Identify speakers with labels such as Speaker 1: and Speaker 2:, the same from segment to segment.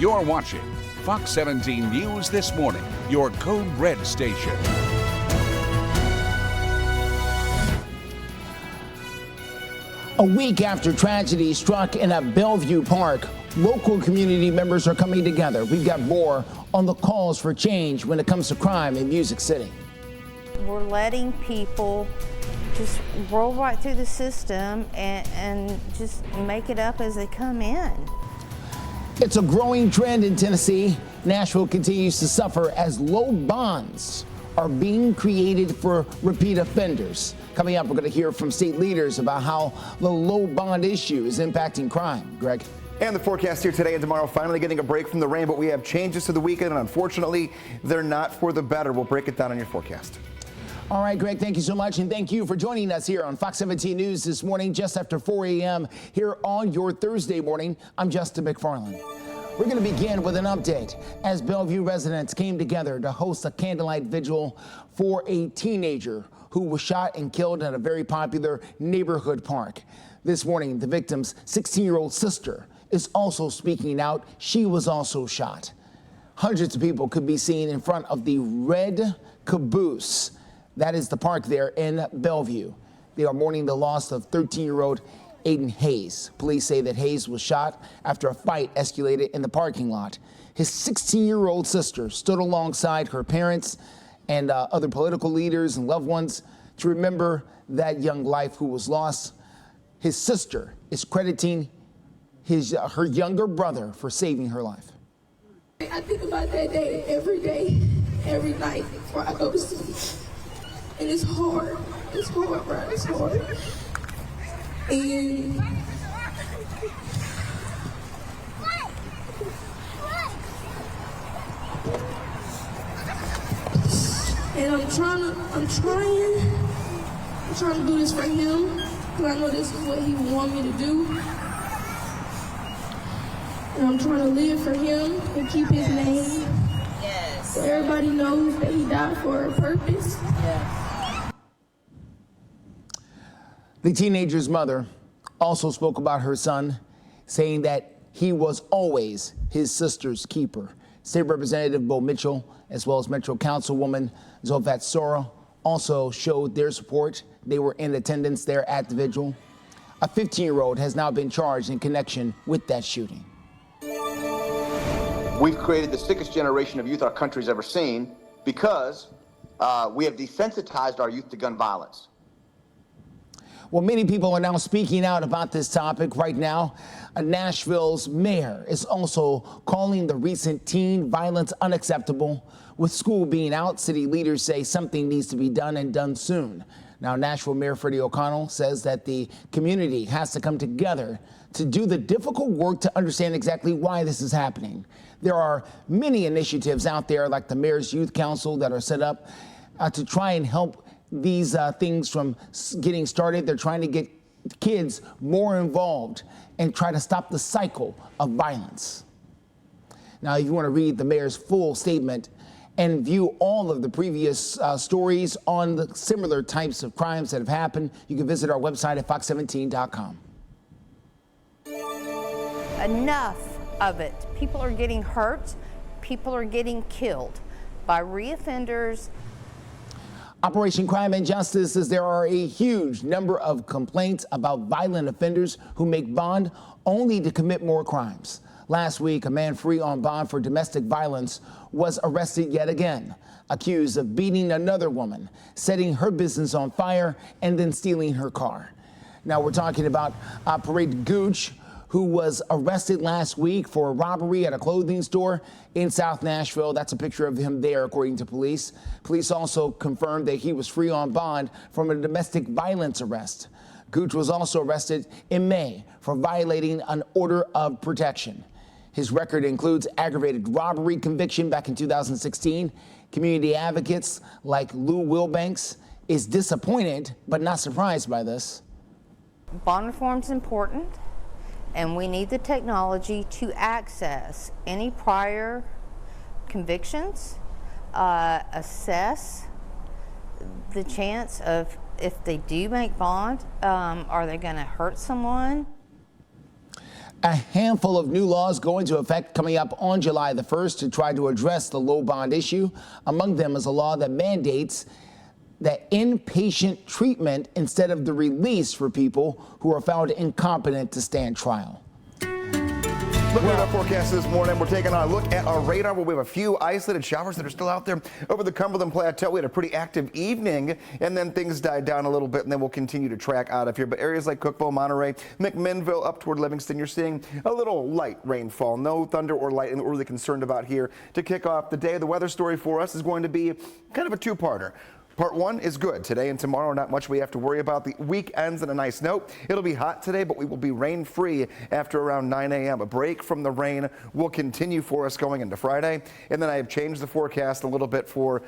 Speaker 1: You're watching Fox 17 News This Morning, your Code Red station.
Speaker 2: A week after tragedy struck in a Bellevue park, local community members are coming together. We've got more on the calls for change when it comes to crime in Music City.
Speaker 3: We're letting people just roll right through the system and just make it up as they come in.
Speaker 2: It's a growing trend in Tennessee. Nashville continues to suffer as low bonds are being created for repeat offenders. Coming up, we're going to hear from state leaders about how the low bond issue is impacting crime. Greg?
Speaker 4: And the forecast here today and tomorrow, finally getting a break from the rain, but we have changes to the weekend, and unfortunately, they're not for the better. We'll break it down on your forecast.
Speaker 2: All right, Greg, thank you so much, and thank you for joining us here on Fox 17 News this morning, just after 4 a.m. here on your Thursday morning. I'm Justin McFarland. We're going to begin with an update as Bellevue residents came together to host a candlelight vigil for a teenager who was shot and killed at a very popular neighborhood park. This morning, the victim's 16-year-old sister is also speaking out. She was also shot. Hundreds of people could be seen in front of the Red Caboose. That is the park there in Bellevue. They are mourning the loss of 13-year-old Aiden Hayes. Police say that Hayes was shot after a fight escalated in the parking lot. His 16-year-old sister stood alongside her parents and other political leaders and loved ones to remember that young life who was lost. His sister is crediting her younger brother for saving her life.
Speaker 5: I think about that day, every night before I go to sleep. And it's hard. It's hard, bro. It's hard. And I'm trying to do this for him, because I know this is what he would want me to do. And I'm trying to live for him and keep his name. Yes. So everybody knows that he died for a purpose. Yes.
Speaker 2: The teenager's mother also spoke about her son, saying that he was always his sister's keeper. State Representative Bo Mitchell, as well as Metro Councilwoman Zolfat Sora, also showed their support. They were in attendance there at the vigil. A 15-year-old has now been charged in connection with that shooting.
Speaker 6: We've created the sickest generation of youth our country's ever seen because we have desensitized our youth to gun violence.
Speaker 2: Well, many people are now speaking out about this topic right now. Nashville's mayor is also calling the recent teen violence unacceptable. With school being out, city leaders say something needs to be done and done soon. Now, Nashville Mayor Freddie O'Connell says that the community has to come together to do the difficult work to understand exactly why this is happening. There are many initiatives out there, like the Mayor's Youth Council, that are set up to try and help these things from getting started. They're trying to get kids more involved and try to stop the cycle of violence. Now, if you want to read the mayor's full statement and view all of the previous stories on the similar types of crimes that have happened, you can visit our website at fox17.com.
Speaker 3: Enough of it. People are getting hurt. People are getting killed by reoffenders.
Speaker 2: Operation Crime and Justice says there are a huge number of complaints about violent offenders who make bond only to commit more crimes. Last week, a man free on bond for domestic violence was arrested yet again, accused of beating another woman, setting her business on fire, and then stealing her car. Now we're talking about Parade Gooch, who was arrested last week for a robbery at a clothing store in South Nashville. That's a picture of him there, according to police. Police also confirmed that he was free on bond from a domestic violence arrest. Gooch was also arrested in May for violating an order of protection. His record includes aggravated robbery conviction back in 2016. Community advocates like Lou Wilbanks is disappointed but not surprised by this.
Speaker 3: Bond reform is important, and we need the technology to access any prior convictions, assess the chance of if they do make bond, are they going to hurt someone?
Speaker 2: A handful of new laws go into effect coming up on July the 1st to try to address the low bond issue. Among them is a law that mandates that inpatient treatment instead of the release for people who are found incompetent to stand trial.
Speaker 4: Looking at our forecast this morning, we're taking a look at our radar where we have a few isolated showers that are still out there over the Cumberland Plateau. We had a pretty active evening, and then things died down a little bit, and then we'll continue to track out of here. But areas like Cookeville, Monterey, McMinnville, up toward Livingston, you're seeing a little light rainfall. No thunder or lightning that we're really concerned about here. To kick off the day, the weather story for us is going to be kind of a two-parter. Part one is good. Today and tomorrow, not much we have to worry about. The week ends on a nice note. It'll be hot today, but we will be rain-free after around 9 a.m. A break from the rain will continue for us going into Friday. And then I have changed the forecast a little bit for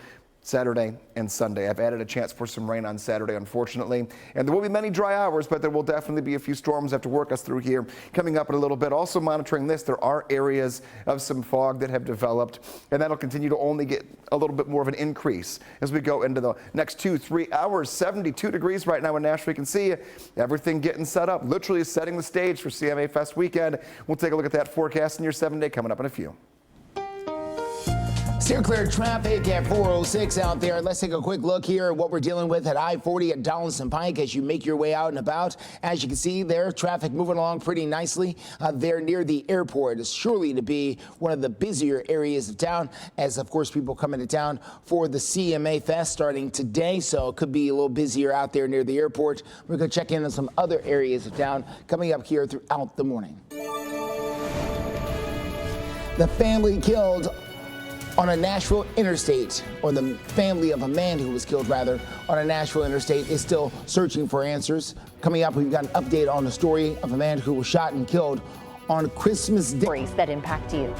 Speaker 4: Saturday and Sunday. I've added a chance for some rain on Saturday, unfortunately. And there will be many dry hours, but there will definitely be a few storms that have to work us through here coming up in a little bit. Also monitoring this, there are areas of some fog that have developed, and that'll continue to only get a little bit more of an increase as we go into the next 2-3 hours. 72 degrees right now in Nashville. You can see everything getting set up, literally setting the stage for CMA Fest weekend. We'll take a look at that forecast in your 7-day coming up in a few.
Speaker 2: Steer clear traffic at 406 out there. Let's take a quick look here at what we're dealing with at I-40 at Donaldson Pike as you make your way out and about. As you can see there, traffic moving along pretty nicely there near the airport. It's surely to be one of the busier areas of town as, of course, people come into town for the CMA Fest starting today. So it could be a little busier out there near the airport. We're going to check in on some other areas of town coming up here throughout the morning. The family killed on a Nashville interstate, or the family of a man who was killed, rather, on a Nashville interstate is still searching for answers. Coming up, we've got an update on the story of a man who was shot and killed on Christmas Day.
Speaker 7: Stories that impact you.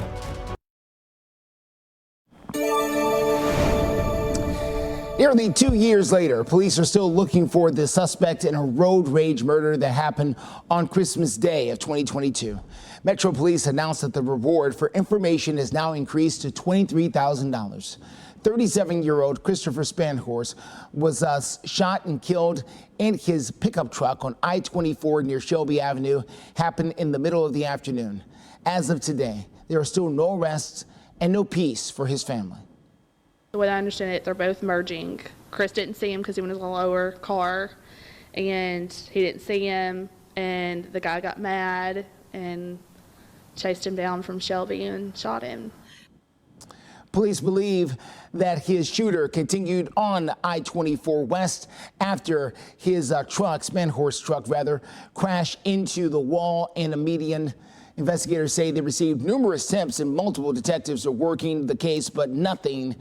Speaker 2: Nearly 2 years later, police are still looking for the suspect in a road rage murder that happened on Christmas Day of 2022. Metro Police announced that the reward for information is now increased to $23,000. 37-year-old Christopher Spanhorse was shot and killed in his pickup truck on I-24 near Shelby Avenue. Happened in the middle of the afternoon. As of today, there are still no arrests and no peace for his family.
Speaker 8: The way I understand it, they're both merging. Chris didn't see him because he was in a lower car, and he didn't see him, and the guy got mad and chased him down from Shelby and shot him.
Speaker 2: Police believe that his shooter continued on I-24 West after his Spanhorse truck, crashed into the wall in a median. Investigators say they received numerous tips and multiple detectives are working the case, but nothing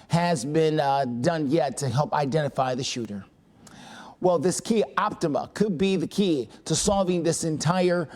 Speaker 2: has been done yet to help identify the shooter. Well, this Kia Optima could be the key to solving this entire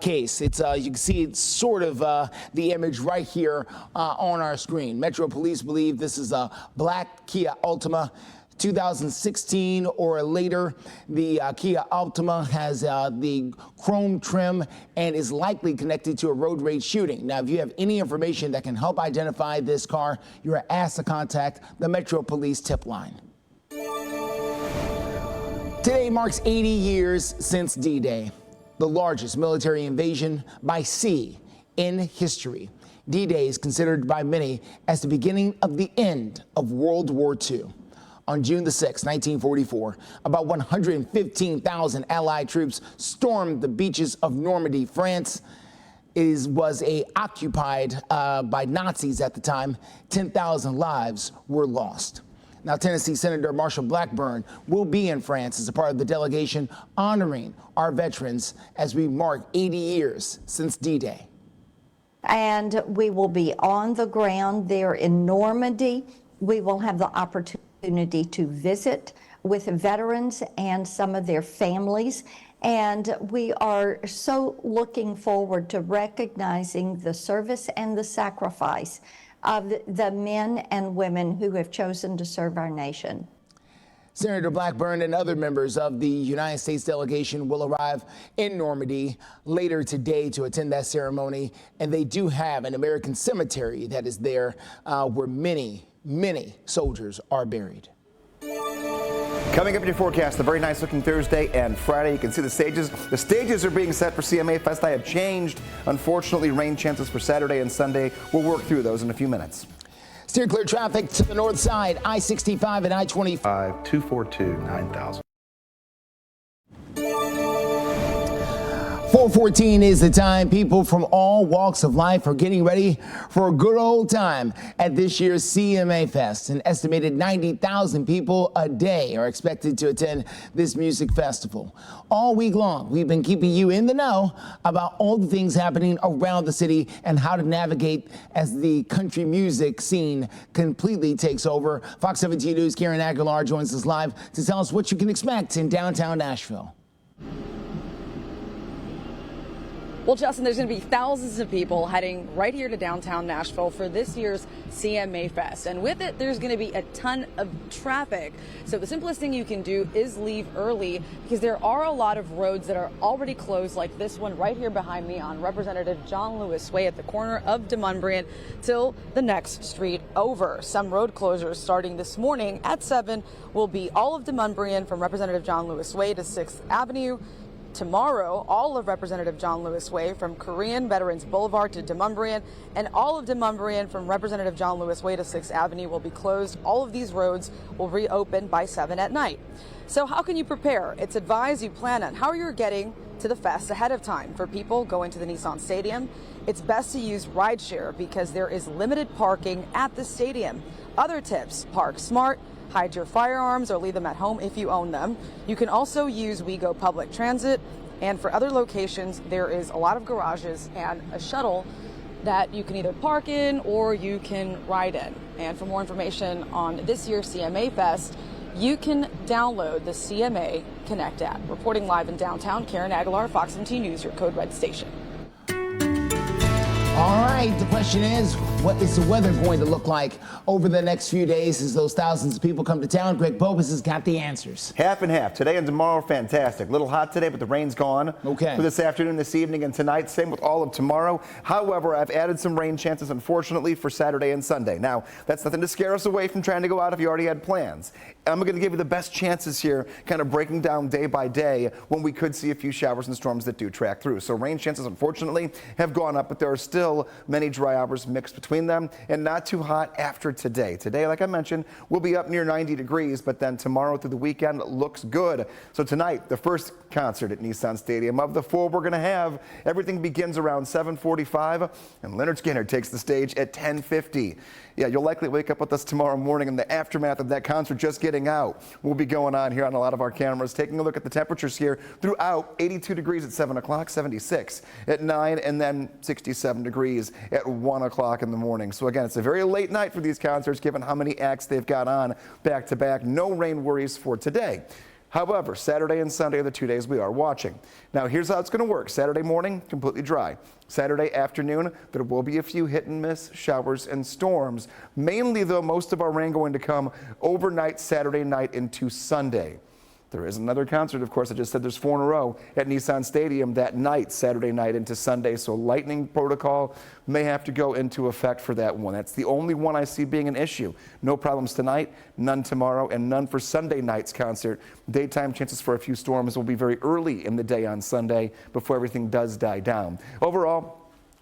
Speaker 2: case. It's you can see it's sort of the image right here on our screen. Metro Police believe this is a black Kia Optima, 2016 or later. The Kia Optima has the chrome trim and is likely connected to a road rage shooting. Now, if you have any information that can help identify this car, you are asked to contact the Metro Police tip line. Today marks 80 years since D-Day, the largest military invasion by sea in history. D-Day is considered by many as the beginning of the end of World War II. On June the 6th, 1944, about 115,000 Allied troops stormed the beaches of Normandy, France. It was occupied by Nazis at the time. 10,000 lives were lost. Now, Tennessee Senator Marsha Blackburn will be in France as a part of the delegation honoring our veterans as we mark 80 years since D-Day.
Speaker 7: And we will be on the ground there in Normandy. We will have the opportunity to visit with veterans and some of their families. And we are so looking forward to recognizing the service and the sacrifice of the men and women who have chosen to serve our nation.
Speaker 2: Senator Blackburn and other members of the United States delegation will arrive in Normandy later today to attend that ceremony. And they do have an American cemetery that is there where many soldiers are buried.
Speaker 4: Coming up in your forecast, a very nice looking Thursday and Friday. You can see the stages. The stages are being set for CMA Fest. I have changed. Unfortunately, rain chances for Saturday and Sunday. We'll work through those in a few minutes.
Speaker 2: Steer clear traffic to the north side, I-65 and I-25.
Speaker 9: 242-9000.
Speaker 2: 4:14 is the time. People from all walks of life are getting ready for a good old time at this year's CMA Fest. An estimated 90,000 people a day are expected to attend this music festival. All week long, we've been keeping you in the know about all the things happening around the city and how to navigate as the country music scene completely takes over. Fox 17 News' Karen Aguilar joins us live to tell us what you can expect in downtown Nashville.
Speaker 10: Well, Justin, there's going to be thousands of people heading right here to downtown Nashville for this year's CMA Fest. And with it, there's going to be a ton of traffic. So the simplest thing you can do is leave early because there are a lot of roads that are already closed, like this one right here behind me on Representative John Lewis Way at the corner of DeMumbrian till the next street over. Some road closures starting this morning at 7 will be all of DeMumbrian from Representative John Lewis Way to 6th Avenue. Tomorrow, all of Representative John Lewis Way from Korean Veterans Boulevard to DeMumbrian, and all of DeMumbrian from Representative John Lewis Way to 6th Avenue will be closed. All of these roads will reopen by 7 at night. So how can you prepare? It's advised you plan on how you're getting to the fest ahead of time. For people going to the Nissan Stadium, it's best to use rideshare because there is limited parking at the stadium. Other tips: park smart, hide your firearms or leave them at home if you own them. You can also use WeGo public transit, and for other locations there is a lot of garages and a shuttle that you can either park in or you can ride in. And for more information on this year's CMA Fest, you can download the CMA Connect app. Reporting live in downtown, Karen Aguilar, Fox 17 News, your Code Red station.
Speaker 2: All right, the question is, what is the weather going to look like over the next few days as those thousands of people come to town? Greg Bobus has got the answers.
Speaker 4: Half and half. Today and tomorrow, fantastic. A little hot today, but the rain's gone.
Speaker 2: Okay.
Speaker 4: For this afternoon, this evening, and tonight. Same with all of tomorrow. However, I've added some rain chances, unfortunately, for Saturday and Sunday. Now, that's nothing to scare us away from trying to go out if you already had plans. I'm going to give you the best chances here, kind of breaking down day by day when we could see a few showers and storms that do track through. So rain chances, unfortunately, have gone up, but there are still many dry hours mixed between them, and not too hot after today. Today, like I mentioned, we'll be up near 90 degrees, but then tomorrow through the weekend it looks good. So tonight, the first concert at Nissan Stadium of the 4 we're going to have. Everything begins around 7:45, and Leonard Skinner takes the stage at 10:50. Yeah, you'll likely wake up with us tomorrow morning in the aftermath of that concert just getting out. We'll be going on here on a lot of our cameras, taking a look at the temperatures here throughout. 82 degrees at 7 o'clock, 76 at 9, and then 67 degrees at 1 o'clock in the morning. So again, it's a very late night for these concerts given how many acts they've got on back to back. No rain worries for today. However, Saturday and Sunday are the 2 days we are watching. Now, here's how it's going to work. Saturday morning, completely dry. Saturday afternoon, there will be a few hit and miss showers and storms. Mainly, though, most of our rain going to come overnight Saturday night into Sunday. There is another concert, of course. I just said there's 4 in a row at Nissan Stadium that night, Saturday night into Sunday. So lightning protocol may have to go into effect for that one. That's the only one I see being an issue. No problems tonight, none tomorrow, and none for Sunday night's concert. Daytime chances for a few storms will be very early in the day on Sunday before everything does die down. Overall,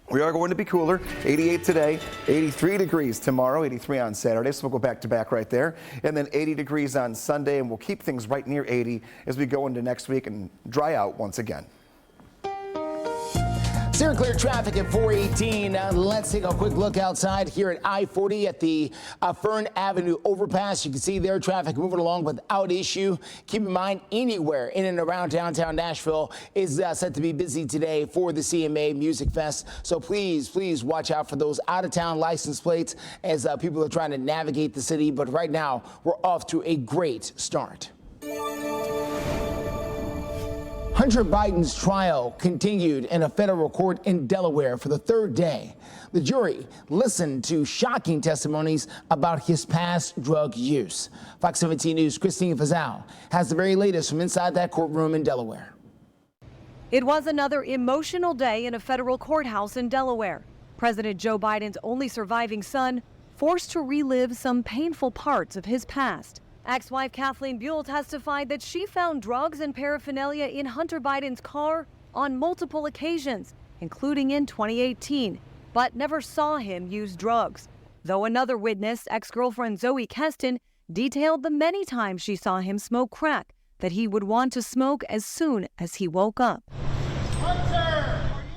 Speaker 4: we are going to be cooler. 88 today, 83 degrees tomorrow, 83 on Saturday, so we'll go back to back right there. And then 80 degrees on Sunday, and we'll keep things right near 80 as we go into next week and dry out once again.
Speaker 2: Steer clear traffic at 418. Let's take a quick look outside here at I-40 at the Fern Avenue overpass. You can see their traffic moving along without issue. Keep in mind, anywhere in and around downtown Nashville is set to be busy today for the CMA Music Fest. So please watch out for those out-of-town license plates as people are trying to navigate the city. But right now, we're off to a great start. Hunter Biden's trial continued in a federal court in Delaware for the 3rd day. The jury listened to shocking testimonies about his past drug use. Fox 17 News' Christine Fazal has the very latest from inside that courtroom in Delaware.
Speaker 11: It was another emotional day in a federal courthouse in Delaware. President Joe Biden's only surviving son forced to relive some painful parts of his past. Ex-wife Kathleen Buell testified that she found drugs and paraphernalia in Hunter Biden's car on multiple occasions, including in 2018, but never saw him use drugs. Though another witness, ex-girlfriend Zoe Keston, detailed the many times she saw him smoke crack that he would want to smoke as soon as he woke up.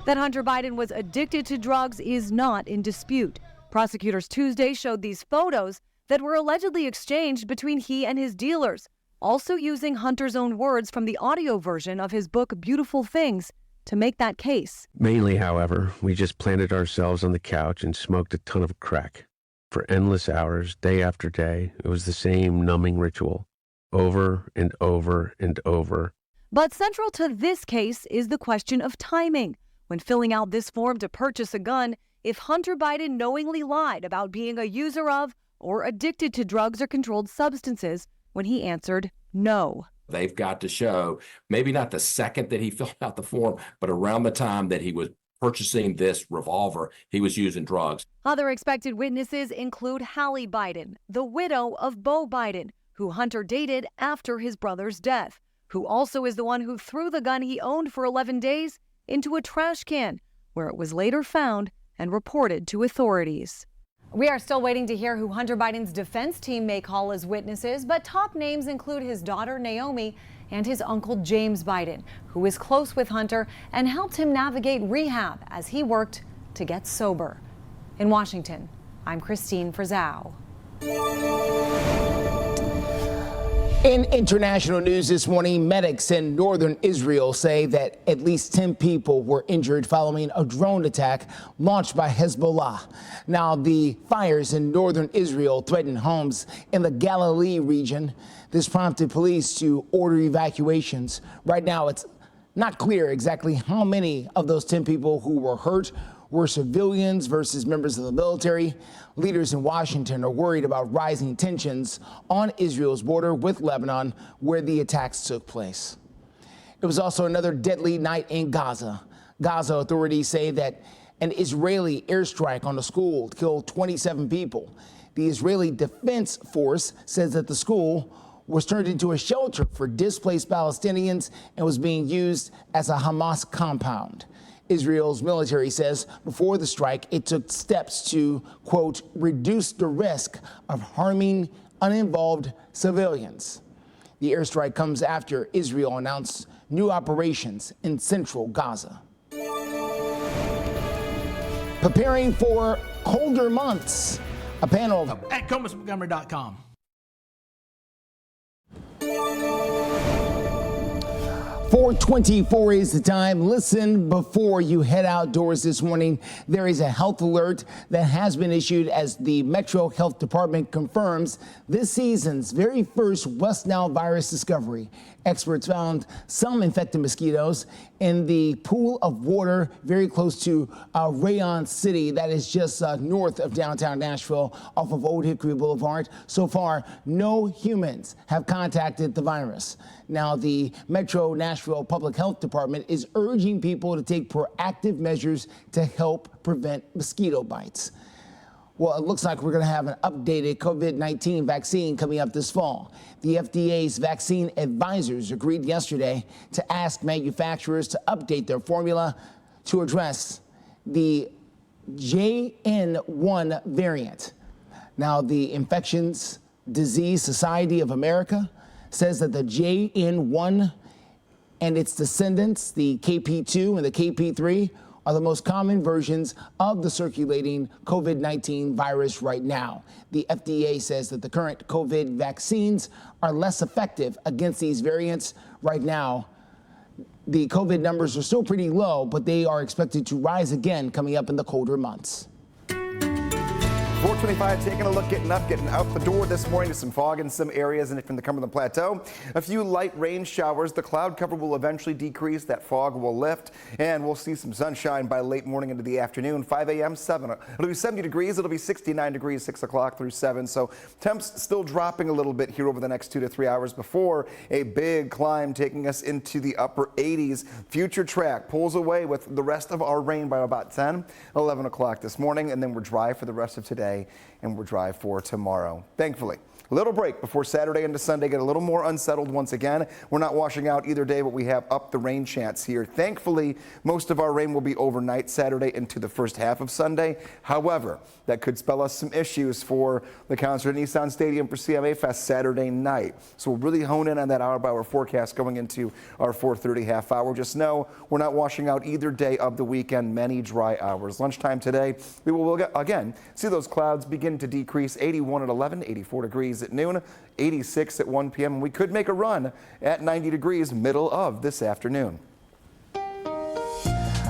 Speaker 11: That Hunter Biden was addicted to drugs is not in dispute. Prosecutors Tuesday showed these photos that were allegedly exchanged between he and his dealers, also using Hunter's own words from the audio version of his book Beautiful Things to make that case.
Speaker 12: Mainly, however, we just planted ourselves on the couch and smoked a ton of crack. For endless hours, day after day, it was the same numbing ritual, over and over and over.
Speaker 11: But central to this case is the question of timing. When filling out this form to purchase a gun, if Hunter Biden knowingly lied about being a user of or addicted to drugs or controlled substances when he answered no.
Speaker 13: They've got to show, maybe not the second that he filled out the form, but around the time that he was purchasing this revolver, he was using drugs.
Speaker 11: Other expected witnesses include Hallie Biden, the widow of Beau Biden, who Hunter dated after his brother's death, who also is the one who threw the gun he owned for 11 days into a trash can, where it was later found and reported to authorities.
Speaker 14: We are still waiting to hear who Hunter Biden's defense team may call as witnesses, but top names include his daughter Naomi and his uncle James Biden, who is close with Hunter and helped him navigate rehab as he worked to get sober. In Washington, I'm Christine Frizzau.
Speaker 2: In international news this morning, medics in northern Israel say that at least 10 people were injured following a drone attack launched by Hezbollah. Now, the fires in northern Israel threatened homes in the Galilee region. This prompted police to order evacuations. Right now, it's not clear exactly how many of those 10 people who were hurt were civilians versus members of the military. Leaders in Washington are worried about rising tensions on Israel's border with Lebanon, where the attacks took place. It was also another deadly night in Gaza. Gaza authorities say that an Israeli airstrike on a school killed 27 people. The Israeli Defense Force says that the school was turned into a shelter for displaced Palestinians and was being used as a Hamas compound. Israel's military says before the strike, it took steps to, quote, reduce the risk of harming uninvolved civilians. The airstrike comes after Israel announced new operations in central Gaza. Preparing for colder months, a panel
Speaker 15: at ComusMontgomery.com.
Speaker 2: 4:24 is the time. Listen before you head outdoors this morning. There is a health alert that has been issued as the Metro Health Department confirms this season's very first West Nile virus discovery. Experts found some infected mosquitoes in the pool of water very close to Rayon City, that is just north of downtown Nashville off of Old Hickory Boulevard. So far, no humans have contacted the virus. Now, the Metro Nashville Public Health Department is urging people to take proactive measures to help prevent mosquito bites. Well, it looks like we're going to have an updated COVID-19 vaccine coming up this fall. The FDA's vaccine advisors agreed yesterday to ask manufacturers to update their formula to address the JN1 variant. Now, the Infectious Disease Society of America says that the JN1 and its descendants, the KP2 and the KP3, are the most common versions of the circulating COVID-19 virus right now. The FDA says that the current COVID vaccines are less effective against these variants. Right now, the COVID numbers are still pretty low, but they are expected to rise again coming up in the colder months.
Speaker 4: 425, taking a look, getting out the door this morning to some fog in some areas and from the Cumberland Plateau. A few light rain showers. The cloud cover will eventually decrease. That fog will lift, and we'll see some sunshine by late morning into the afternoon. 5 a.m., 7. It'll be 70 degrees. It'll be 69 degrees, 6 o'clock through 7. So temps still dropping a little bit here over the next 2 to 3 hours before a big climb taking us into the upper 80s. Future track pulls away with the rest of our rain by about 10, 11 o'clock this morning, and then we're dry for the rest of today. today, and we're dry for tomorrow. Thankfully, a little break before Saturday into Sunday, get a little more unsettled once again. We're not washing out either day, but we have up the rain chance here. Thankfully, most of our rain will be overnight Saturday into the first half of Sunday. However, that could spell us some issues for the concert at Nissan Stadium for CMA Fest Saturday night. So we'll really hone in on that hour-by-hour forecast going into our 4:30 half hour. Just know we're not washing out either day of the weekend, many dry hours. Lunchtime today, we will again see those clouds begin to decrease. 81 at 11, 84 degrees at noon, 86 at 1 p.m. And we could make a run at 90 degrees middle of this afternoon.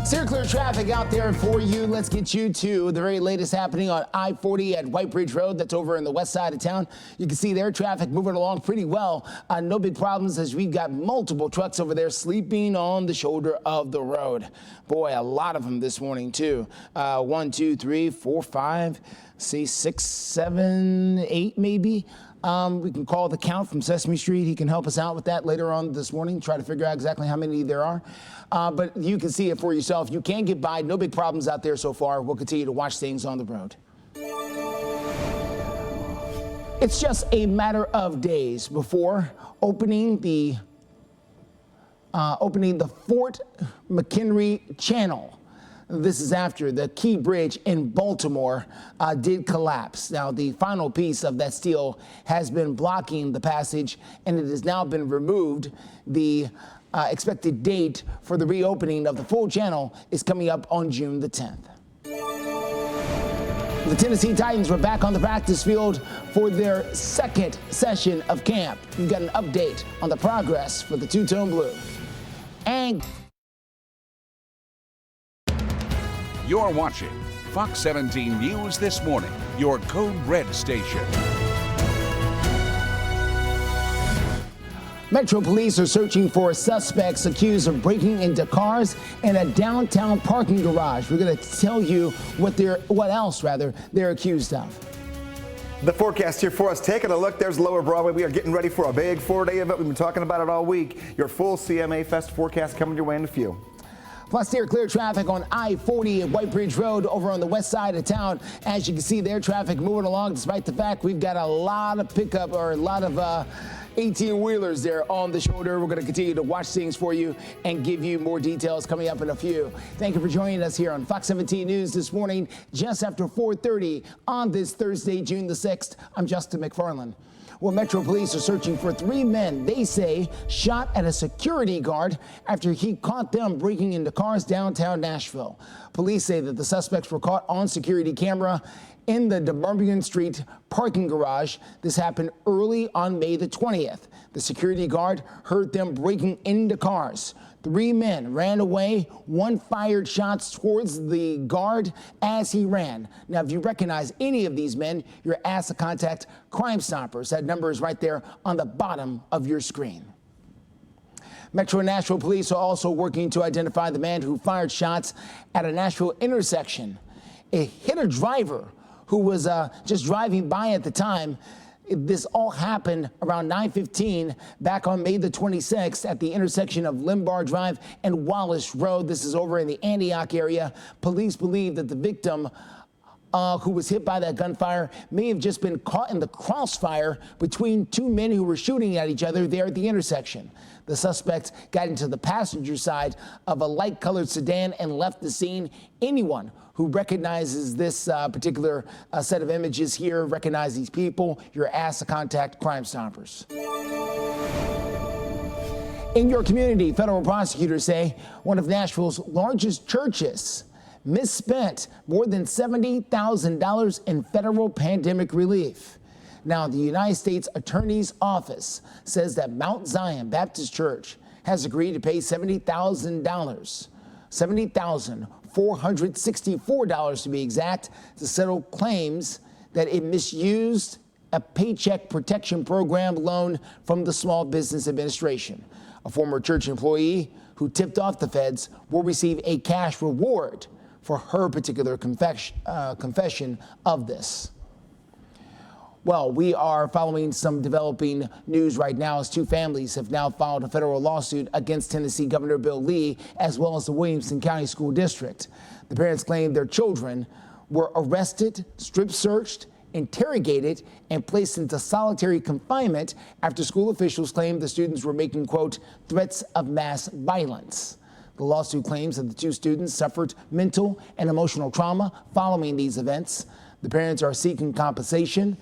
Speaker 2: Steer clear traffic out there for you. Let's get you to the very latest happening on I-40 at White Bridge Road. That's over in the west side of town. You can see their traffic moving along pretty well. No big problems as we've got multiple trucks over there sleeping on the shoulder of the road. Boy, a lot of them this morning too. 1, 2, 3, 4, 5, say 6, 7, 8 maybe. We can call the count from Sesame Street. He can help us out with that later on this morning, try to figure out exactly how many there are. But you can see it for yourself. You can get by. No big problems out there so far. We'll continue to watch things on the road. It's just a matter of days before opening the Fort McHenry Channel. This is after the Key Bridge in Baltimore did collapse. Now, the final piece of that steel has been blocking the passage, and it has now been removed. The expected date for the reopening of the full channel is coming up on June the 10th. The Tennessee Titans were back on the practice field for their second session of camp. We've got an update on the progress for the two-tone blue. And
Speaker 1: you're watching Fox 17 News This Morning, your Code Red station.
Speaker 2: Metro Police are searching for suspects accused of breaking into cars in a downtown parking garage. We're going to tell you what else they're accused of.
Speaker 4: The forecast here for us, taking a look, there's Lower Broadway. We are getting ready for a big 4-day event. We've been talking about it all week. Your full CMA Fest forecast coming your way in a few.
Speaker 2: Plus, steer clear traffic on I-40 at White Bridge Road over on the west side of town. As you can see, their traffic moving along, despite the fact we've got a lot of 18-wheelers there on the shoulder. We're going to continue to watch things for you and give you more details coming up in a few. Thank you for joining us here on Fox 17 News this morning, just after 4:30 on this Thursday, June the 6th. I'm Justin McFarland. Well, Metro Police are searching for 3 men they say shot at a security guard after he caught them breaking into cars downtown Nashville. Police say that the suspects were caught on security camera in the DeBarbian Street parking garage. This happened early on May the 20th. The security guard heard them breaking into cars. 3 men ran away. 1 fired shots towards the guard as he ran. Now, if you recognize any of these men, you're asked to contact Crime Stoppers. That number is right there on the bottom of your screen. Metro and Nashville police are also working to identify the man who fired shots at a Nashville intersection. It hit a driver who was just driving by at the time. This all happened around 9:15 back on May the 26th at the intersection of Limbar Drive and Wallace Road. This is over in the Antioch area. Police believe that the victim who was hit by that gunfire may have just been caught in the crossfire between 2 men who were shooting at each other there at the intersection. The suspect got into the passenger side of a light-colored sedan and left the scene. Anyone who recognizes this particular set of images here, recognize these people, you're asked to contact Crime Stoppers. In your community, federal prosecutors say one of Nashville's largest churches misspent more than $70,000 in federal pandemic relief. Now, the United States Attorney's Office says that Mount Zion Baptist Church has agreed to pay $70,464 to be exact, to settle claims that it misused a Paycheck Protection Program loan from the Small Business Administration. A former church employee who tipped off the feds will receive a cash reward for her particular confession of this. Well, we are following some developing news right now as 2 families have now filed a federal lawsuit against Tennessee Governor Bill Lee as well as the Williamson County School District. The parents claim their children were arrested, strip searched, interrogated, and placed into solitary confinement after school officials claimed the students were making, quote, threats of mass violence. The lawsuit claims that the two students suffered mental and emotional trauma following these events. The parents are seeking compensation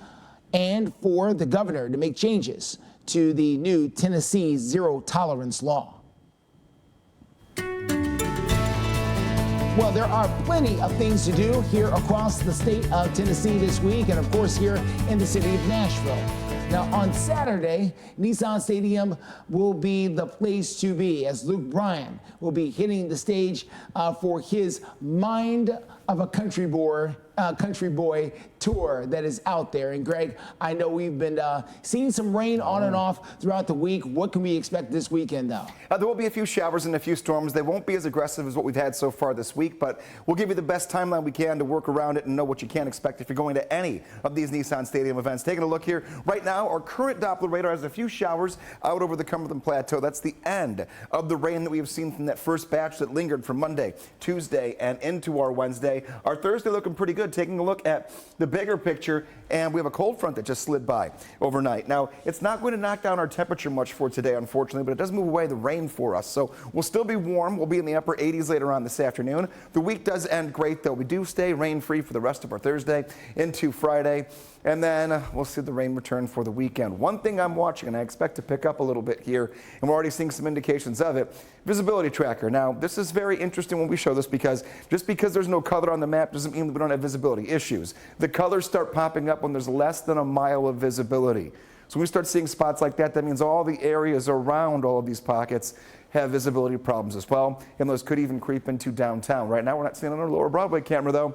Speaker 2: and for the governor to make changes to the new Tennessee zero tolerance law. Well, there are plenty of things to do here across the state of Tennessee this week, and of course here in the city of Nashville. Now, on Saturday, Nissan Stadium will be the place to be as Luke Bryan will be hitting the stage for his Mind of a Country Boy tour that is out there. And Greg, I know we've been seeing some rain on and off throughout the week. What can we expect this weekend, though?
Speaker 4: There will be a few showers and a few storms. They won't be as aggressive as what we've had so far this week, but we'll give you the best timeline we can to work around it and know what you can expect if you're going to any of these Nissan Stadium events. Taking a look here right now, our current Doppler radar has a few showers out over the Cumberland Plateau. That's the end of the rain that we have seen from that first batch that lingered from Monday, Tuesday, and into our Wednesday. Our Thursday looking pretty good. Taking a look at the bigger picture, and we have a cold front that just slid by overnight. Now, it's not going to knock down our temperature much for today, unfortunately, but it does move away the rain for us. So we'll still be warm. We'll be in the upper 80s later on this afternoon. The week does end great, though. We do stay rain-free for the rest of our Thursday into Friday. And then we'll see the rain return for the weekend. One thing I'm watching, and I expect to pick up a little bit here, and we're already seeing some indications of it, visibility tracker. Now, this is very interesting when we show this because just because there's no color on the map doesn't mean that we don't have visibility issues. The colors start popping up when there's less than a mile of visibility. So when we start seeing spots like that, that means all the areas around all of these pockets have visibility problems as well, and those could even creep into downtown. Right now, we're not seeing it on our lower Broadway camera, though.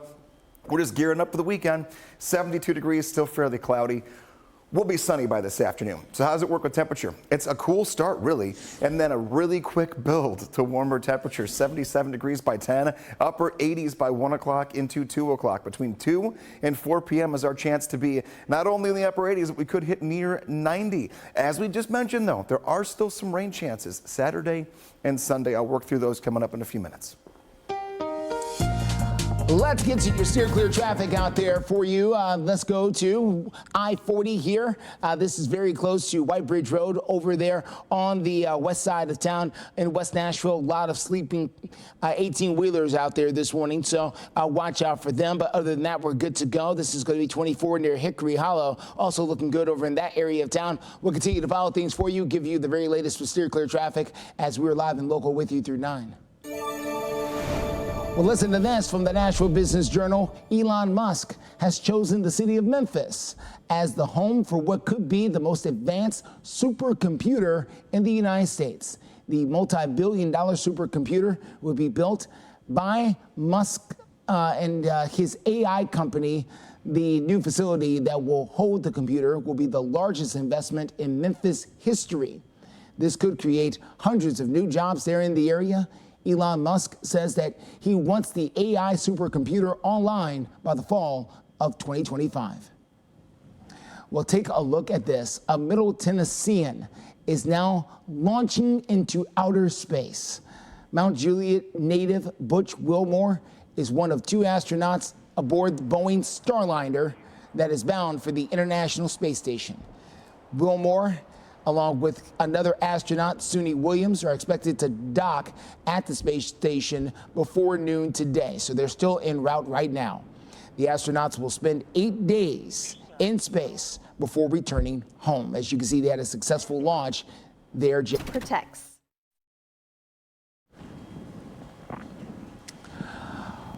Speaker 4: We're just gearing up for the weekend. 72 degrees, still fairly cloudy. We'll be sunny by this afternoon. So how does it work with temperature? It's a cool start, really, and then a really quick build to warmer temperatures. 77 degrees by 10, upper 80s by 1 o'clock into 2 o'clock. Between 2 and 4 p.m. is our chance to be not only in the upper 80s, but we could hit near 90. As we just mentioned, though, there are still some rain chances Saturday and Sunday. I'll work through those coming up in a few minutes.
Speaker 2: Let's get to your steer clear traffic out there for you. Let's go to I-40 here. This is very close to White Bridge Road over there on the west side of town in West Nashville. A lot of sleeping 18-wheelers out there this morning, so watch out for them. But other than that, we're good to go. This is going to be 24 near Hickory Hollow. Also looking good over in that area of town. We'll continue to follow things for you, give you the very latest with steer clear traffic as we're live and local with you through 9. Well, listen to this from the Nashville Business Journal. Elon Musk has chosen the city of Memphis as the home for what could be the most advanced supercomputer in the United States. The multi-billion-dollar supercomputer will be built by Musk and his AI company. The new facility that will hold the computer will be the largest investment in Memphis history. This could create hundreds of new jobs there in the area. Elon Musk says that he wants the AI supercomputer online by the fall of 2025. Well, take a look at this. A Middle Tennessean is now launching into outer space. Mount Juliet native Butch Wilmore is one of 2 astronauts aboard the Boeing Starliner that is bound for the International Space Station. Wilmore, along with another astronaut, Suni Williams, are expected to dock at the space station before noon today. So they're still en route right now. The astronauts will spend 8 days in space before returning home. As you can see, they had a successful launch there.
Speaker 16: Protects.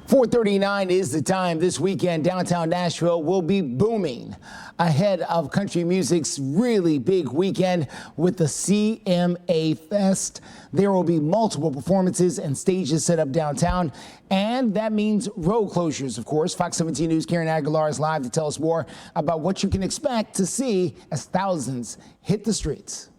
Speaker 2: 4:39 is the time. This weekend, downtown Nashville will be booming ahead of country music's really big weekend with the CMA Fest. There will be multiple performances and stages set up downtown, and that means road closures, of course. Fox 17 News' Karen Aguilar is live to tell us more about what you can expect to see as thousands hit the streets.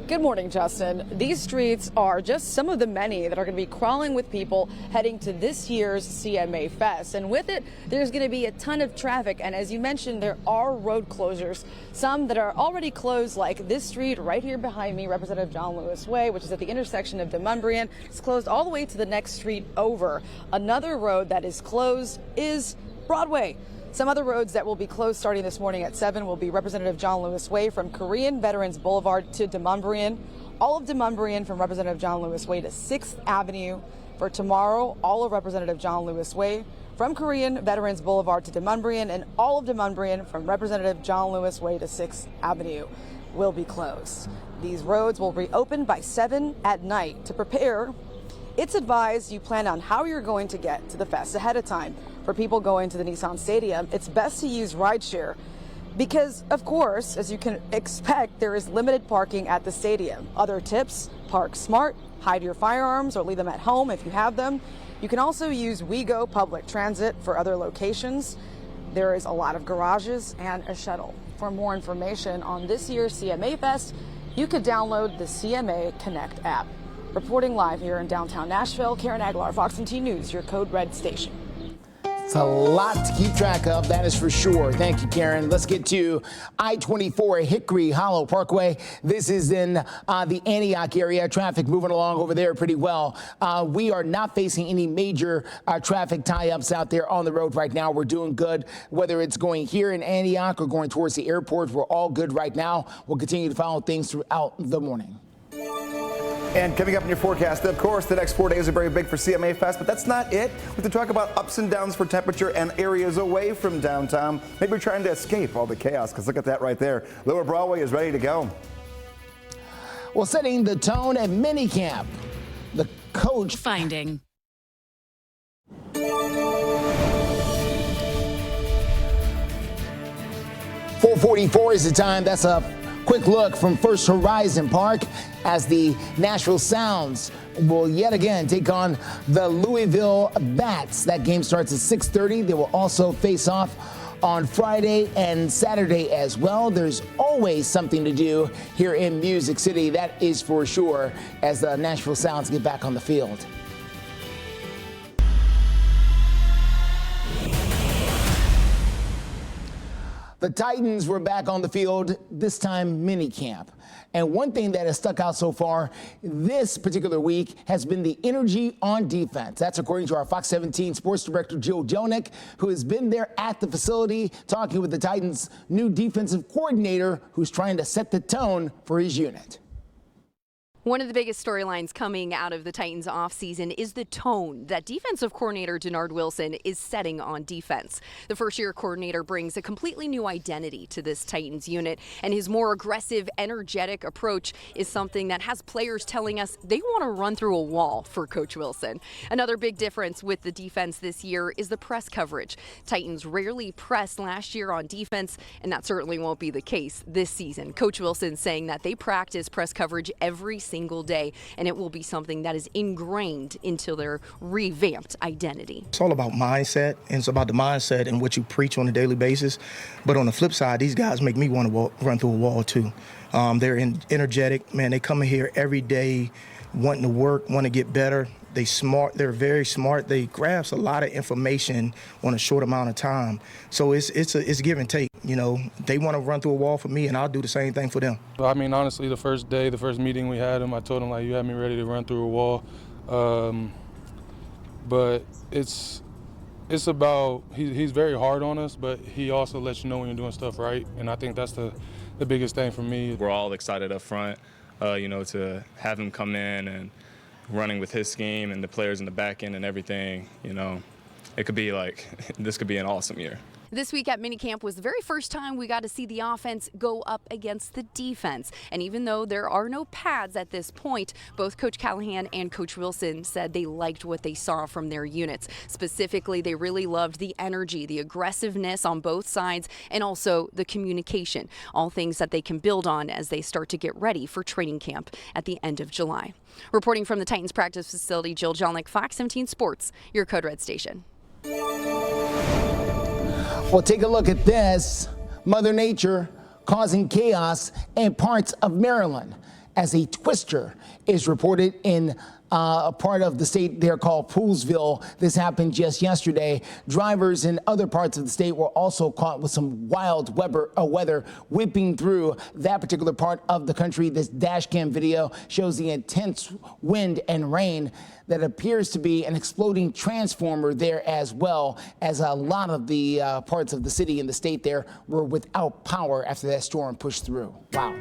Speaker 10: Good morning, Justin. These streets are just some of the many that are going to be crawling with people heading to this year's CMA Fest. And with it, there's going to be a ton of traffic. And as you mentioned, there are road closures, some that are already closed, like this street right here behind me, Representative John Lewis Way, which is at the intersection of DeMumbrian. It's closed all the way to the next street over. Another road that is closed is Broadway. Some other roads that will be closed starting this morning at 7 will be Representative John Lewis Way from Korean Veterans Boulevard to DeMumbrian, all of DeMumbrian from Representative John Lewis Way to 6th Avenue. For tomorrow, all of Representative John Lewis Way from Korean Veterans Boulevard to DeMumbrian, and all of DeMumbrian from Representative John Lewis Way to 6th Avenue will be closed. These roads will reopen by 7 at night. To prepare, it's advised you plan on how you're going to get to the fest ahead of time. For people going to the Nissan Stadium, it's best to use rideshare because, of course, as you can expect, there is limited parking at the stadium. Other tips: park smart, hide your firearms or leave them at home if you have them. You can also use WeGo public transit for other locations. There is a lot of garages and a shuttle. For more information on this year's CMA Fest, you could download the CMA Connect app. Reporting live here in downtown Nashville, Karen Aguilar, Fox 17 News, your Code Red station.
Speaker 2: It's a lot to keep track of, that is for sure. Thank you, Karen. Let's get to I-24 Hickory Hollow Parkway. This is in the Antioch area. Traffic moving along over there pretty well. We are not facing any major traffic tie-ups out there on the road right now. We're doing good. Whether it's going here in Antioch or going towards the airport, we're all good right now. We'll continue to follow things throughout the morning.
Speaker 4: And coming up in your forecast, of course, the next 4 days are very big for CMA Fest, but that's not it. We have to talk about ups and downs for temperature and areas away from downtown. Maybe we're trying to escape all the chaos, because look at that right there. Lower Broadway is ready to go.
Speaker 2: Well, setting the tone at minicamp, the coach
Speaker 16: finding.
Speaker 2: 4:44 is the time. That's a quick look from First Horizon Park as the Nashville Sounds will yet again take on the Louisville Bats. That game starts at 6:30. They will also face off on Friday and Saturday as well. There's always something to do here in Music City, that is for sure, as the Nashville Sounds get back on the field. The Titans were back on the field, this time minicamp. And one thing that has stuck out so far this particular week has been the energy on defense. That's according to our Fox 17 sports director, Jill Jonick, who has been there at the facility talking with the Titans' new defensive coordinator, who's trying to set the tone for his unit.
Speaker 16: One of the biggest storylines coming out of the Titans offseason is the tone that defensive coordinator Denard Wilson is setting on defense. The first-year coordinator brings a completely new identity to this Titans unit, and his more aggressive, energetic approach is something that has players telling us they want to run through a wall for Coach Wilson. Another big difference with the defense this year is the press coverage. Titans rarely pressed last year on defense, and that certainly won't be the case this season. Coach Wilson saying that they practice press coverage every single day, and it will be something that is ingrained into their revamped identity.
Speaker 17: It's all about mindset, and it's about the mindset and what you preach on a daily basis. But on the flip side, these guys make me want to run through a wall too. They're energetic, man. They come in here every day wanting to work, want to get better. They smart. They're very smart. They grasp a lot of information on a short amount of time. So it's give and take. You know, they want to run through a wall for me, and I'll do the same thing for them.
Speaker 18: I mean, honestly, the first meeting we had him, I told him, like, you had me ready to run through a wall. But it's about he's very hard on us, but he also lets you know when you're doing stuff right, and I think that's the biggest thing for me.
Speaker 19: We're all excited up front, to have him come in and running with his scheme and the players in the back end and everything. It could be this could be an awesome year.
Speaker 16: This week at minicamp was the very first time we got to see the offense go up against the defense. And even though there are no pads at this point, both Coach Callahan and Coach Wilson said they liked what they saw from their units. Specifically, they really loved the energy, the aggressiveness on both sides, and also the communication. All things that they can build on as they start to get ready for training camp at the end of July. Reporting from the Titans practice facility, Jill Jolnick, Fox 17 Sports, your Code Red station.
Speaker 2: Well, take a look at this. Mother Nature causing chaos in parts of Maryland as a twister is reported in a part of the state there called Poolsville. This happened just yesterday. Drivers in other parts of the state were also caught with some wild weather whipping through that particular part of the country. This dash cam video shows the intense wind and rain that appears to be an exploding transformer there, as well as a lot of the parts of the city and the state there were without power after that storm pushed through. Wow.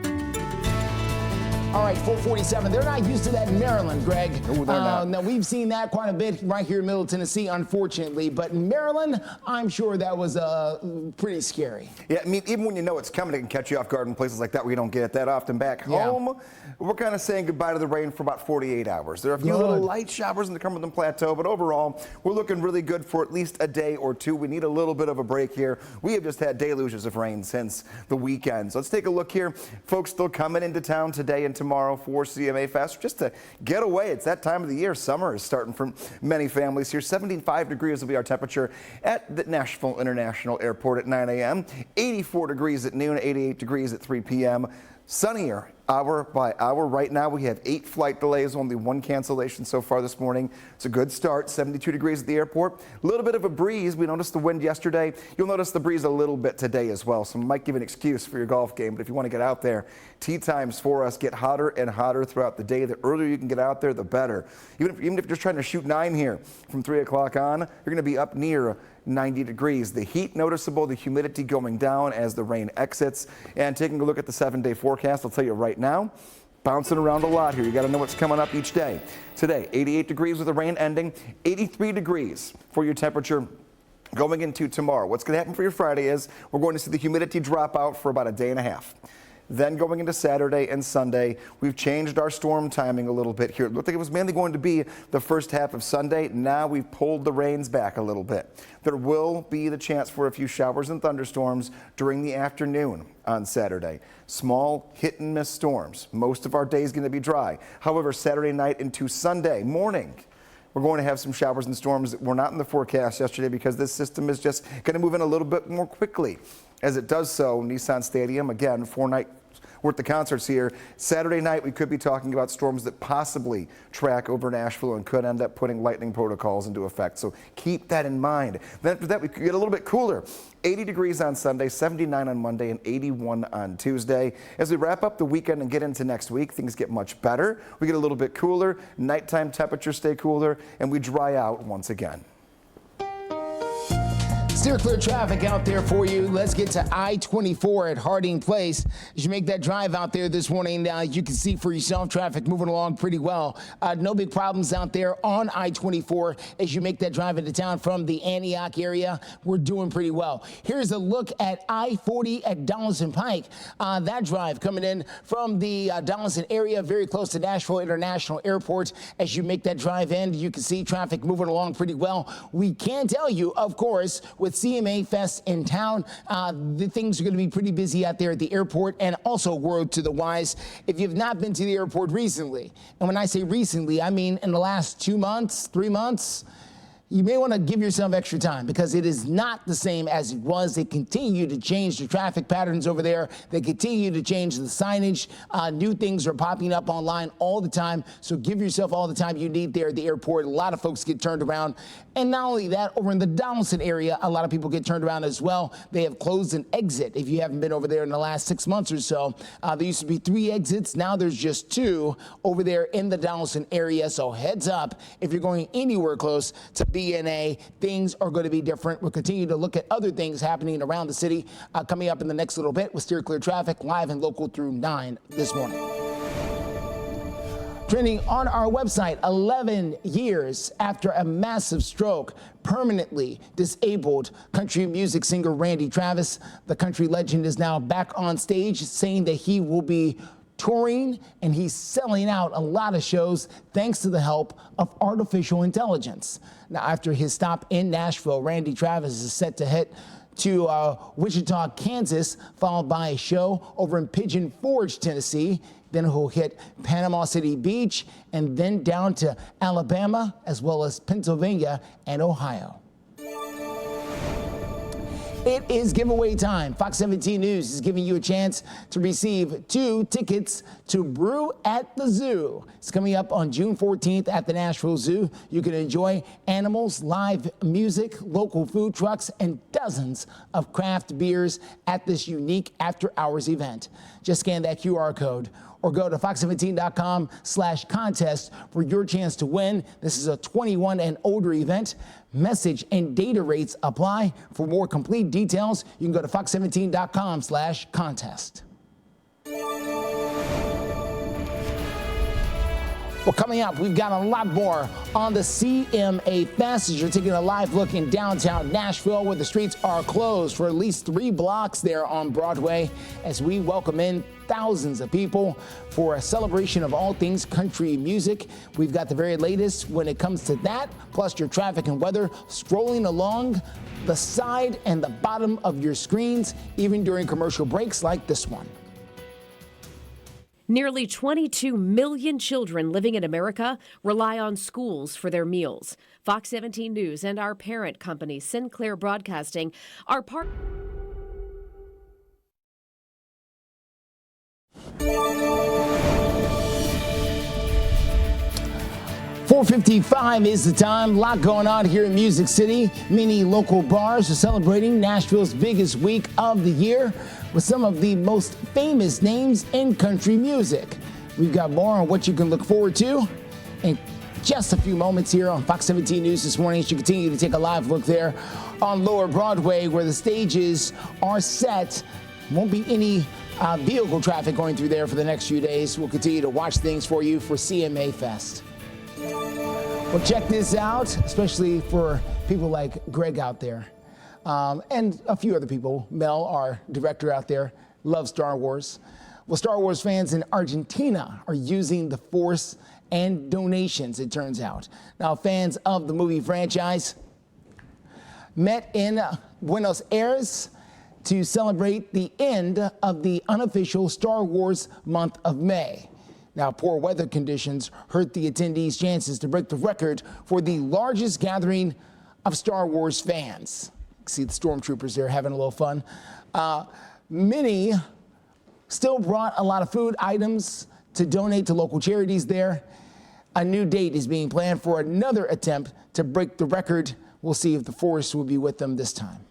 Speaker 2: All right, 447. They're not used to that in Maryland, Greg.
Speaker 4: No, they're not.
Speaker 2: Now, we've seen that quite a bit right here in Middle Tennessee, unfortunately. But in Maryland, I'm sure that was pretty scary.
Speaker 4: Yeah, I mean, even when you know it's coming, it can catch you off guard in places like that where you don't get it that often. Back home, we're kind of saying goodbye to the rain for about 48 hours. There are a few little light showers in the Cumberland Plateau, but overall, we're looking really good for at least a day or two. We need a little bit of a break here. We have just had deluges of rain since the weekend. So let's take a look here. Folks still coming into town today and tomorrow for CMA Fest, just to get away. It's that time of the year. Summer is starting for many families here. 75 degrees will be our temperature at the Nashville International Airport at 9 a.m. 84 degrees at noon, 88 degrees at 3 p.m. Sunnier hour by hour. Right now we have 8 flight delays, only 1 cancellation so far this morning. It's a good start. 72 degrees at the airport. A little bit of a breeze. We noticed the wind yesterday. You'll notice the breeze a little bit today as well, so it might give an excuse for your golf game. But if you want to get out there, tee times for us get hotter and hotter throughout the day. The earlier you can get out there, the better. Even if you're just trying to shoot 9 here from 3 o'clock on, you're going to be up near 90 degrees. The heat noticeable, the humidity going down as the rain exits. And taking a look at the 7-day forecast, I'll tell you right now, bouncing around a lot here. You got to know what's coming up each day. Today, 88 degrees with the rain ending, 83 degrees for your temperature going into tomorrow. What's going to happen for your Friday is we're going to see the humidity drop out for about a day and a half. Then going into Saturday and Sunday, we've changed our storm timing a little bit here. It looked like it was mainly going to be the first half of Sunday. Now we've pulled the rains back a little bit. There will be the chance for a few showers and thunderstorms during the afternoon on Saturday. Small hit and miss storms. Most of our day is going to be dry. However, Saturday night into Sunday morning, we're going to have some showers and storms that were not in the forecast yesterday because this system is just going to move in a little bit more quickly. As it does so, Nissan Stadium, again, 4 nights worth of concerts here. Saturday night, we could be talking about storms that possibly track over Nashville and could end up putting lightning protocols into effect. So keep that in mind. Then after that, we could get a little bit cooler. 80 degrees on Sunday, 79 on Monday, and 81 on Tuesday. As we wrap up the weekend and get into next week, things get much better. We get a little bit cooler. Nighttime temperatures stay cooler, and we dry out once again.
Speaker 2: Steer clear traffic out there for you. Let's get to I-24 at Harding Place. As you make that drive out there this morning, you can see for yourself traffic moving along pretty well. No big problems out there on I-24 as you make that drive into town from the Antioch area. We're doing pretty well. Here's a look at I-40 at Donaldson Pike. That drive coming in from the Donaldson area, very close to Nashville International Airport. As you make that drive in, you can see traffic moving along pretty well. We can tell you, of course, with CMA Fest in town, the things are going to be pretty busy out there at the airport, and also word to the wise, if you've not been to the airport recently, and when I say recently, I mean in the last 2 months, 3 months, you may want to give yourself extra time because it is not the same as it was. They continue to change the traffic patterns over there. They continue to change the signage. New things are popping up online all the time. So give yourself all the time you need there at the airport. A lot of folks get turned around. And not only that, over in the Donaldson area, a lot of people get turned around as well. They have closed an exit. If you haven't been over there in the last 6 months or so, there used to be 3 exits. Now there's just 2 over there in the Donaldson area. So heads up, if you're going anywhere close to BNA, things are going to be different. We'll continue to look at other things happening around the city coming up in the next little bit with Steer Clear Traffic live and local through 9 this morning. Trending on our website, 11 years after a massive stroke, permanently disabled country music singer Randy Travis, the country legend is now back on stage saying that he will be touring and he's selling out a lot of shows thanks to the help of artificial intelligence. Now, after his stop in Nashville, Randy Travis is set to hit to Wichita, Kansas, followed by a show over in Pigeon Forge, Tennessee. Then he'll hit Panama City Beach and then down to Alabama, as well as Pennsylvania and Ohio. It is giveaway time. Fox 17 News is giving you a chance to receive 2 tickets to Brew at the Zoo. It's coming up on June 14th at the Nashville Zoo. You can enjoy animals, live music, local food trucks, and dozens of craft beers at this unique after-hours event. Just scan that QR code or go to fox17.com/contest for your chance to win. This is a 21 and older event. Message and data rates apply. For more complete details, you can go to fox17.com/contest. Well, coming up, we've got a lot more on the CMA Fest as you're taking a live look in downtown Nashville, where the streets are closed for at least 3 blocks there on Broadway, as we welcome in thousands of people for a celebration of all things country music. We've got the very latest when it comes to that, plus your traffic and weather scrolling along the side and the bottom of your screens, even during commercial breaks like this one.
Speaker 20: Nearly 22 million children living in America rely on schools for their meals. Fox 17 News and our parent company, Sinclair Broadcasting, are part.
Speaker 2: 4:55 is the time. A lot going on here in Music City. Many local bars are celebrating Nashville's biggest week of the year with some of the most famous names in country music. We've got more on what you can look forward to in just a few moments here on Fox 17 News this morning as you continue to take a live look there on Lower Broadway, where the stages are set. Won't be any vehicle traffic going through there for the next few days. We'll continue to watch things for you for CMA Fest. Well, check this out, especially for people like Greg out there, and a few other people. Mel, our director out there, loves Star Wars. Well, Star Wars fans in Argentina are using the Force and donations, it turns out. Now, fans of the movie franchise met in Buenos Aires to celebrate the end of the unofficial Star Wars month of May. Now, poor weather conditions hurt the attendees' chances to break the record for the largest gathering of Star Wars fans. See the stormtroopers there having a little fun. Many still brought a lot of food items to donate to local charities there. A new date is being planned for another attempt to break the record. We'll see if the Force will be with them this time.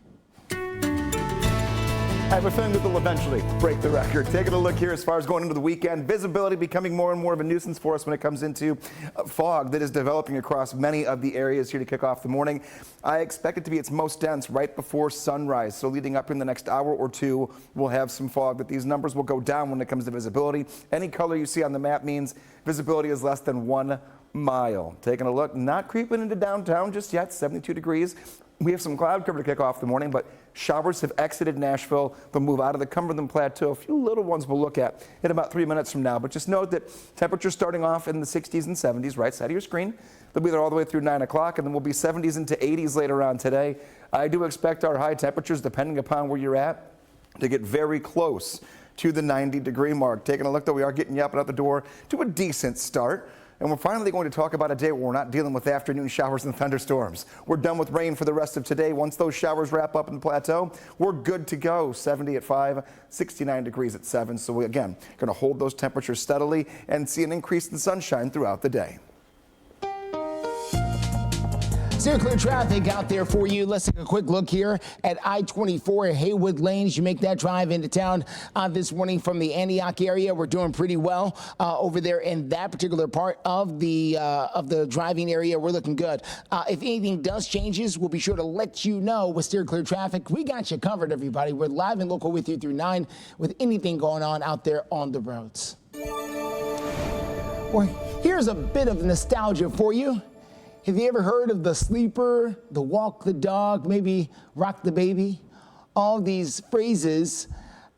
Speaker 4: I have a feeling that they'll eventually break the record. Taking a look here as far as going into the weekend, visibility becoming more and more of a nuisance for us when it comes into fog that is developing across many of the areas here to kick off the morning. I expect it to be its most dense right before sunrise. So leading up in the next hour or two, we'll have some fog, but these numbers will go down when it comes to visibility. Any color you see on the map means visibility is less than 1 mile. Taking a look, not creeping into downtown just yet, 72 degrees. We have some cloud cover to kick off the morning, but showers have exited Nashville. They'll move out of the Cumberland Plateau. A few little ones we'll look at in about 3 minutes from now. But just note that temperatures starting off in the 60s and 70s, right side of your screen. They'll be there all the way through 9 o'clock, and then we'll be 70s into 80s later on today. I do expect our high temperatures, depending upon where you're at, to get very close to the 90-degree mark. Taking a look, though, we are getting you up and out the door to a decent start. And we're finally going to talk about a day where we're not dealing with afternoon showers and thunderstorms. We're done with rain for the rest of today. Once those showers wrap up in the plateau, we're good to go. 70 at 5, 69 degrees at 7. So we, again, going to hold those temperatures steadily and see an increase in sunshine throughout the day.
Speaker 2: Steer clear traffic out there for you. Let's take a quick look here at I-24 at Haywood Lanes. You make that drive into town this morning from the Antioch area. We're doing pretty well over there in that particular part of the driving area. We're looking good. If anything does changes, we'll be sure to let you know with Steer Clear Traffic. We got you covered, everybody. We're live and local with you through 9 with anything going on out there on the roads. Well, here's a bit of nostalgia for you. Have you ever heard of the sleeper, the walk the dog, maybe rock the baby? All these phrases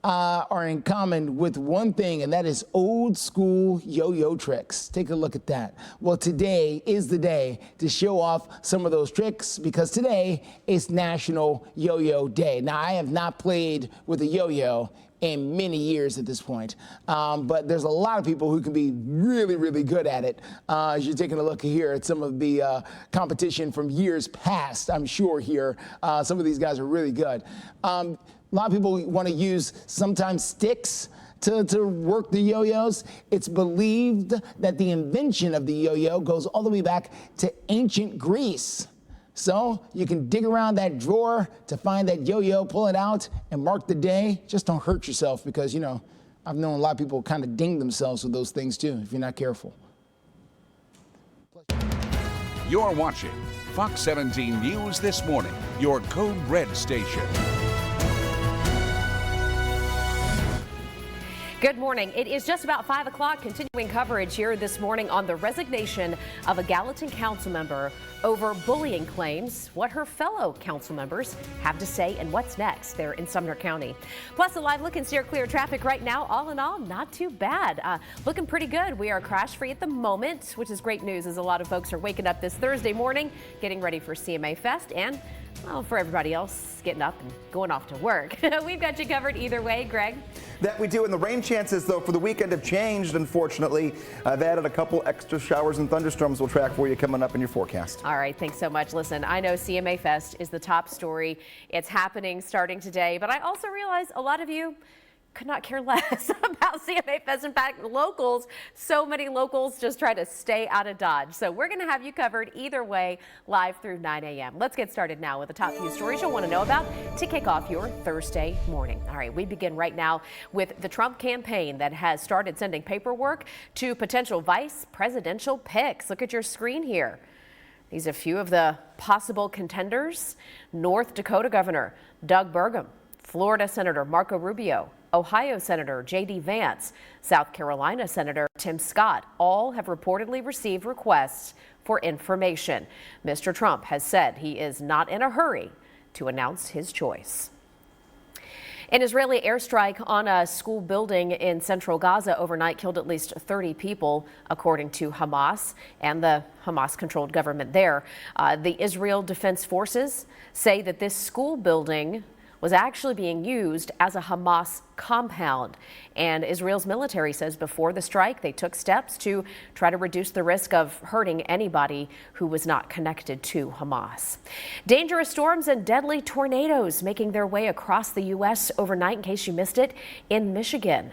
Speaker 2: are in common with one thing, and that is old school yo-yo tricks. Take a look at that. Well, today is the day to show off some of those tricks because today is National Yo-Yo Day. Now, I have not played with a yo-yo in many years at this point. But there's a lot of people who can be really, really good at it. As you're taking a look here at some of the competition from years past, I'm sure here, some of these guys are really good. A lot of people want to use sometimes sticks to work the yo-yos. It's believed that the invention of the yo-yo goes all the way back to ancient Greece. So you can dig around that drawer to find that yo-yo, pull it out, and mark the day. Just don't hurt yourself because, you know, I've known a lot of people kind of ding themselves with those things too, if you're not careful.
Speaker 1: You're watching Fox 17 News This Morning, your Code Red station.
Speaker 20: Good morning. It is just about 5 o'clock. Continuing coverage here this morning on the resignation of a Gallatin council member over bullying claims, what her fellow council members have to say, and what's next there in Sumner County. Plus, a live look and steer clear traffic right now. All in all, not too bad. Looking pretty good. We are crash free at the moment, which is great news as a lot of folks are waking up this Thursday morning, getting ready for CMA Fest, and well, for everybody else, getting up and going off to work. We've got you covered either way, Greg.
Speaker 4: That we do, and the rain chances, though, for the weekend have changed, unfortunately. I've added a couple extra showers and thunderstorms we'll track for you coming up in your forecast.
Speaker 20: All right, thanks so much. Listen, I know CMA Fest is the top story. It's happening starting today, but I also realize a lot of you could not care less about CMA Fest. In fact, locals, so many locals just try to stay out of Dodge. So we're going to have you covered either way, live through 9 a.m. Let's get started now with the top few stories you'll want to know about to kick off your Thursday morning. All right, we begin right now with the Trump campaign that has started sending paperwork to potential vice presidential picks. Look at your screen here. These are a few of the possible contenders. North Dakota Governor Doug Burgum, Florida Senator Marco Rubio, Ohio Senator J.D. Vance, South Carolina Senator Tim Scott, all have reportedly received requests for information. Mr. Trump has said he is not in a hurry to announce his choice. An Israeli airstrike on a school building in central Gaza overnight killed at least 30 people, according to Hamas and the Hamas-controlled government there. The Israel Defense Forces say that this school building was actually being used as a Hamas compound. And Israel's military says before the strike, they took steps to try to reduce the risk of hurting anybody who was not connected to Hamas. Dangerous storms and deadly tornadoes making their way across the U.S. overnight, in case you missed it, in Michigan.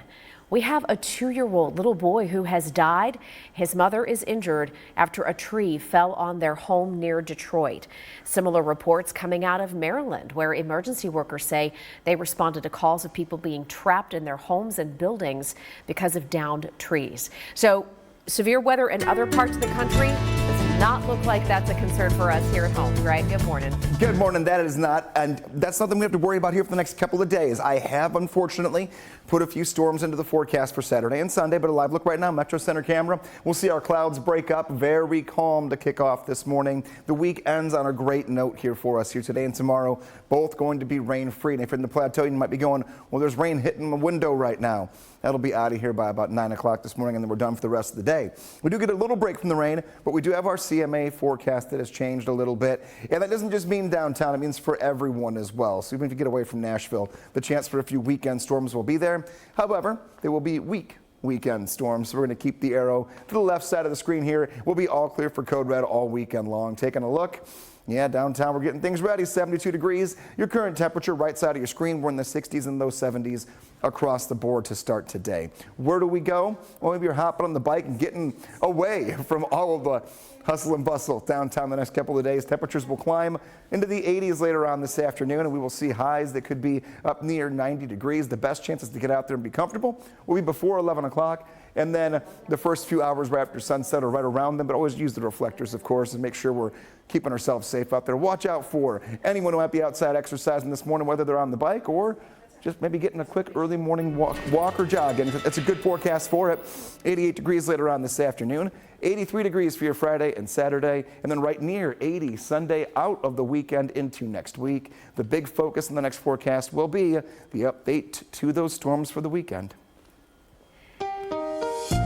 Speaker 20: We have a 2-year-old little boy who has died. His mother is injured after a tree fell on their home near Detroit. Similar reports coming out of Maryland, where emergency workers say they responded to calls of people being trapped in their homes and buildings because of downed trees. So severe weather in other parts of the country does not look like that's a concern for us here at home. Greg, good morning.
Speaker 4: Good morning. That is not, and that's something we have to worry about here for the next couple of days. I have, unfortunately, put a few storms into the forecast for Saturday and Sunday, but a live look right now, Metro Center camera. We'll see our clouds break up. Very calm to kick off this morning. The week ends on a great note here for us here today and tomorrow, both going to be rain-free. And if you're in the plateau, you might be going, well, there's rain hitting my window right now. That'll be out of here by about 9 o'clock this morning, and then we're done for the rest of the day. We do get a little break from the rain, but we do have our CMA forecast that has changed a little bit. And that doesn't just mean downtown, it means for everyone as well. So even if you get away from Nashville, the chance for a few weekend storms will be there. However, they will be weekend storms. So we're going to keep the arrow to the left side of the screen here. We'll be all clear for Code Red all weekend long. Taking a look. Yeah, downtown, we're getting things ready. 72 degrees. Your current temperature right side of your screen. We're in the 60s and low 70s across the board to start today. Where do we go? Well, maybe you're hopping on the bike and getting away from all of the hustle and bustle downtown the next couple of days. Temperatures will climb into the 80s later on this afternoon, and we will see highs that could be up near 90 degrees. The best chances to get out there and be comfortable will be before 11 o'clock, and then the first few hours right after sunset or right around them, but always use the reflectors, of course, and make sure we're keeping ourselves safe out there. Watch out for anyone who might be outside exercising this morning, whether they're on the bike or just maybe getting a quick early morning walk or jog. And that's a good forecast for it. 88 degrees later on this afternoon. 83 degrees for your Friday and Saturday, and then right near 80 Sunday out of the weekend into next week. The big focus in the next forecast will be the update to those storms for the weekend.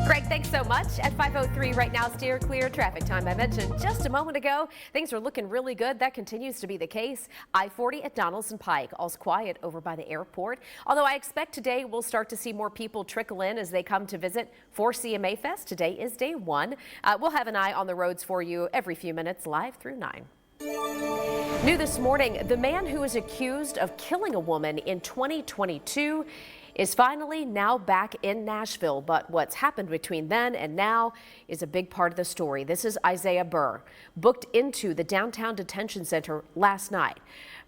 Speaker 20: Greg, thanks so much. At 5:03 right now, steer clear traffic time. I mentioned just a moment ago, things are looking really good. That continues to be the case. I-40 at Donaldson Pike, all's quiet over by the airport. Although I expect today we'll start to see more people trickle in as they come to visit for CMA Fest. Today is day one. We'll have an eye on the roads for you every few minutes, live through 9. New this morning, the man who is accused of killing a woman in 2022 is finally now back in Nashville. But what's happened between then and now is a big part of the story. This is Isaiah Burr, booked into the downtown detention center last night.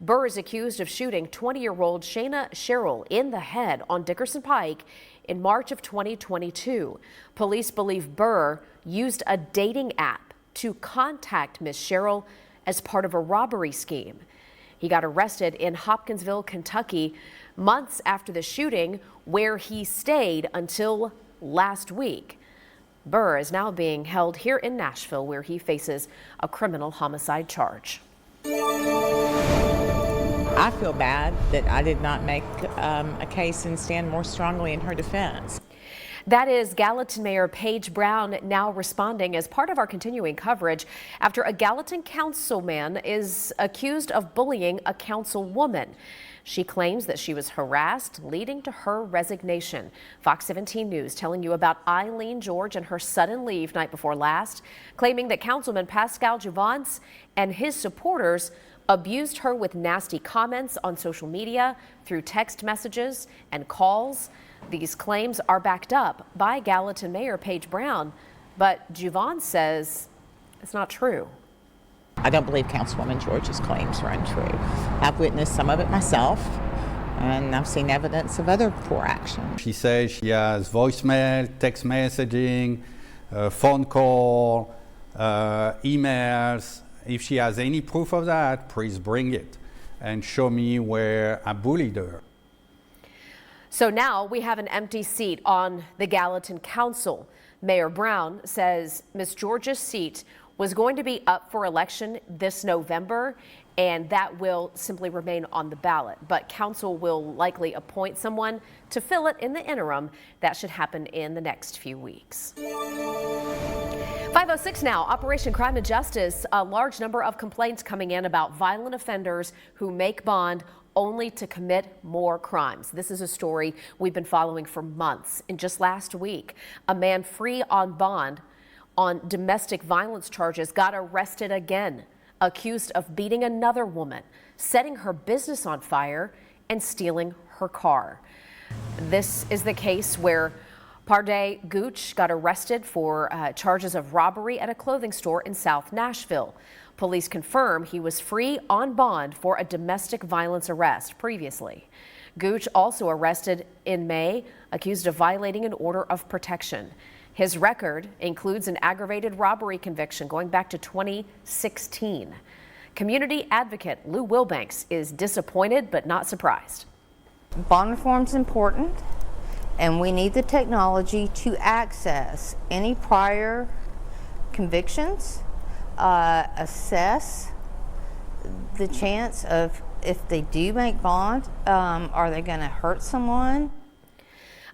Speaker 20: Burr is accused of shooting 20-year-old Shayna Sherrill in the head on Dickerson Pike in March of 2022. Police believe Burr used a dating app to contact Miss Sherrill as part of a robbery scheme. He got arrested in Hopkinsville, Kentucky, months after the shooting, where he stayed until last week. Burr is now being held here in Nashville, where he faces a criminal homicide charge.
Speaker 21: I feel bad that I did not make a case and stand more strongly in her defense.
Speaker 20: That is Gallatin Mayor Paige Brown now responding as part of our continuing coverage after a Gallatin councilman is accused of bullying a councilwoman. She claims that she was harassed, leading to her resignation. Fox 17 News telling you about Eileen George and her sudden leave night before last, claiming that Councilman Pascal Javance and his supporters abused her with nasty comments on social media through text messages and calls. These claims are backed up by Gallatin Mayor Paige Brown, but Javance says it's not true.
Speaker 21: I don't believe Councilwoman George's claims are untrue. I've witnessed some of it myself, and I've seen evidence of other poor action.
Speaker 22: She says she has voicemail, text messaging, phone call, emails. If she has any proof of that, please bring it and show me where I bullied her.
Speaker 20: So now we have an empty seat on the Gallatin Council. Mayor Brown says Ms. George's seat was going to be up for election this November, and that will simply remain on the ballot. But council will likely appoint someone to fill it in the interim. That should happen in the next few weeks. 5:06 now, Operation Crime and Justice. A large number of complaints coming in about violent offenders who make bond only to commit more crimes. This is a story we've been following for months. And just last week, a man free on bond on domestic violence charges got arrested again, accused of beating another woman, setting her business on fire, and stealing her car. This is the case where Parday Gooch got arrested for charges of robbery at a clothing store in South Nashville. Police confirm he was free on bond for a domestic violence arrest previously. Gooch also arrested in May, accused of violating an order of protection. His record includes an aggravated robbery conviction going back to 2016. Community advocate Lou Wilbanks is disappointed but not surprised.
Speaker 3: Bond reform is important, and we need the technology to access any prior convictions, assess the chance of if they do make bond, are they going to hurt someone?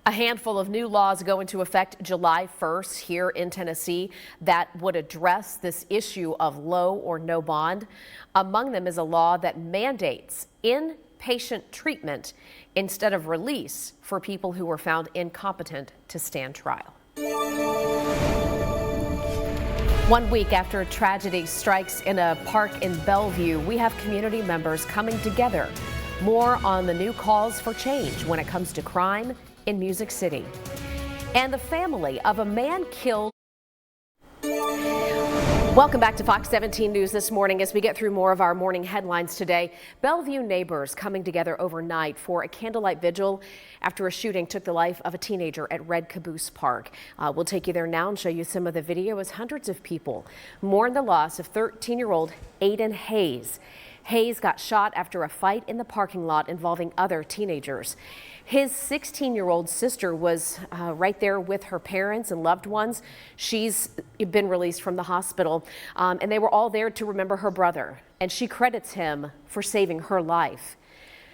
Speaker 20: A handful of new laws go into effect July 1st here in Tennessee that would address this issue of low or no bond. Among them is a law that mandates inpatient treatment instead of release for people who were found incompetent to stand trial. 1 week after a tragedy strikes in a park in Bellevue, we have community members coming together. More on the new calls for change when it comes to crime in Music City. And the family of a man killed. Welcome back to Fox 17 News this morning as we get through more of our morning headlines today. Bellevue neighbors coming together overnight for a candlelight vigil after a shooting took the life of a teenager at Red Caboose Park. We'll take you there now and show you some of the video as hundreds of people mourn the loss of 13-year-old Aiden Hayes. Hayes got shot after a fight in the parking lot involving other teenagers. His 16-year-old sister was right there with her parents and loved ones. She's been released from the hospital, and they were all there to remember her brother, and she credits him for saving her life.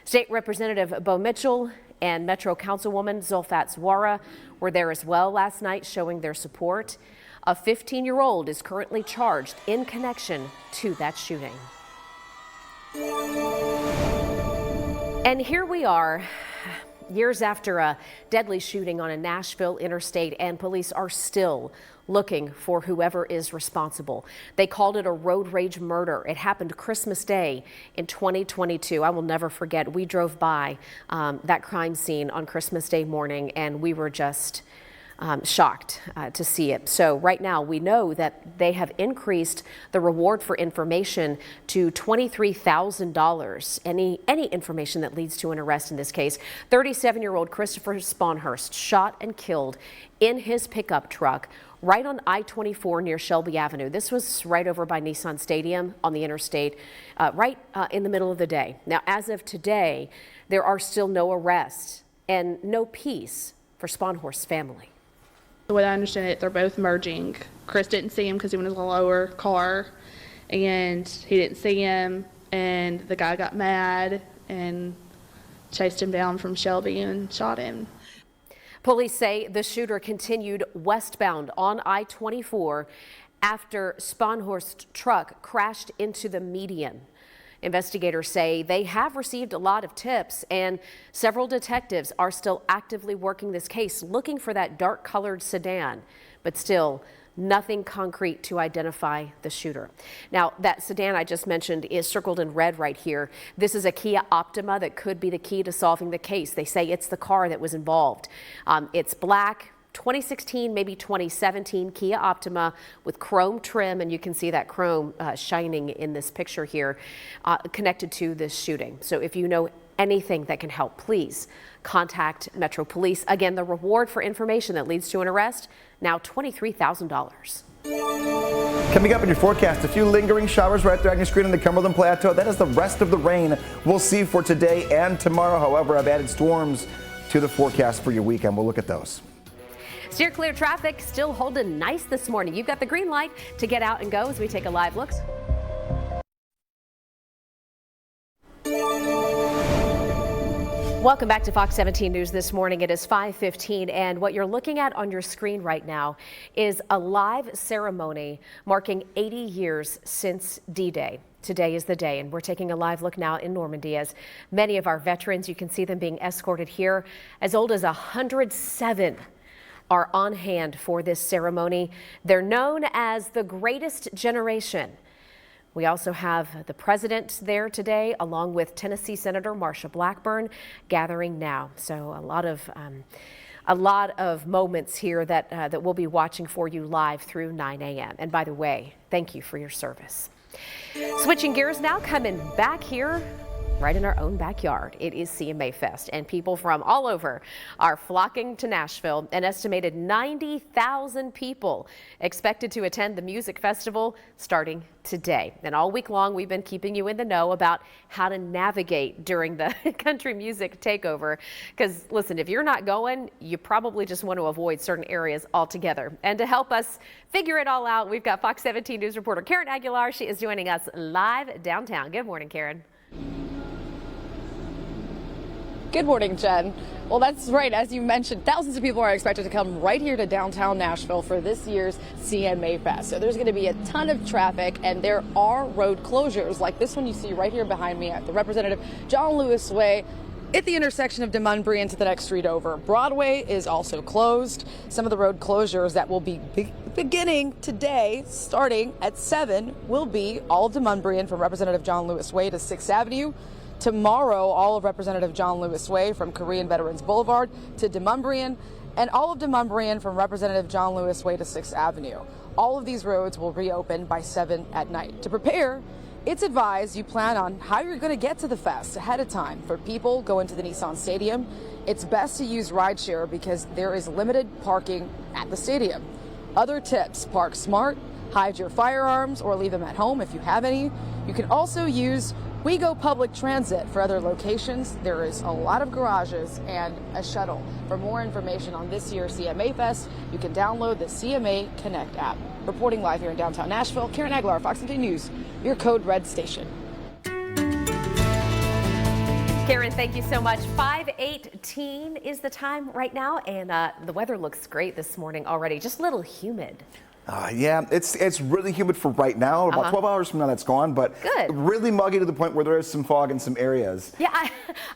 Speaker 20: State Representative Bo Mitchell and Metro Councilwoman Zulfat Zwara were there as well last night, showing their support. A 15-year-old is currently charged in connection to that shooting. And here we are, years after a deadly shooting on a Nashville interstate, and police are still looking for whoever is responsible. They called it a road rage murder. It happened Christmas Day in 2022. I will never forget. We drove by that crime scene on Christmas Day morning, and we were just shocked to see it. So right now we know that they have increased the reward for information to $23,000. Any information that leads to an arrest in this case. 37-year-old Christopher Sponhurst shot and killed in his pickup truck right on I-24 near Shelby Avenue. This was right over by Nissan Stadium on the interstate, right in the middle of the day. Now, as of today, there are still no arrests and no peace for Sponhurst's family.
Speaker 8: The way I understand it, they're both merging. Chris didn't see him because he was in a lower car, and he didn't see him, and the guy got mad and chased him down from Shelby and shot him.
Speaker 20: Police say the shooter continued westbound on I-24 after Sponhurst's truck crashed into the median. Investigators say they have received a lot of tips, and several detectives are still actively working this case, looking for that dark-colored sedan, but still nothing concrete to identify the shooter. Now, that sedan I just mentioned is circled in red right here. This is a Kia Optima that could be the key to solving the case. They say it's the car that was involved. It's black. 2016, maybe 2017 Kia Optima with chrome trim, and you can see that chrome shining in this picture here, connected to this shooting. So if you know anything that can help, please contact Metro Police. Again, the reward for information that leads to an arrest, now $23,000.
Speaker 4: Coming up in your forecast, a few lingering showers right there on your screen on the Cumberland Plateau. That is the rest of the rain we'll see for today and tomorrow. However, I've added storms to the forecast for your weekend. We'll look at those.
Speaker 20: Steer clear traffic still holding nice this morning. You've got the green light to get out and go as we take a live look. Welcome back to Fox 17 News this morning. It is 5:15, and what you're looking at on your screen right now is a live ceremony marking 80 years since D-Day. Today is the day, and we're taking a live look now in Normandy as many of our veterans, you can see them being escorted here, as old as 107. Are on hand for this ceremony. They're known as the greatest generation. We also have the president there today, along with Tennessee Senator Marsha Blackburn, gathering now. So a lot of moments here that we'll be watching for you live through 9 a.m. And by the way, thank you for your service. Switching gears now, coming back here right in our own backyard. It is CMA Fest, and people from all over are flocking to Nashville. An estimated 90,000 people expected to attend the music festival starting today. And all week long, we've been keeping you in the know about how to navigate during the country music takeover. Because listen, if you're not going, you probably just want to avoid certain areas altogether. And to help us figure it all out, we've got Fox 17 News reporter Karen Aguilar. She is joining us live downtown. Good morning, Karen.
Speaker 10: Good morning, Jen. Well, that's right. As you mentioned, thousands of people are expected to come right here to downtown Nashville for this year's CMA Fest. So there's going to be a ton of traffic, and there are road closures like this one you see right here behind me at the Representative John Lewis Way at the intersection of DeMunbury and to the next street over. Broadway is also closed. Some of the road closures that will be beginning today, starting at 7, will be all of DeMunbury from Representative John Lewis Way to 6th Avenue. Tomorrow, all of Representative John Lewis Way from Korean Veterans Boulevard to DeMunbury, and all of DeMunbury from Representative John Lewis Way to 6th Avenue. All of these roads will reopen by 7 at night. To prepare, it's advised you plan on how you're going to get to the fest ahead of time. For people going to the Nissan Stadium, it's best to use rideshare because there is limited parking at the stadium. Other tips: park smart, hide your firearms or leave them at home if you have any. You can also use We go public transit. For other locations, there is a lot of garages and a shuttle. For more information on this year's CMA Fest, you can download the CMA Connect app. Reporting live here in downtown Nashville, Karen Aguilar, Fox 17 News, your Code Red station.
Speaker 20: Karen, thank you so much. 5:18 is the time right now, and the weather looks great this morning already. Just a little humid.
Speaker 4: Yeah, it's really humid for right now. About 12 hours from now, that's gone, but
Speaker 20: Good.
Speaker 4: really muggy to the point where there is some fog in some areas.
Speaker 20: Yeah,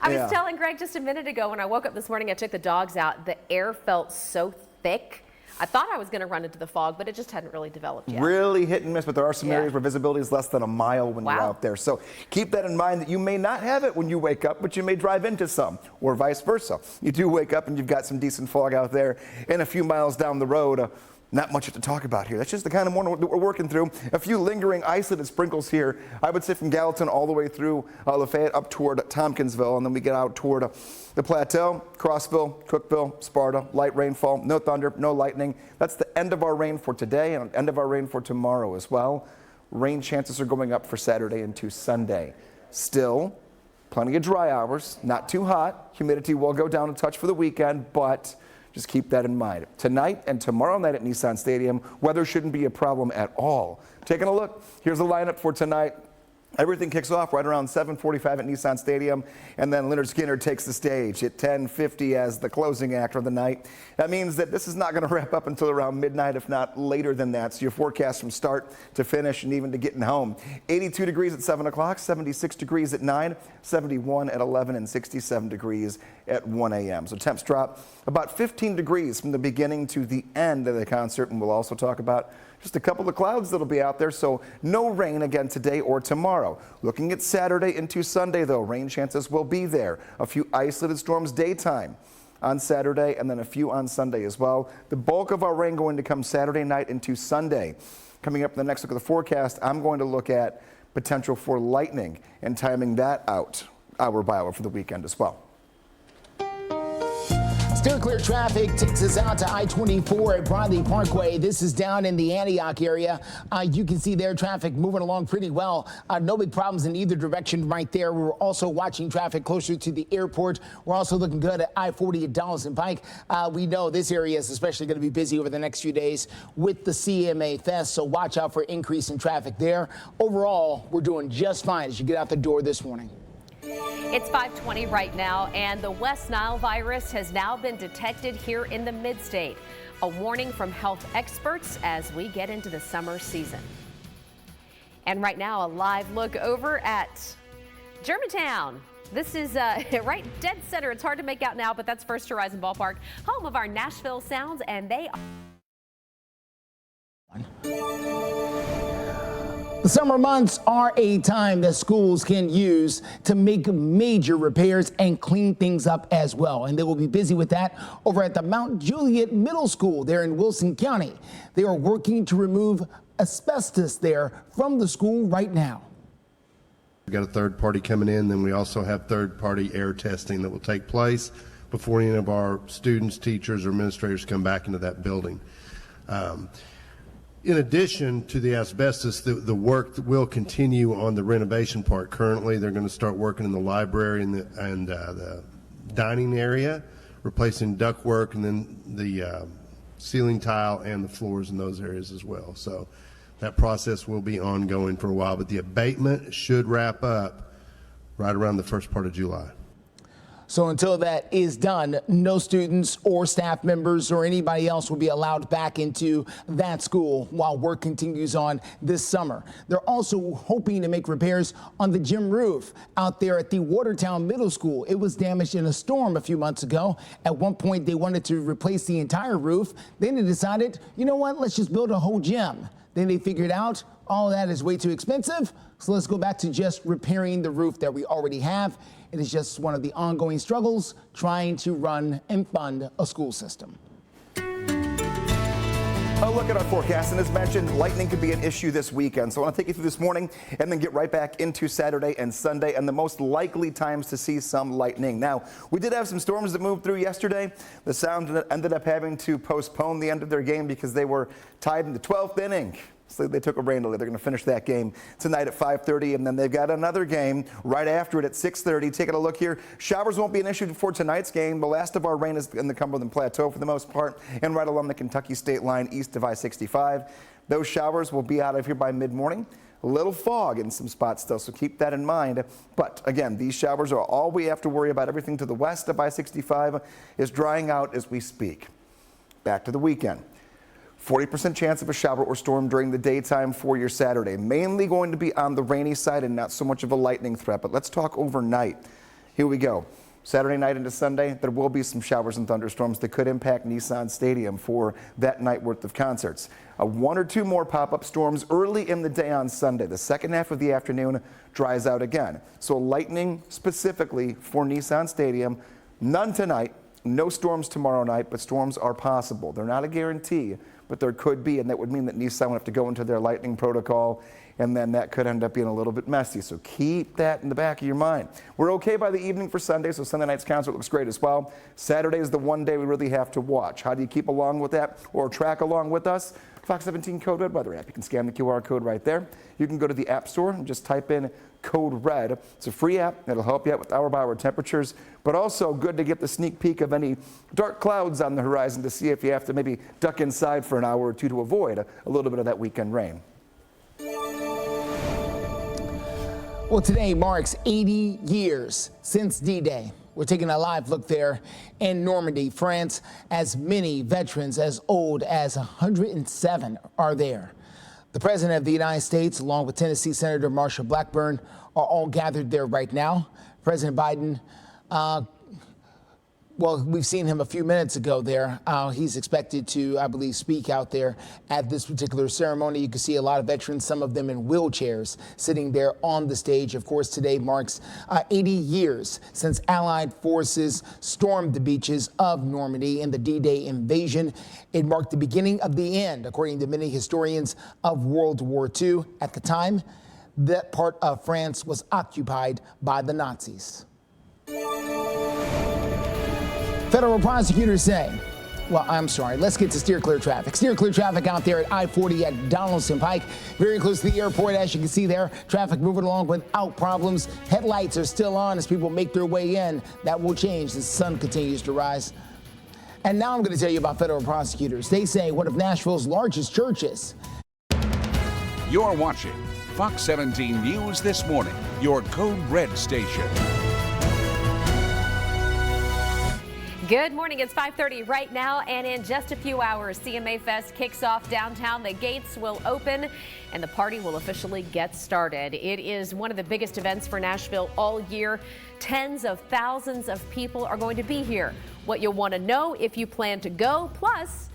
Speaker 20: I
Speaker 4: Yeah.
Speaker 20: was telling Greg just a minute ago when I woke up this morning, I took the dogs out. The air felt so thick. I thought I was going to run into the fog, but it just hadn't really developed yet.
Speaker 4: Really hit and miss, but there are some
Speaker 20: Yeah.
Speaker 4: areas where visibility is less than a mile when you're out there. So keep that in mind that you may not have it when you wake up, but you may drive into some, or vice versa. You do wake up and you've got some decent fog out there, and a few miles down the road, not much to talk about here. That's just the kind of morning that we're working through. A few lingering isolated sprinkles here. I would say from Gallatin all the way through Lafayette up toward Tompkinsville, and then we get out toward the plateau, Crossville, Cookeville, Sparta. Light rainfall, no thunder, no lightning. That's the end of our rain for today and end of our rain for tomorrow as well. Rain chances are going up for Saturday into Sunday. Still, plenty of dry hours, not too hot. Humidity will go down a touch for the weekend, but just keep that in mind. Tonight and tomorrow night at Nissan Stadium, weather shouldn't be a problem at all. Taking a look, here's the lineup for tonight. Everything kicks off right around 7:45 at Nissan Stadium, and then Leonard Skinner takes the stage at 10:50 as the closing act of the night. That means that this is not going to wrap up until around midnight, if not later than that. So your forecast from start to finish and even to getting home. 82 degrees at 7 o'clock, 76 degrees at 9, 71 at 11, and 67 degrees at 1 a.m. So temps drop about 15 degrees from the beginning to the end of the concert, and we'll also talk about just a couple of clouds that'll be out there, so no rain again today or tomorrow. Looking at Saturday into Sunday, though, rain chances will be there. A few isolated storms daytime on Saturday, and then a few on Sunday as well. The bulk of our rain going to come Saturday night into Sunday. Coming up in the next look at the forecast, I'm going to look at potential for lightning and timing that out hour by hour for the weekend as well.
Speaker 2: Still clear traffic takes us out to I-24 at Bradley Parkway. This is down in the Antioch area. You can see their traffic moving along pretty well. No big problems in either direction right there. We're also watching traffic closer to the airport. We're also looking good at I-40 at Donaldson Pike. We know this area is especially going to be busy over the next few days with the CMA Fest, so watch out for increase in traffic there. Overall, we're doing just fine as you get out the door this morning.
Speaker 20: It's 5:20 right now, and the West Nile virus has now been detected here in the mid-state. A warning from health experts as we get into the summer season. And right now, a live look over at Germantown. This is right dead center. It's hard to make out now, but that's First Horizon Ballpark, home of our Nashville Sounds, and they
Speaker 2: The summer months are a time that schools can use to make major repairs and clean things up as well. And they will be busy with that over at the Mount Juliet Middle School there in Wilson County. They are working to remove asbestos there from the school right now.
Speaker 5: We've got a third party coming in, then we also have third party air testing that will take place before any of our students, teachers, or administrators come back into that building. In addition to the asbestos, the work will continue on the renovation part. Currently, they're going to start working in the library and the dining area, replacing ductwork, and then the ceiling tile and the floors in those areas as well. So that process will be ongoing for a while, but the abatement should wrap up right around the first part of July.
Speaker 2: So until that is done, no students or staff members or anybody else will be allowed back into that school while work continues on this summer. They're also hoping to make repairs on the gym roof out there at the Watertown Middle School. It was damaged in a storm a few months ago. At one point, they wanted to replace the entire roof. Then they decided, you know what, let's just build a whole gym. Then they figured out all that is way too expensive. So let's go back to just repairing the roof that we already have. It is just one of the ongoing struggles trying to run and fund a school system.
Speaker 4: A look at our forecast, and as mentioned, lightning could be an issue this weekend. So I want to take you through this morning and then get right back into Saturday and Sunday and the most likely times to see some lightning. Now, we did have some storms that moved through yesterday. The Sound ended up having to postpone the end of their game because they were tied in the 12th inning So they took a rain delay. They're going to finish that game tonight at 5:30, and then they've got another game right after it at 6:30. Taking a look here, showers won't be an issue for tonight's game. The last of our rain is in the Cumberland Plateau for the most part, and right along the Kentucky state line east of I-65. Those showers will be out of here by mid-morning. A little fog in some spots still, so keep that in mind. But again, these showers are all we have to worry about. Everything to the west of I-65 is drying out as we speak. Back to the weekend. 40% chance of a shower or storm during the daytime for your Saturday. Mainly going to be on the rainy side and not so much of a lightning threat. But let's talk overnight. Here we go. Saturday night into Sunday, there will be some showers and thunderstorms that could impact Nissan Stadium for that night worth of concerts. One or two more pop-up storms early in the day on Sunday. The second half of the afternoon dries out again. So lightning specifically for Nissan Stadium. None tonight. No storms tomorrow night, but storms are possible. They're not a guarantee, but there could be, and that would mean that Nissan would have to go into their lightning protocol, and then that could end up being a little bit messy. So keep that in the back of your mind. We're okay by the evening for Sunday, so Sunday night's concert looks great as well. Saturday is the one day we really have to watch. How do you keep along with that or track along with us? Fox 17 Code Red weather app. You can scan the QR code right there. You can go to the App Store and just type in Code Red. It's a free app. It'll help you out with hour-by-hour temperatures, but also good to get the sneak peek of any dark clouds on the horizon to see if you have to maybe duck inside for an hour or two to avoid a little bit of that weekend rain.
Speaker 2: Well, today marks 80 years since D-Day. We're taking a live look there in Normandy, France, as many veterans as old as 107 are there. The President of the United States, along with Tennessee Senator Marsha Blackburn, are all gathered there right now. President Biden, well, we've seen him a few minutes ago there. He's expected to, I believe, speak out there at this particular ceremony. You can see a lot of veterans, some of them in wheelchairs, sitting there on the stage. Of course, today marks 80 years since Allied forces stormed the beaches of Normandy in the D-Day invasion. It marked the beginning of the end, according to many historians, of World War II. At the time, that part of France was occupied by the Nazis. Federal prosecutors say, well, I'm sorry, let's get to steer clear traffic. Steer clear traffic out there at I-40 at Donaldson Pike, very close to the airport. As you can see there, traffic moving along without problems. Headlights are still on as people make their way in. That will change as the sun continues to rise. And now I'm going to tell you about federal prosecutors. They say one of Nashville's largest churches.
Speaker 1: You're watching Fox 17 News This Morning, your Code Red station.
Speaker 20: Good morning. It's 5:30 right now, and in just a few hours, CMA Fest kicks off downtown. The gates will open, and the party will officially get started. It is one of the biggest events for Nashville all year. Tens of thousands of people are going to be here. What you'll want to know if you plan to go, plus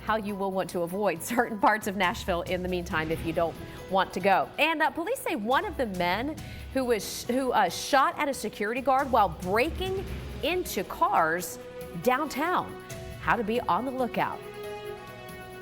Speaker 20: how you will want to avoid certain parts of Nashville in the meantime if you don't want to go. And police say one of the men who shot at a security guard while breaking into cars downtown. How to be on the lookout.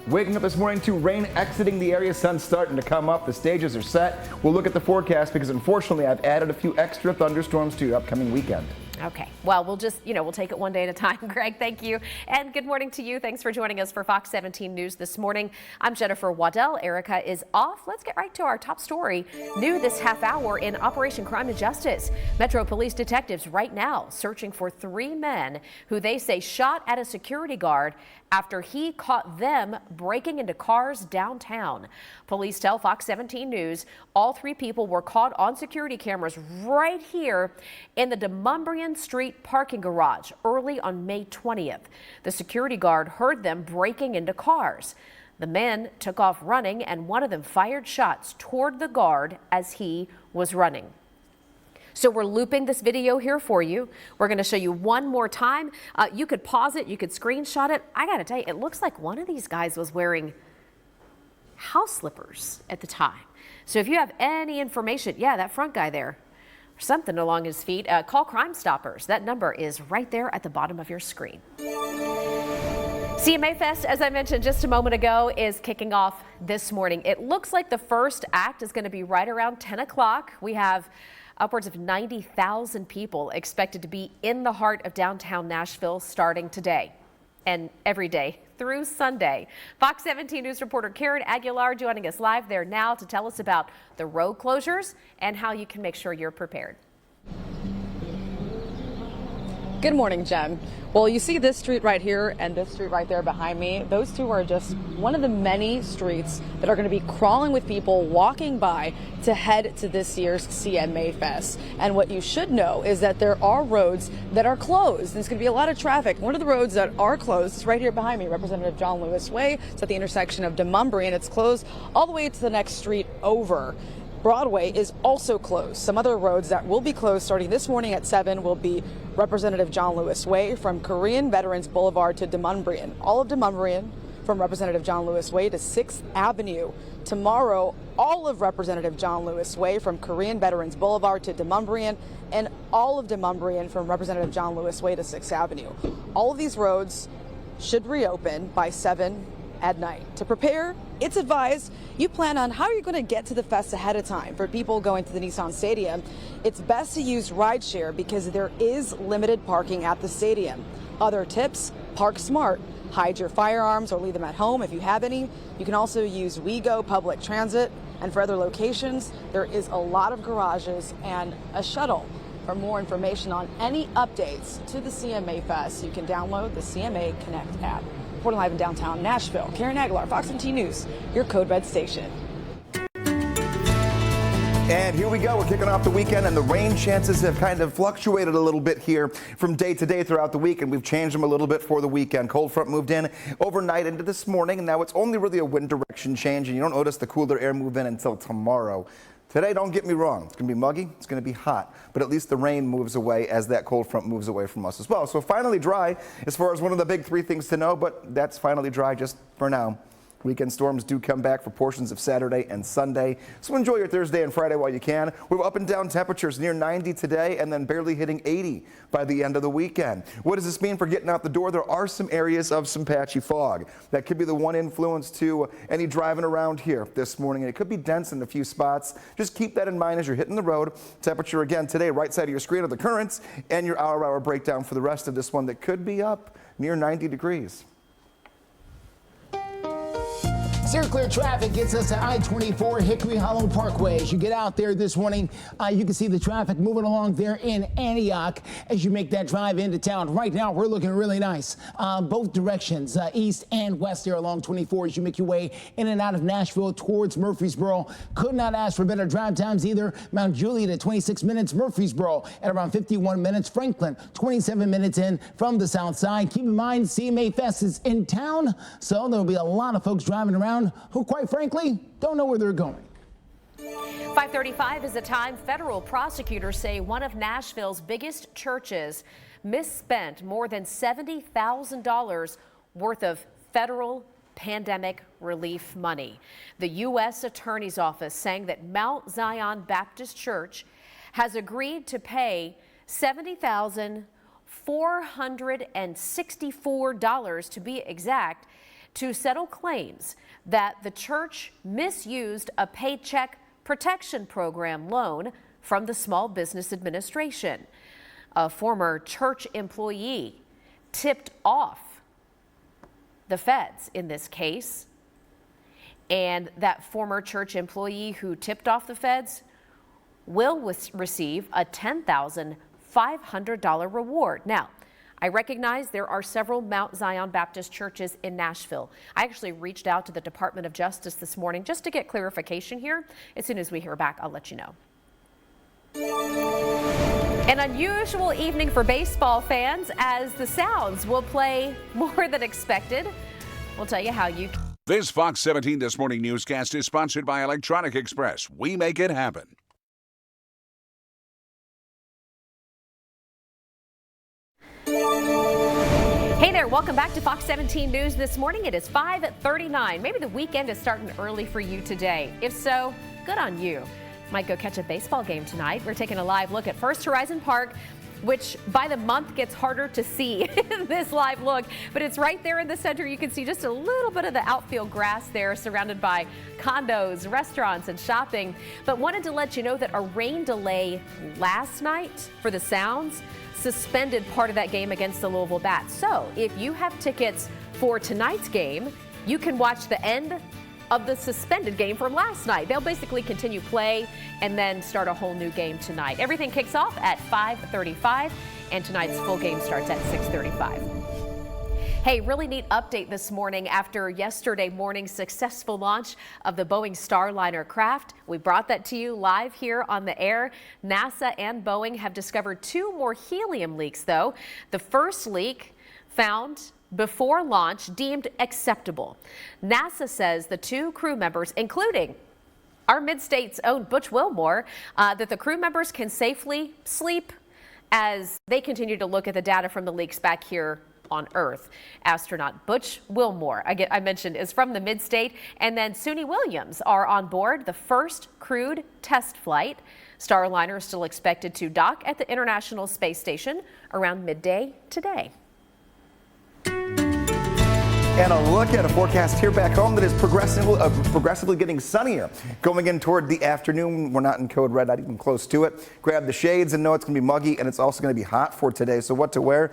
Speaker 4: Waking up this morning to rain exiting the area, sun's starting to come up, the stages are set. We'll look at the forecast because unfortunately I've added a few extra thunderstorms to your upcoming weekend.
Speaker 20: Okay, well, we'll just, we'll take it one day at a time. Greg, thank you. And good morning to you. Thanks for joining us for Fox 17 News this morning. I'm Jennifer Waddell. Erica is off. Let's get right to our top story. New this half hour in Operation Crime and Justice. Metro Police detectives right now searching for 3 men who they say shot at a security guard after he caught them breaking into cars downtown. Police tell Fox 17 News all 3 people were caught on security cameras right here in the Demumbrian Street parking garage early on May 20th. The security guard heard them breaking into cars. The men took off running, and one of them fired shots toward the guard as he was running. So we're looping this video here for you. We're going to show you one more time. You could pause it. You could screenshot it. I got to tell you, it looks like one of these guys was wearing house slippers at the time. So if you have any information, yeah, that front guy there, or something along his feet, call Crime Stoppers. That number is right there at the bottom of your screen. CMA Fest, as I mentioned just a moment ago, is kicking off this morning. It looks like the first act is going to be right around 10 o'clock. We have upwards of 90,000 people expected to be in the heart of downtown Nashville starting today and every day through Sunday. Fox 17 News reporter Karen Aguilar joining us live there now to tell us about the road closures and how you can make sure you're prepared.
Speaker 10: Good morning, Jen. Well, you see this street right here and this street right there behind me. Those two are just one of the many streets that are going to be crawling with people walking by to head to this year's CMA Fest. And what you should know is that there are roads that are closed. There's going to be a lot of traffic. One of the roads that are closed is right here behind me, Representative John Lewis Way. It's at the intersection of DeMumbry, and it's closed all the way to the next street over. Broadway is also closed. Some other roads that will be closed starting this morning at 7 will be Representative John Lewis Way from Korean Veterans Boulevard to DeMumbrian. All of DeMumbrian from Representative John Lewis Way to 6th Avenue. Tomorrow, all of Representative John Lewis Way from Korean Veterans Boulevard to DeMumbrian, and all of DeMumbrian from Representative John Lewis Way to 6th Avenue. All of these roads should reopen by 7 at night. To prepare, it's advised you plan on how you're going to get to the fest ahead of time. For people going to the Nissan Stadium, it's best to use rideshare because there is limited parking at the stadium. Other tips, park smart. Hide your firearms or leave them at home if you have any. You can also use WeGo public transit. And for other locations, there is a lot of garages and a shuttle. For more information on any updates to the CMA Fest, you can download the CMA Connect app. Reporting live in downtown Nashville, Karen Aguilar, Fox 17 News, your Code Red station.
Speaker 4: And here we go. We're kicking off the weekend, and the rain chances have kind of fluctuated a little bit here from day to day throughout the week, and we've changed them a little bit for the weekend. Cold front moved in overnight into this morning, and now it's only really a wind direction change, and you don't notice the cooler air move in until tomorrow. Today, don't get me wrong, it's going to be muggy, it's going to be hot, but at least the rain moves away as that cold front moves away from us as well. So finally dry as far as one of the big three things to know, but that's finally dry just for now. Weekend storms do come back for portions of Saturday and Sunday, so enjoy your Thursday and Friday while you can. We're up and down temperatures near 90 today and then barely hitting 80 by the end of the weekend. What does this mean for getting out the door? There are some areas of some patchy fog. That could be the one influence to any driving around here this morning. It could be dense in a few spots. Just keep that in mind as you're hitting the road. Temperature again today, right side of your screen are the currents and your hour breakdown for the rest of this one that could be up near 90 degrees.
Speaker 2: Steer clear traffic gets us to I-24 Hickory Hollow Parkway. As you get out there this morning, you can see the traffic moving along there in Antioch as you make that drive into town. Right now, we're looking really nice. Both directions, east and west there along 24 as you make your way in and out of Nashville towards Murfreesboro. Could not ask for better drive times either. Mount Juliet at 26 minutes, Murfreesboro at around 51 minutes, Franklin 27 minutes in from the south side. Keep in mind, CMA Fest is in town, so there will be a lot of folks driving around who, quite frankly, don't know where they're going.
Speaker 20: 5:35 is the time federal prosecutors say one of Nashville's biggest churches misspent more than $70,000 worth of federal pandemic relief money. The U.S. Attorney's Office saying that Mount Zion Baptist Church has agreed to pay $70,464 to be exact to settle claims that the church misused a Paycheck Protection Program loan from the Small Business Administration. A former church employee tipped off the feds in this case, and that former church employee who tipped off the feds will receive a $10,500 reward. Now, I recognize there are several Mount Zion Baptist churches in Nashville. I actually reached out to the Department of Justice this morning just to get clarification here. As soon as we hear back, I'll let you know. An unusual evening for baseball fans as the Sounds will play more than expected. We'll tell you how you can.
Speaker 1: This Fox 17 This Morning newscast is sponsored by Electronic Express. We make it happen.
Speaker 20: Hey there, welcome back to Fox 17 News this morning. It is 5:39. Maybe the weekend is starting early for you today. If so, good on you. Might go catch a baseball game tonight. We're taking a live look at First Horizon Park which by the month gets harder to see in this live look, but it's right there in the center. You can see just a little bit of the outfield grass there, surrounded by condos, restaurants, and shopping. But wanted to let you know that a rain delay last night for the Sounds suspended part of that game against the Louisville Bats. So if you have tickets for tonight's game, you can watch the end of the suspended game from last night. They'll basically continue play and then start a whole new game tonight. Everything kicks off at 5:35, and tonight's full game starts at 6:35. Hey, really neat update this morning after yesterday morning's successful launch of the Boeing Starliner craft. We brought that to you live here on the air. NASA and Boeing have discovered 2 more helium leaks, though. The first leak found before launch deemed acceptable. NASA says the 2 crew members, including our Mid-State's own Butch Wilmore, that the crew members can safely sleep as they continue to look at the data from the leaks back here on Earth. Astronaut Butch Wilmore, I mentioned, is from the Mid-State, and then Suni Williams are on board the first crewed test flight. Starliner is still expected to dock at the International Space Station around midday today.
Speaker 4: And a look at a forecast here back home that is progressively getting sunnier. Going in toward the afternoon, we're not in code red, not even close to it. Grab the shades and know it's going to be muggy, and it's also going to be hot for today. So what to wear?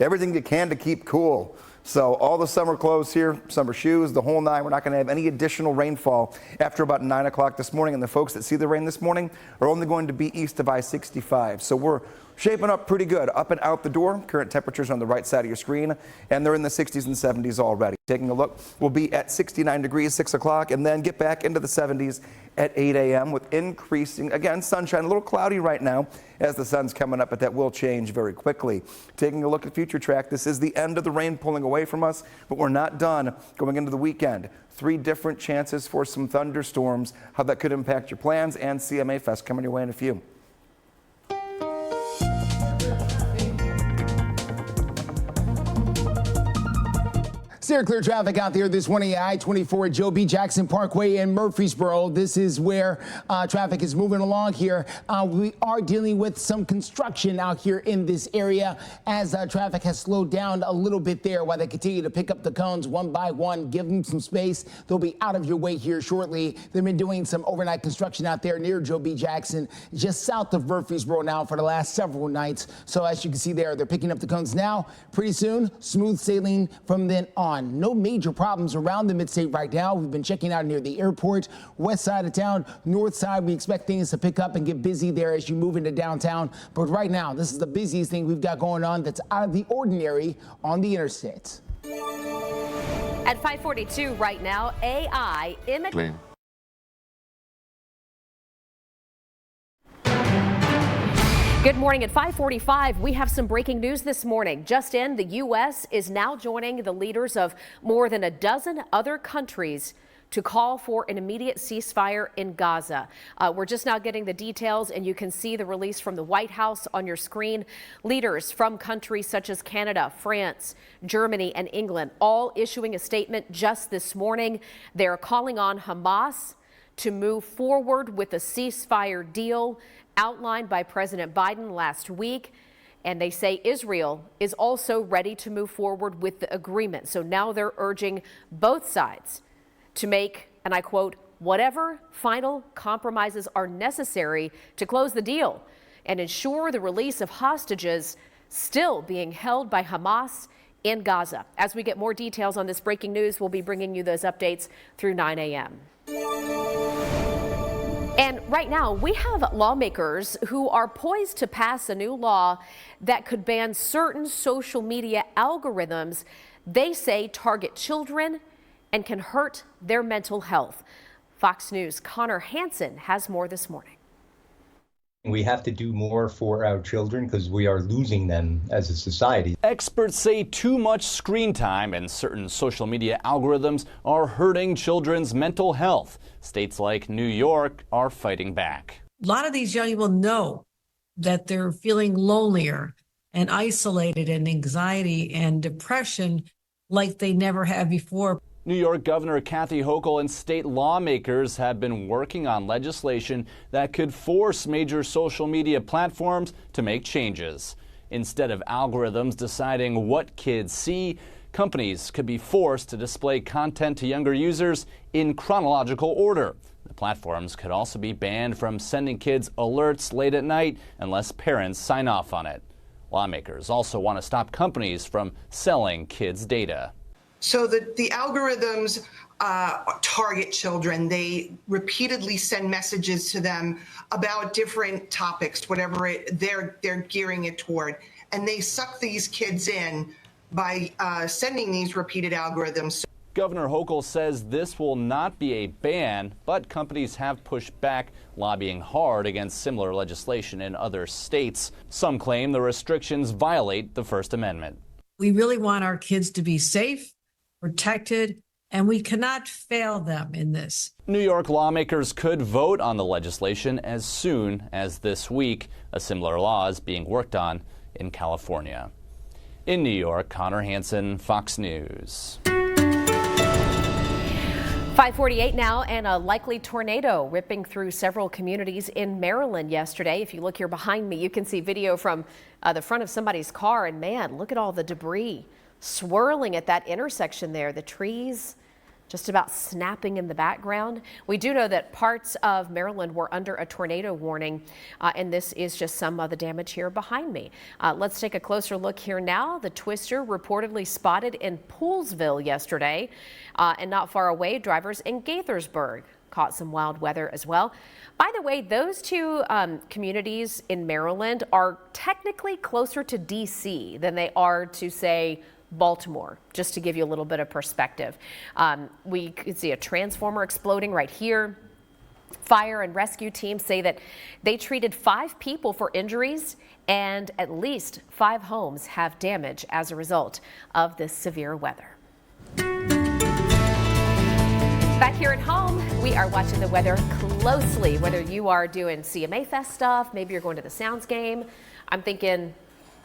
Speaker 4: Everything you can to keep cool. So all the summer clothes here, summer shoes, the whole nine. We're not going to have any additional rainfall after about 9 o'clock this morning. And the folks that see the rain this morning are only going to be east of I-65. So we're shaping up pretty good. Up and out the door. Current temperatures on the right side of your screen, and they're in the 60s and 70s already. Taking a look, we'll be at 69 degrees, 6 o'clock, and then get back into the 70s at 8 a.m. with increasing, again, sunshine. A little cloudy right now as the sun's coming up, but that will change very quickly. Taking a look at future track, this is the end of the rain pulling away from us, but we're not done going into the weekend. 3 different chances for some thunderstorms, how that could impact your plans, and CMA Fest coming your way in a few.
Speaker 2: Steer clear traffic out there this morning at I-24 Joe B. Jackson Parkway in Murfreesboro. This is where traffic is moving along here. We are dealing with some construction out here in this area as traffic has slowed down a little bit there while they continue to pick up the cones one by one. Give them some space. They'll be out of your way here shortly. They've been doing some overnight construction out there near Joe B. Jackson, just south of Murfreesboro now for the last several nights. So as you can see there, they're picking up the cones now. Pretty soon, smooth sailing from then on. No major problems around the Mid-State right now. We've been checking out near the airport, west side of town, north side. We expect things to pick up and get busy there as you move into downtown. But right now, this is the busiest thing we've got going on that's out of the ordinary on the interstate.
Speaker 20: At 5:42 right now, AI imaging. Good morning. At 5:45, we have some breaking news this morning. Just in, the U.S. is now joining the leaders of more than a dozen other countries to call for an immediate ceasefire in Gaza. We're just now getting the details, and you can see the release from the White House on your screen. Leaders from countries such as Canada, France, Germany, and England all issuing a statement just this morning. They're calling on Hamas to move forward with a ceasefire deal outlined by President Biden last week. And they say Israel is also ready to move forward with the agreement. So now they're urging both sides to make, and I quote, whatever final compromises are necessary to close the deal and ensure the release of hostages still being held by Hamas in Gaza. As we get more details on this breaking news, we'll be bringing you those updates through 9 a.m. And right now, we have lawmakers who are poised to pass a new law that could ban certain social media algorithms they say target children and can hurt their mental health. Fox News' Connor Hansen has more this morning.
Speaker 6: We have to do more for our children because we are losing them as a society.
Speaker 7: Experts say too much screen time and certain social media algorithms are hurting children's mental health. States like New York are fighting back.
Speaker 23: A lot of these young people know that they're feeling lonelier and isolated and anxiety and depression like they never have before.
Speaker 7: New York Governor Kathy Hochul and state lawmakers have been working on legislation that could force major social media platforms to make changes. Instead of algorithms deciding what kids see, companies could be forced to display content to younger users in chronological order. The platforms could also be banned from sending kids alerts late at night unless parents sign off on it. Lawmakers also want to stop companies from selling kids' data.
Speaker 9: So the algorithms target children. They repeatedly send messages to them about different topics, whatever they're gearing it toward. And they suck these kids in by sending these repeated algorithms.
Speaker 7: Governor Hochul says this will not be a ban, but companies have pushed back, lobbying hard against similar legislation in other states. Some claim the restrictions violate the First Amendment.
Speaker 23: We really want our kids to be safe, protected, and we cannot fail them in this.
Speaker 7: New York lawmakers could vote on the legislation as soon as this week. A similar law is being worked on in California. In New York, Connor Hansen, Fox News.
Speaker 20: 5:48 now, and a likely tornado ripping through several communities in Maryland yesterday. If you look here behind me, you can see video from the front of somebody's car, and man, look at all the debris swirling at that intersection there. The trees just about snapping in the background. We do know that parts of Maryland were under a tornado warning, and this is just some of the damage here behind me. Let's take a closer look here now. The twister reportedly spotted in Poolsville yesterday, and not far away, drivers in Gaithersburg caught some wild weather as well. By the way, those two communities in Maryland are technically closer to D.C. than they are to, say, Baltimore, just to give you a little bit of perspective. We could see a transformer exploding right here. Fire and rescue teams say that they treated 5 people for injuries, and at least 5 homes have damage as a result of this severe weather. Back here at home, we are watching the weather closely, whether you are doing CMA Fest stuff, maybe you're going to the Sounds game. I'm thinking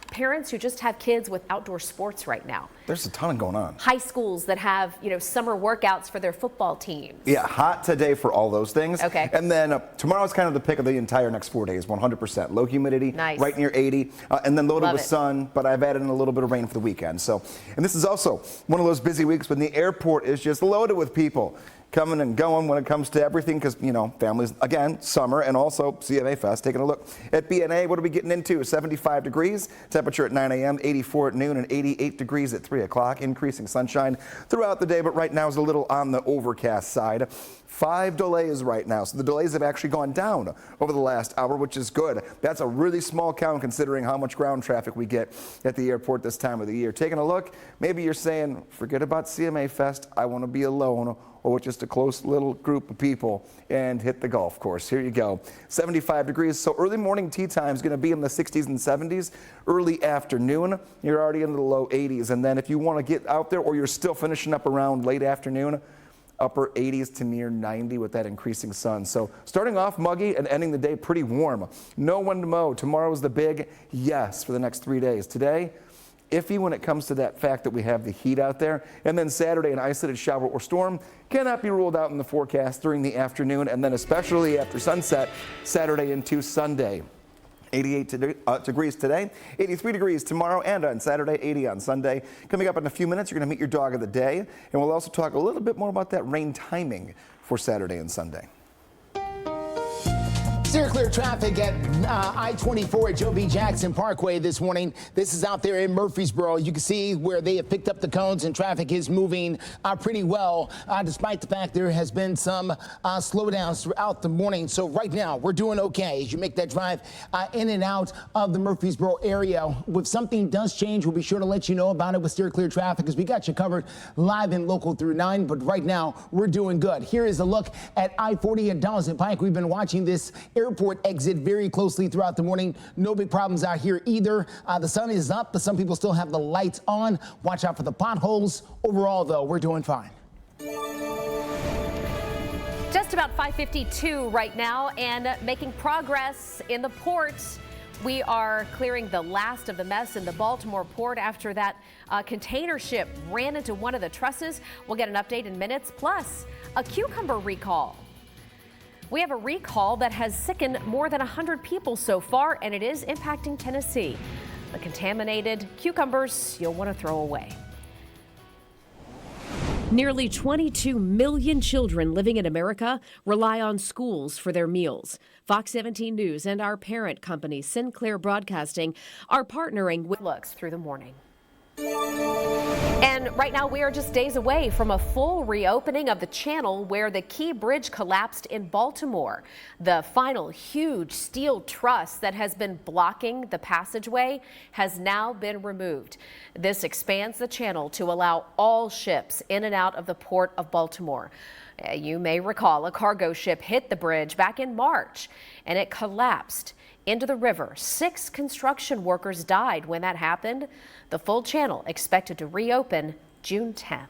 Speaker 20: parents who just have kids with outdoor sports right now.
Speaker 4: There's a ton going on.
Speaker 20: High schools that have, summer workouts for their football teams.
Speaker 4: Yeah, hot today for all those things.
Speaker 20: Okay.
Speaker 4: And then tomorrow's kind of the pick of the entire next 4 days, 100%. Low humidity,
Speaker 20: nice.
Speaker 4: Right near 80, and then loaded
Speaker 20: Love
Speaker 4: with
Speaker 20: it.
Speaker 4: sun, but I've added in a little bit of rain for the weekend. So, and this is also one of those busy weeks when the airport is just loaded with people coming and going when it comes to everything because, families, again, summer, and also CMA Fest. Taking a look at B&A, what are we getting into? 75 degrees, temperature at 9 a.m., 84 at noon, and 88 degrees at 3 o'clock. Increasing sunshine throughout the day, but right now is a little on the overcast side. 5 delays right now, so the delays have actually gone down over the last hour, which is good. That's a really small count considering how much ground traffic we get at the airport this time of the year. Taking a look, maybe you're saying, forget about CMA Fest, I want to be alone, or with just a close little group of people and hit the golf course. Here you go. 75 degrees, so early morning tea time is going to be in the 60s and 70s. Early afternoon, you're already into the low 80s. And then if you want to get out there or you're still finishing up around late afternoon, upper 80s to near 90 with that increasing sun. So starting off muggy and ending the day pretty warm. No one to mow. Tomorrow is the big yes for the next 3 days. Today, iffy when it comes to that fact that we have the heat out there. And then Saturday, an isolated shower or storm cannot be ruled out in the forecast during the afternoon, and then especially after sunset, Saturday into Sunday. 88 degrees today, 83 degrees tomorrow, and on Saturday, 80 on Sunday. Coming up in a few minutes, you're going to meet your dog of the day, and we'll also talk a little bit more about that rain timing for Saturday and Sunday.
Speaker 2: Steer clear traffic at I-24 at Joe B. Jackson Parkway this morning. This is out there in Murfreesboro. You can see where they have picked up the cones and traffic is moving pretty well, despite the fact there has been some slowdowns throughout the morning. So right now, we're doing okay as you make that drive in and out of the Murfreesboro area. If something does change, we'll be sure to let you know about it with Steer Clear Traffic because we got you covered live and local through 9. But right now, we're doing good. Here is a look at I-40 at Dawson Pike. We've been watching this airport exit very closely throughout the morning. No big problems out here either. The sun is up, but some people still have the lights on. Watch out for the potholes. Overall, though, we're doing fine.
Speaker 20: Just about 5:52 right now and making progress in the ports. We are clearing the last of the mess in the Baltimore port after that container ship ran into one of the trusses. We'll get an update in minutes, plus a cucumber recall. We have a recall that has sickened more than 100 people so far, and it is impacting Tennessee. The contaminated cucumbers you'll want to throw away. Nearly 22 million children living in America rely on schools for their meals. Fox 17 News and our parent company, Sinclair Broadcasting, are partnering with Looks Through the Morning. And right now we are just days away from a full reopening of the channel where the Key Bridge collapsed in Baltimore. The final huge steel truss that has been blocking the passageway has now been removed. This expands the channel to allow all ships in and out of the port of Baltimore. You may recall a cargo ship hit the bridge back in March and it collapsed into the river. 6 construction workers died when that happened. The full channel expected to reopen June 10th.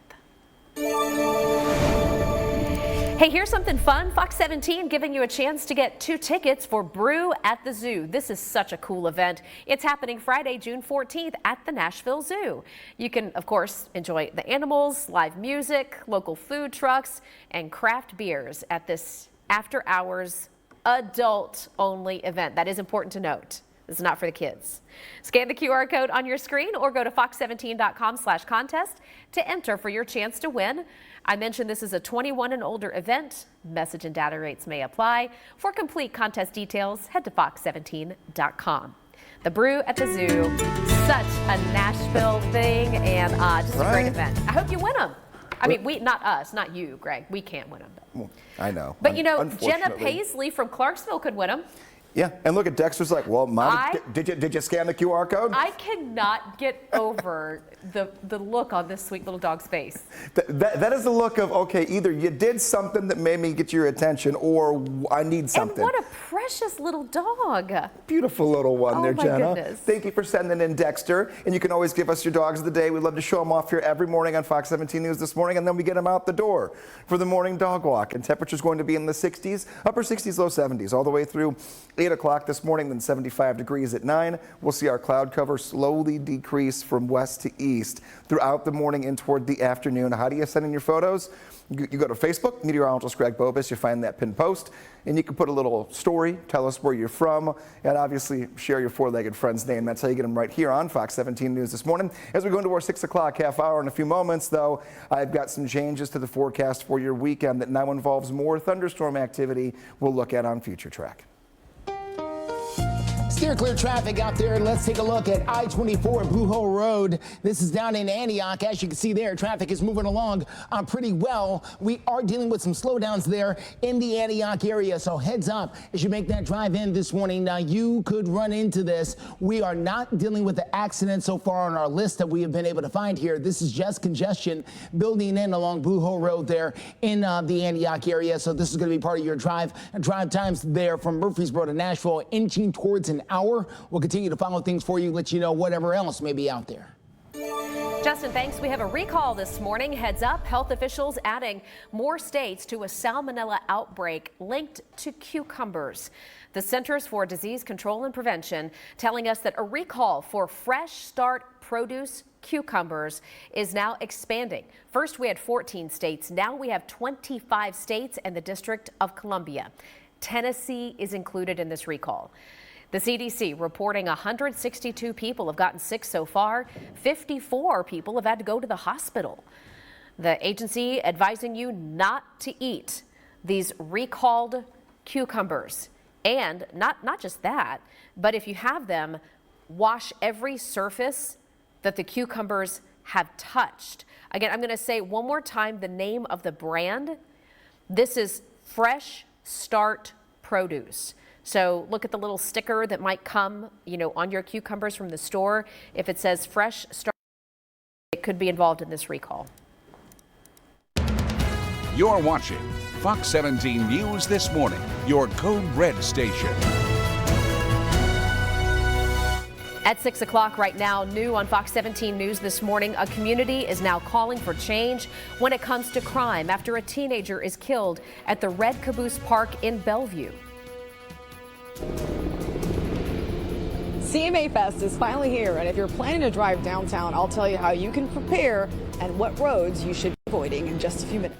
Speaker 20: Hey, here's something fun. Fox 17 giving you a chance to get 2 tickets for Brew at the Zoo. This is such a cool event. It's happening Friday, June 14th at the Nashville Zoo. You can, of course, enjoy the animals, live music, local food trucks, and craft beers at this after-hours adult-only event. That is important to note. This is not for the kids. Scan the QR code on your screen or go to fox17.com/contest to enter for your chance to win. I mentioned this is a 21 and older event. Message and data rates may apply. For complete contest details, head to fox17.com. The Brew at the Zoo, such a Nashville thing, and just a great event. I hope you win them. I mean, not us, not you, Greg. We can't win them.
Speaker 4: Well, I know.
Speaker 20: But you know, Jenna Paisley from Clarksville could win them.
Speaker 4: Yeah, and look at Dexter's like, well, Mom, did you scan the QR code?
Speaker 20: I cannot get over the look on this sweet little dog's face.
Speaker 4: That is the look of, okay, either you did something that made me get your attention or I need something.
Speaker 20: And what a precious little dog.
Speaker 4: Beautiful little one there, Jenna.
Speaker 20: Oh, my goodness.
Speaker 4: Thank you for sending in Dexter. And you can always give us your dogs of the day. We love to show them off here every morning on Fox 17 News This Morning, and then we get them out the door for the morning dog walk. And temperature's going to be in the 60s, upper 60s, low 70s, all the way through 8 o'clock this morning, then 75 degrees at 9. We'll see our cloud cover slowly decrease from west to east throughout the morning and toward the afternoon. How do you send in your photos? You go to Facebook, meteorologist Greg Bobus. You find that pinned post, and you can put a little story, tell us where you're from, and obviously share your four-legged friend's name. That's how you get them right here on Fox 17 News This Morning. As we go into our 6 o'clock half hour in a few moments, though, I've got some changes to the forecast for your weekend that now involves more thunderstorm activity we'll look at on Future Track.
Speaker 2: Steer clear traffic out there. Let's take a look at I-24 Blue Hole Road. This is down in Antioch. As you can see there, traffic is moving along pretty well. We are dealing with some slowdowns there in the Antioch area, so heads up as you make that drive in this morning. Now, you could run into this. We are not dealing with the accident so far on our list that we have been able to find here. This is just congestion building in along Blue Hole Road there in the Antioch area, so this is going to be part of your drive times there from Murfreesboro to Nashville, inching towards an hour. We'll continue to follow things for you, let you know whatever else may be out there.
Speaker 20: Justin, thanks. We have a recall this morning. Heads up, health officials adding more states to a salmonella outbreak linked to cucumbers. The Centers for Disease Control and Prevention telling us that a recall for Fresh Start produce cucumbers is now expanding. First, we had 14 states. Now we have 25 states and the District of Columbia. Tennessee is included in this recall. The CDC reporting 162 people have gotten sick so far. 54 people have had to go to the hospital. The agency advising you not to eat these recalled cucumbers. And not just that, but if you have them, wash every surface that the cucumbers have touched. Again, I'm going to say one more time the name of the brand. This is Fresh Start Produce. So look at the little sticker that might come, on your cucumbers from the store. If it says Fresh Start, it could be involved in this recall.
Speaker 1: You're watching Fox 17 News This Morning, your Code Red station.
Speaker 20: At 6 o'clock right now, new on Fox 17 News This Morning, a community is now calling for change when it comes to crime after a teenager is killed at the Red Caboose Park in Bellevue.
Speaker 10: CMA Fest is finally here, and if you're planning to drive downtown, I'll tell you how you can prepare and what roads you should be avoiding in just a few minutes.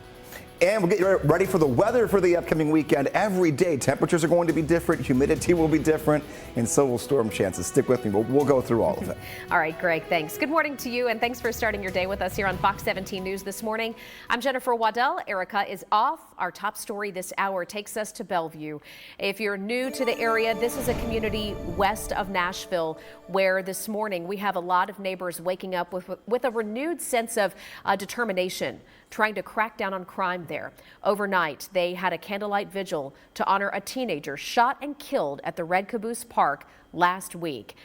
Speaker 4: And we'll get you ready for the weather for the upcoming weekend. Every day, temperatures are going to be different, humidity will be different, and so will storm chances. Stick with me, we'll go through all of it.
Speaker 20: All right, Greg, thanks. Good morning to you, and thanks for starting your day with us here on Fox 17 News this morning. I'm Jennifer Waddell. Erica is off. Our top story this hour takes us to Bellevue. If you're new to the area, this is a community west of Nashville where this morning we have a lot of neighbors waking up with a renewed sense of determination, trying to crack down on crime there. Overnight, they had a candlelight vigil to honor a teenager shot and killed at the Red Caboose Park last week.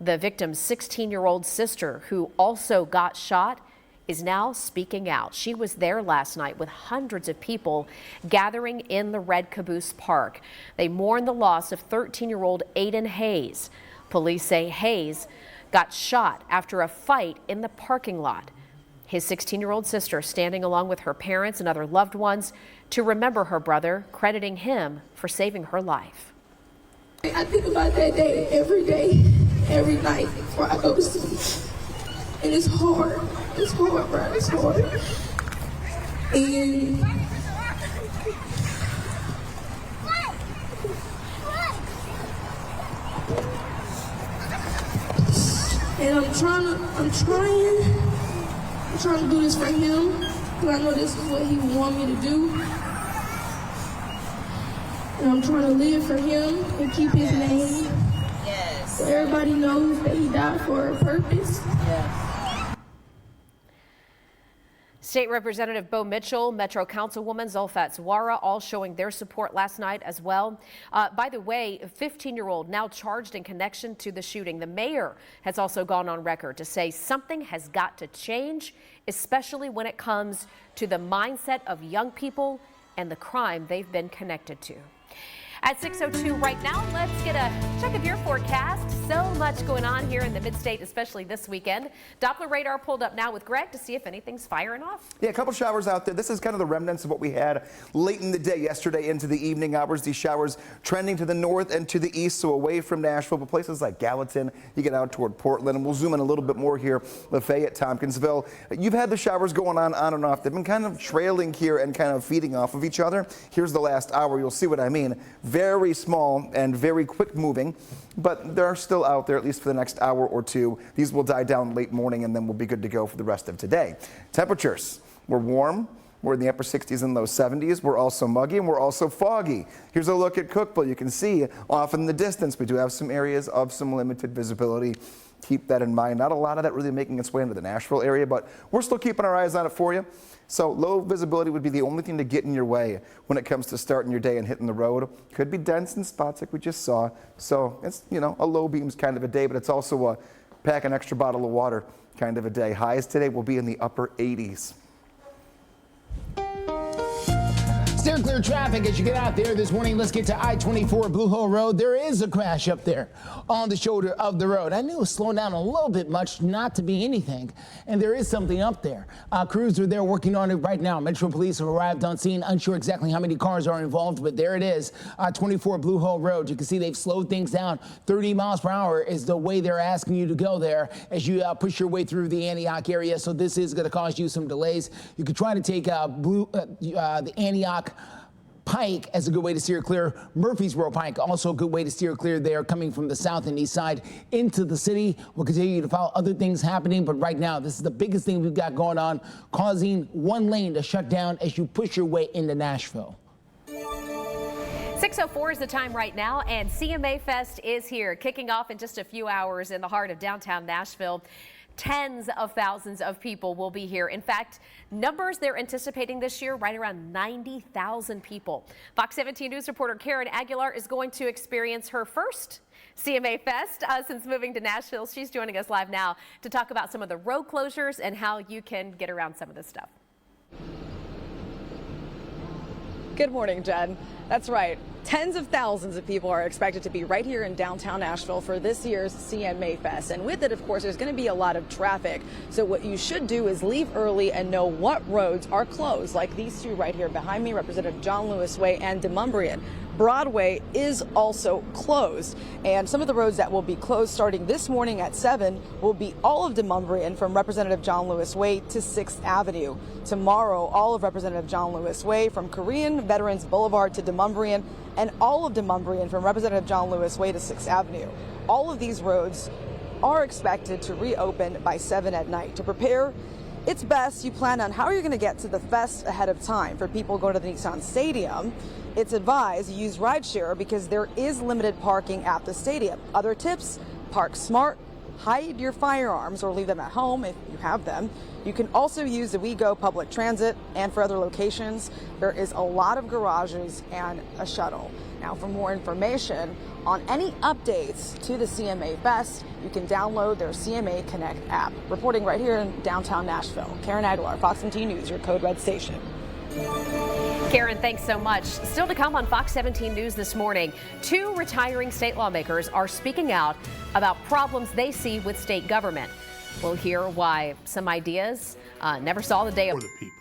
Speaker 20: The victim's 16-year-old sister, who also got shot, is now speaking out. She was there last night with hundreds of people gathering in the Red Caboose Park. They mourn the loss of 13-year-old Aiden Hayes. Police say Hayes got shot after a fight in the parking lot. His 16-year-old sister standing along with her parents and other loved ones to remember her brother, crediting him for saving her life.
Speaker 11: I think about that day, every night before I go to sleep. And it's hard. It's hard, bro. It's hard. And I'm trying to do this for him, because I know this is what he would want me to do. And I'm trying to live for him and keep his name. Yes. So everybody knows that he died for a purpose. Yes.
Speaker 20: State Representative Bo Mitchell, Metro Councilwoman Zulfat Zwara, all showing their support last night as well. By the way, a 15-year-old now charged in connection to the shooting. The mayor has also gone on record to say something has got to change, especially when it comes to the mindset of young people and the crime they've been connected to. At 6:02 right now, let's get a check of your forecast. So much going on here in the mid-state, especially this weekend. Doppler radar pulled up now with Greg to see if anything's firing off.
Speaker 4: Yeah, a couple showers out there. This is kind of the remnants of what we had late in the day yesterday into the evening hours. These showers trending to the north and to the east, so away from Nashville, but places like Gallatin, you get out toward Portland, and we'll zoom in a little bit more here. Lafayette, Hopkinsville. You've had the showers going on and off. They've been kind of trailing here and kind of feeding off of each other. Here's the last hour. You'll see what I mean. Very small and very quick moving, but they're still out there at least for the next hour or two. These will die down late morning and then we'll be good to go for the rest of today. Temperatures, we're warm. We're in the upper 60s and low 70s. We're also muggy and we're also foggy. Here's a look at Cookeville. You can see off in the distance, we do have some areas of some limited visibility. Keep that in mind. Not a lot of that really making its way into the Nashville area, but we're still keeping our eyes on it for you. So low visibility would be the only thing to get in your way when it comes to starting your day and hitting the road. Could be dense in spots like we just saw. So it's, you know, a low beams kind of a day, but it's also a pack an extra bottle of water kind of a day. Highs today will be in the upper 80s.
Speaker 2: Steer clear traffic as you get out there this morning. Let's get to I-24 Blue Hole Road. There is a crash up there on the shoulder of the road. I knew it was slowing down a little bit much not to be anything, and there is something up there. Crews are there working on it right now. Metro Police have arrived on scene, unsure exactly how many cars are involved, but there it is, I-24 Blue Hole Road. You can see they've slowed things down. 30 miles per hour is the way they're asking you to go there as you push your way through the Antioch area, so this is going to cause you some delays. You could try to take the Antioch Pike as a good way to steer clear. Murfreesboro Pike, also a good way to steer clear there, coming from the south and east side into the city. We'll continue to follow other things happening, but right now, this is the biggest thing we've got going on, causing one lane to shut down as you push your way into Nashville.
Speaker 20: 6:04 is the time right now, and CMA Fest is here, kicking off in just a few hours in the heart of downtown Nashville. Tens of thousands of people will be here. In fact, numbers they're anticipating this year, right around 90,000 people. Fox 17 News reporter Karen Aguilar is going to experience her first CMA Fest since moving to Nashville. She's joining us live now to talk about some of the road closures and how you can get around some of this stuff.
Speaker 10: Good morning, Jen. That's right. Tens of thousands of people are expected to be right here in downtown Nashville for this year's CMA Fest. And with it, of course, there's going to be a lot of traffic. So what you should do is leave early and know what roads are closed, like these two right here behind me, Representative John Lewis Way and Demumbrian. Broadway is also closed. And some of the roads that will be closed starting this morning at 7 will be all of Demumbrian from Representative John Lewis Way to 6th Avenue. Tomorrow, all of Representative John Lewis Way from Korean Veterans Boulevard to Demumbrian, and all of Demumbrian from Representative John Lewis Way to 6th Avenue. All of these roads are expected to reopen by 7 at night. To prepare, it's best you plan on how you're going to get to the fest ahead of time. For people going to the Nissan Stadium, it's advised you use rideshare because there is limited parking at the stadium. Other tips: park smart, hide your firearms or leave them at home if you have them. You can also use the WeGo public transit, and for other locations, there is a lot of garages and a shuttle. Now, for more information on any updates to the CMA Fest, you can download their CMA Connect app. Reporting right here in downtown Nashville, Karen Aguilar, Fox 17 News, your Code Red station.
Speaker 20: Karen, thanks so much. Still to come on Fox 17 News this morning, 2 retiring state lawmakers are speaking out about problems they see with state government. We'll hear why some ideas never saw the day of the people.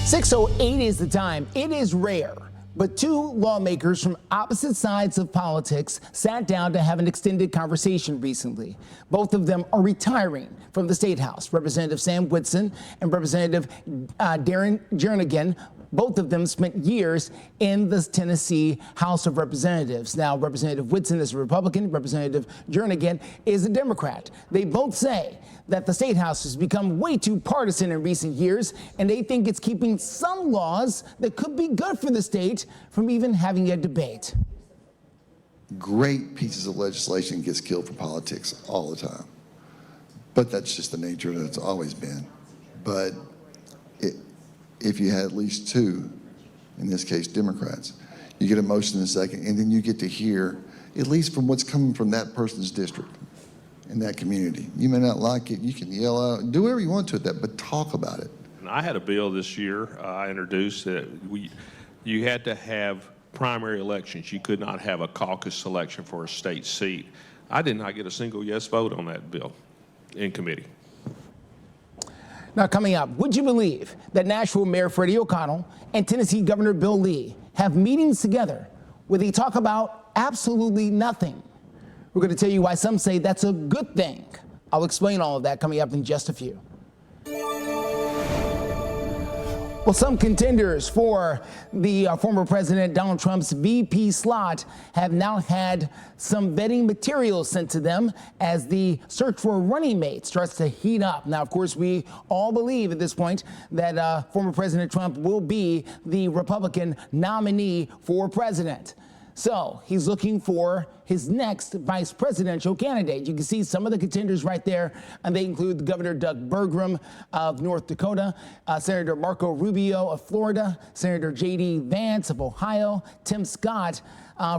Speaker 2: 6:08 is the time. It is rare, but 2 lawmakers from opposite sides of politics sat down to have an extended conversation recently. Both of them are retiring from the State House. Representative Sam Whitson and Representative Darren Jernigan. Both of them spent years in the Tennessee House of Representatives. Now, Representative Whitson is a Republican. Representative Jernigan is a Democrat. They both say that the State House has become way too partisan in recent years, and they think it's keeping some laws that could be good for the state from even having a debate.
Speaker 12: Great pieces of legislation gets killed for politics all the time. But that's just the nature of it. It's always been. But if you had at least 2, in this case Democrats, you get a motion in a second, and then you get to hear, at least from what's coming from that person's district in that community. You may not like it, you can yell out, do whatever you want to at that, but talk about it.
Speaker 13: I had a bill this year I introduced that you had to have primary elections. You could not have a caucus selection for a state seat. I did not get a single yes vote on that bill in committee.
Speaker 2: Now, coming up, would you believe that Nashville Mayor Freddie O'Connell and Tennessee Governor Bill Lee have meetings together where they talk about absolutely nothing? We're going to tell you why some say that's a good thing. I'll explain all of that coming up in just a few. Well, some contenders for the former President Donald Trump's VP slot have now had some vetting materials sent to them as the search for a running mate starts to heat up. Now, of course, we all believe at this point that former President Trump will be the Republican nominee for president. So he's looking for his next vice presidential candidate. You can see some of the contenders right there, and they include Governor Doug Burgum of North Dakota, Senator Marco Rubio of Florida, Senator J.D. Vance of Ohio, Tim Scott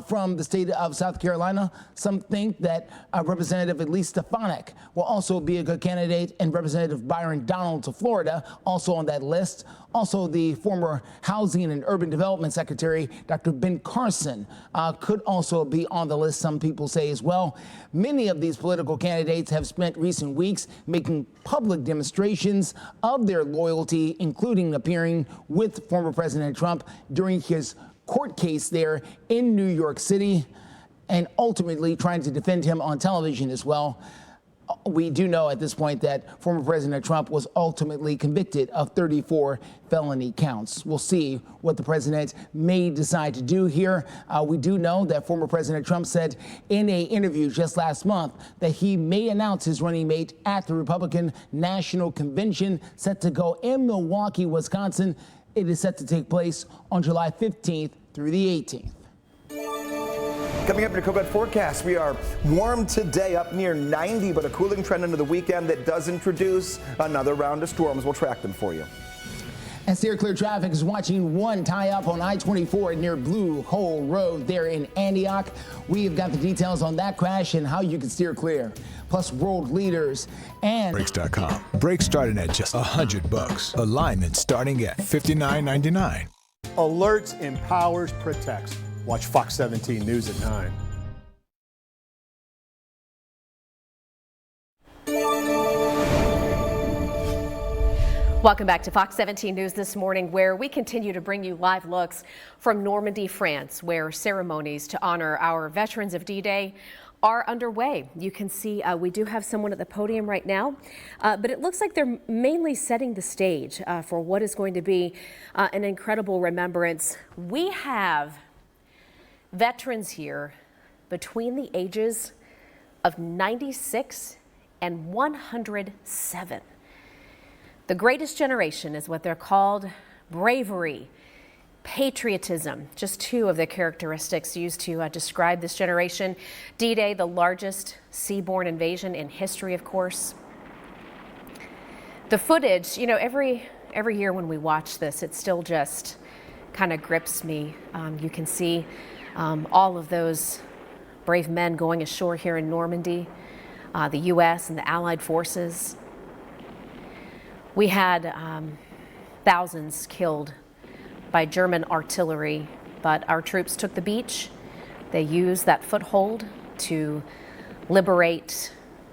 Speaker 2: from the state of South Carolina. Some think that Representative Elise Stefanik will also be a good candidate, and Representative Byron Donalds of Florida also on that list. Also, the former Housing and Urban Development Secretary, Dr. Ben Carson, could also be on the list, some people say as well. Many of these political candidates have spent recent weeks making public demonstrations of their loyalty, including appearing with former President Trump during his court case there in New York City, and ultimately trying to defend him on television as well. We do know at this point that former President Trump was ultimately convicted of 34 felony counts. We'll see what the president may decide to do here. We do know that former President Trump said in an interview just last month that he may announce his running mate at the Republican National Convention set to go in Milwaukee, Wisconsin. It is set to take place on July 15th through the 18th.
Speaker 4: Coming up in your COVID forecast, we are warm today, up near 90, but a cooling trend into the weekend that does introduce another round of storms. We'll track them for you.
Speaker 2: And Steer Clear Traffic is watching one tie up on I-24 near Blue Hole Road there in Antioch. We have got the details on that crash and how you can steer clear. Plus world leaders and
Speaker 14: Brakes.com. Brakes starting at just $100. Alignment starting at $59.99.
Speaker 24: Alerts, empowers, protects. Watch Fox 17 News at 9.
Speaker 20: Welcome back to Fox 17 News this morning, where we continue to bring you live looks from Normandy, France, where ceremonies to honor our veterans of D-Day are underway. You can see we do have someone at the podium right now, but it looks like they're mainly setting the stage for what is going to be an incredible remembrance. We have veterans here between the ages of 96 and 107. The greatest generation is what they're called. Bravery, patriotism, just two of the characteristics used to describe this generation. D-Day, the largest seaborne invasion in history, of course. The footage, you know, every year when we watch this, it still just kind of grips me. You can see all of those brave men going ashore here in Normandy, the U.S. and the Allied forces. We had thousands killed by German artillery, but our troops took the beach. They used that foothold to liberate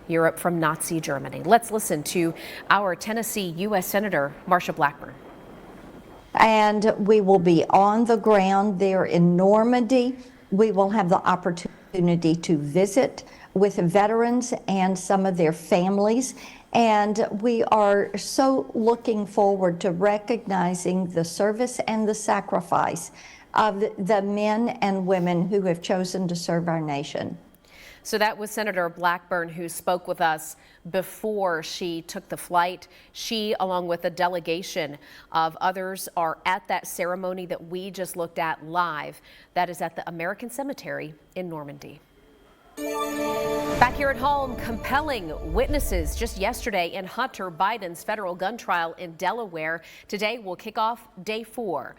Speaker 20: Europe from Nazi Germany. Let's listen to our Tennessee U.S. Senator, Marsha Blackburn.
Speaker 15: And we will be on the ground there in Normandy. We will have the opportunity to visit with veterans and some of their families. And we are so looking forward to recognizing the service and the sacrifice of the men and women who have chosen to serve our nation.
Speaker 20: So that was Senator Blackburn, who spoke with us before she took the flight. She, along with a delegation of others, are at that ceremony that we just looked at live. That is at the American Cemetery in Normandy. Back here at home, compelling witnesses just yesterday in Hunter Biden's federal gun trial in Delaware. Today will kick off day 4.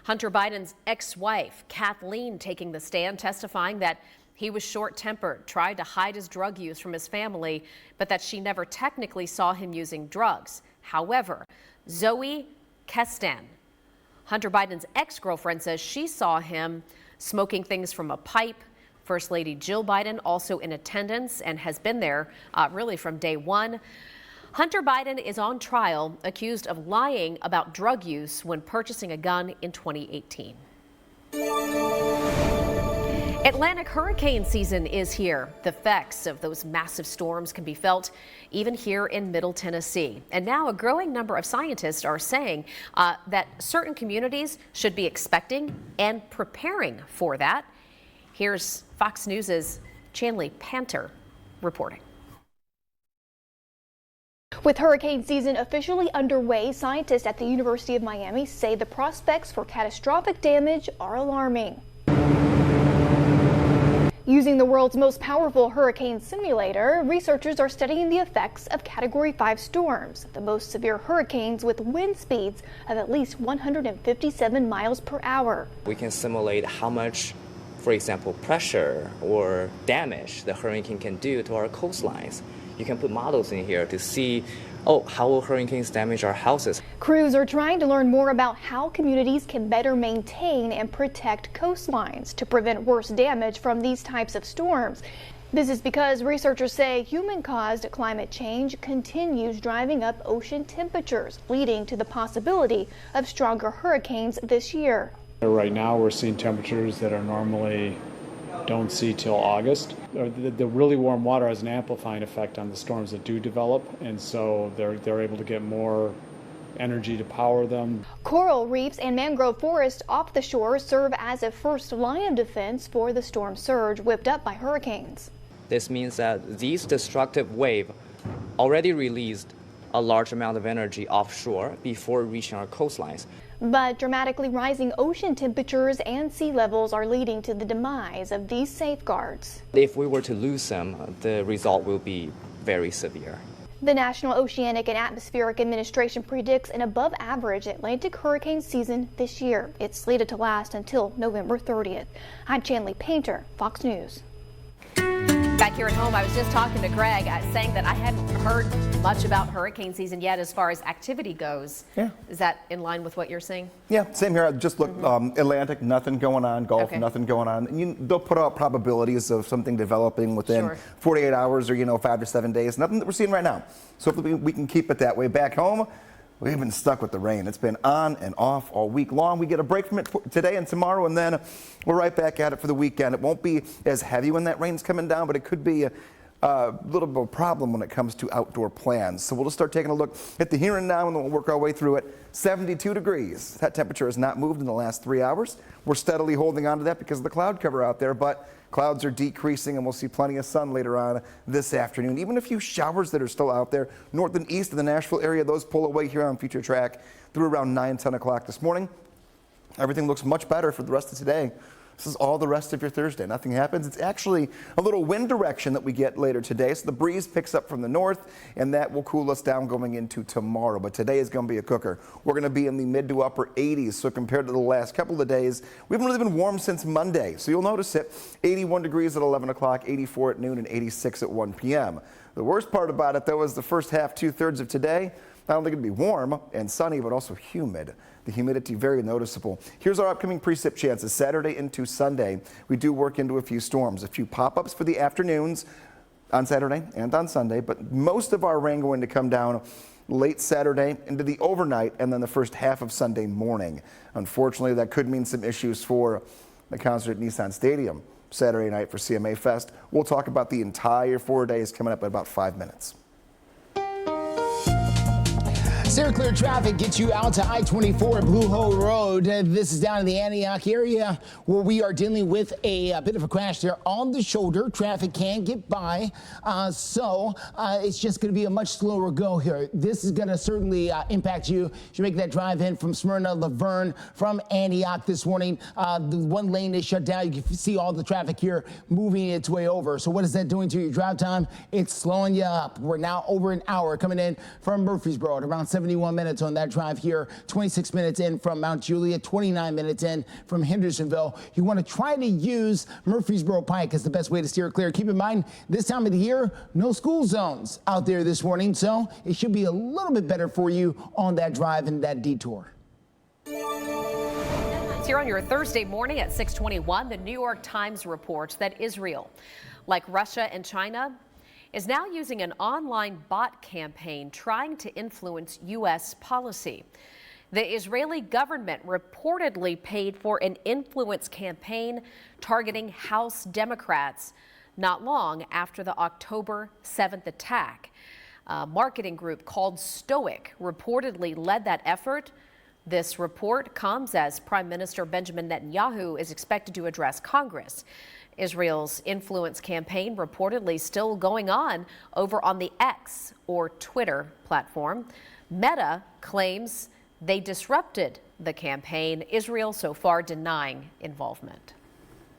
Speaker 20: Hunter Biden's ex-wife, Kathleen, taking the stand, testifying that he was short-tempered, tried to hide his drug use from his family, but that she never technically saw him using drugs. However, Zoe Kestan, Hunter Biden's ex-girlfriend, says she saw him smoking things from a pipe. First Lady Jill Biden also in attendance and has been there really from day one. Hunter Biden is on trial, accused of lying about drug use when purchasing a gun in 2018. Atlantic hurricane season is here. The effects of those massive storms can be felt even here in Middle Tennessee. And now a growing number of scientists are saying that certain communities should be expecting and preparing for that. Here's Fox News' Chanley Panter reporting.
Speaker 17: With hurricane season officially underway, scientists at the University of Miami say the prospects for catastrophic damage are alarming. Using the world's most powerful hurricane simulator, researchers are studying the effects of Category 5 storms, the most severe hurricanes with wind speeds of at least 157 miles per hour.
Speaker 18: We can simulate how much, for example, pressure or damage the hurricane can do to our coastlines. You can put models in here to see, how will hurricanes damage our houses?
Speaker 17: Crews are trying to learn more about how communities can better maintain and protect coastlines to prevent worse damage from these types of storms. This is because researchers say human-caused climate change continues driving up ocean temperatures, leading to the possibility of stronger hurricanes this year.
Speaker 19: Right now we're seeing temperatures that are normally don't see till August. The really warm water has an amplifying effect on the storms that do develop, and so they're able to get more energy to power them.
Speaker 17: Coral reefs and mangrove forests off the shore serve as a first line of defense for the storm surge whipped up by hurricanes.
Speaker 18: This means that these destructive waves already released a large amount of energy offshore before reaching our coastlines.
Speaker 17: But dramatically rising ocean temperatures and sea levels are leading to the demise of these safeguards.
Speaker 18: If we were to lose them, the result will be very severe.
Speaker 17: The National Oceanic and Atmospheric Administration predicts an above average Atlantic hurricane season this year. It's slated to last until November 30th. I'm Chanley Painter, Fox News.
Speaker 20: Back here at home, I was just talking to Greg, saying that I hadn't heard much about hurricane season yet as far as activity goes.
Speaker 4: Yeah.
Speaker 20: Is that in line with what you're seeing?
Speaker 4: Yeah, same here. I just looked, Atlantic, nothing going on. Gulf, nothing going on. And they'll put out probabilities of something developing within 48 hours or, 5 to 7 days. Nothing that we're seeing right now. So hopefully we can keep it that way. Back home, We've been stuck with the rain. It's been on and off all week long. We get a break from it today and tomorrow, and then we're right back at it for the weekend. It won't be as heavy when that rain's coming down, but it could be a little bit of a problem when it comes to outdoor plans. So we'll just start taking a look at the here and now, and then we'll work our way through it. 72 degrees. That temperature has not moved in the last 3 hours. We're steadily holding on to that because of the cloud cover out there, but clouds are decreasing, and we'll see plenty of sun later on this afternoon. Even a few showers that are still out there north and east of the Nashville area. Those pull away here on Future Track through around 9, 10 o'clock this morning. Everything looks much better for the rest of today. This is all the rest of your Thursday. Nothing happens. It's actually a little wind direction that we get later today. So the breeze picks up from the north, and that will cool us down going into tomorrow. But today is going to be a cooker. We're going to be in the mid to upper 80s. So compared to the last couple of days, we haven't really been warm since Monday. So you'll notice it. 81 degrees at 11 o'clock, 84 at noon, and 86 at 1 p.m. The worst part about it, though, is the first half, 2/3 of today. Not only going to be warm and sunny, but also humid. The humidity very noticeable. Here's our upcoming precip chances Saturday into Sunday. We do work into a few storms, a few pop-ups for the afternoons on Saturday and on Sunday, but most of our rain going to come down late Saturday into the overnight and then the first half of Sunday morning. Unfortunately, that could mean some issues for the concert at Nissan Stadium Saturday night for CMA Fest. We'll talk about the entire 4 days coming up in about 5 minutes.
Speaker 2: Steer clear traffic gets you out to I-24 at Blue Hole Road. This is down in the Antioch area where we are dealing with a bit of a crash there on the shoulder. Traffic can get by, so it's just going to be a much slower go here. This is going to certainly impact you. You make that drive in from Smyrna, Laverne, from Antioch this morning. The one lane is shut down. You can see all the traffic here moving its way over. So what is that doing to your drive time? It's slowing you up. We're now over an hour coming in from Murfreesboro at around 71 minutes on that drive here, 26 minutes in from Mount Juliet, 29 minutes in from Hendersonville. You want to try to use Murfreesboro Pike as the best way to steer clear. Keep in mind, this time of the year, no school zones out there this morning, so it should be a little bit better for you on that drive and that detour.
Speaker 20: It's here on your Thursday morning at 6:21. The New York Times reports that Israel, like Russia and China, is now using an online bot campaign trying to influence U.S. policy. The Israeli government reportedly paid for an influence campaign targeting House Democrats not long after the October 7th attack. A marketing group called Stoic reportedly led that effort. This report comes as Prime Minister Benjamin Netanyahu is expected to address Congress. Israel's influence campaign reportedly still going on over on the X or Twitter platform. Meta claims they disrupted the campaign. Israel so far denying involvement.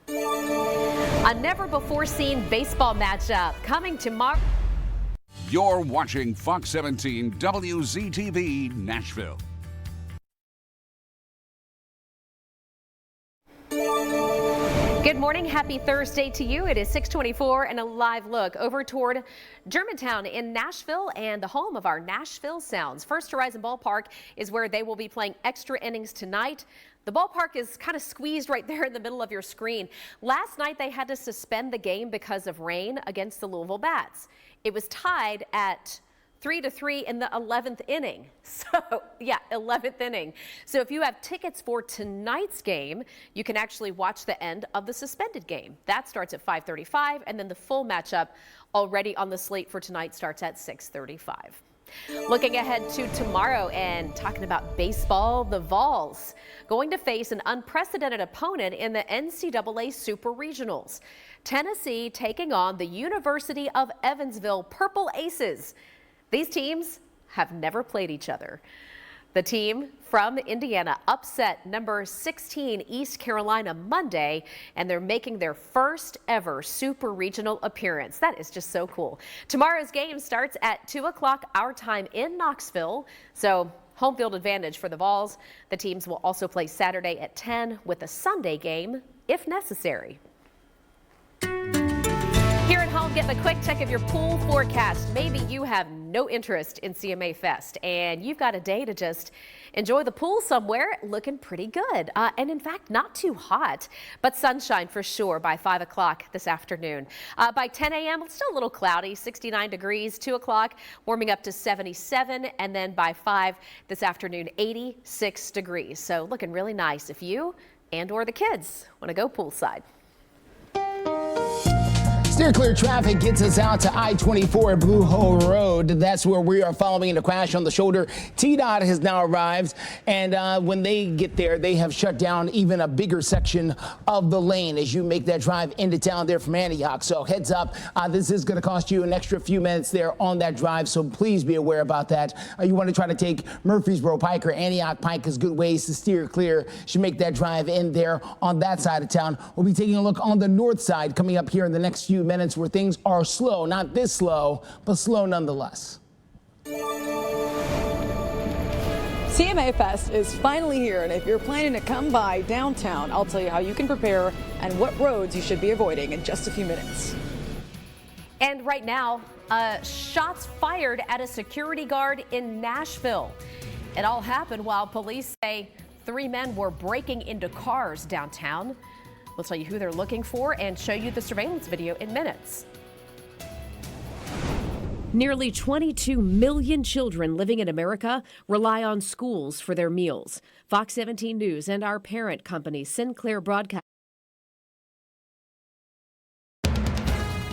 Speaker 20: A never-before-seen baseball matchup coming tomorrow.
Speaker 1: You're watching Fox 17 WZTV Nashville.
Speaker 20: Good morning. Happy Thursday to you. It is 6:24 and a live look over toward Germantown in Nashville and the home of our Nashville Sounds. First Horizon Ballpark is where they will be playing extra innings tonight. The ballpark is kind of squeezed right there in the middle of your screen. Last night they had to suspend the game because of rain against the Louisville Bats. It was tied at 3-3 in the 11th inning. So, yeah, 11th inning. So if you have tickets for tonight's game, you can actually watch the end of the suspended game. That starts at 5:35, and then the full matchup already on the slate for tonight starts at 6:35. Looking ahead to tomorrow and talking about baseball, the Vols going to face an unprecedented opponent in the NCAA Super Regionals. Tennessee taking on the University of Evansville Purple Aces. These teams have never played each other. The team from Indiana upset number 16 East Carolina Monday, and they're making their first ever super regional appearance. That is just so cool. Tomorrow's game starts at 2 o'clock our time in Knoxville, so home field advantage for the Vols. The teams will also play Saturday at 10 with a Sunday game if necessary. Here at home getting a quick check of your pool forecast. Maybe you have no interest in CMA Fest and you've got a day to just enjoy the pool somewhere. Looking pretty good. And in fact, not too hot, but sunshine for sure by 5 o'clock this afternoon. By 10 a.m., it's still a little cloudy, 69 degrees, 2 o'clock, warming up to 77. And then by 5 this afternoon, 86 degrees. So looking really nice if you and or the kids want to go poolside.
Speaker 2: Steer clear traffic gets us out to I-24 at Blue Hole Road. That's where we are following the crash on the shoulder. TDOT has now arrived, and when they get there, they have shut down even a bigger section of the lane as you make that drive into town there from Antioch. So heads up, this is going to cost you an extra few minutes there on that drive, so please be aware about that. You want to try to take Murfreesboro Pike or Antioch Pike as good ways to steer clear. Should make that drive in there on that side of town. We'll be taking a look on the north side coming up here in the next few minutes where things are slow, not this slow, but slow nonetheless.
Speaker 10: CMA Fest is finally here, and if you're planning to come by downtown, I'll tell you how you can prepare and what roads you should be avoiding in just a few minutes.
Speaker 20: And right now, shots fired at a security guard in Nashville. It all happened while police say 3 men were breaking into cars downtown. We'll tell you who they're looking for and show you the surveillance video in minutes. Nearly 22 million children living in America rely on schools for their meals. Fox 17 News and our parent company, Sinclair Broadcast.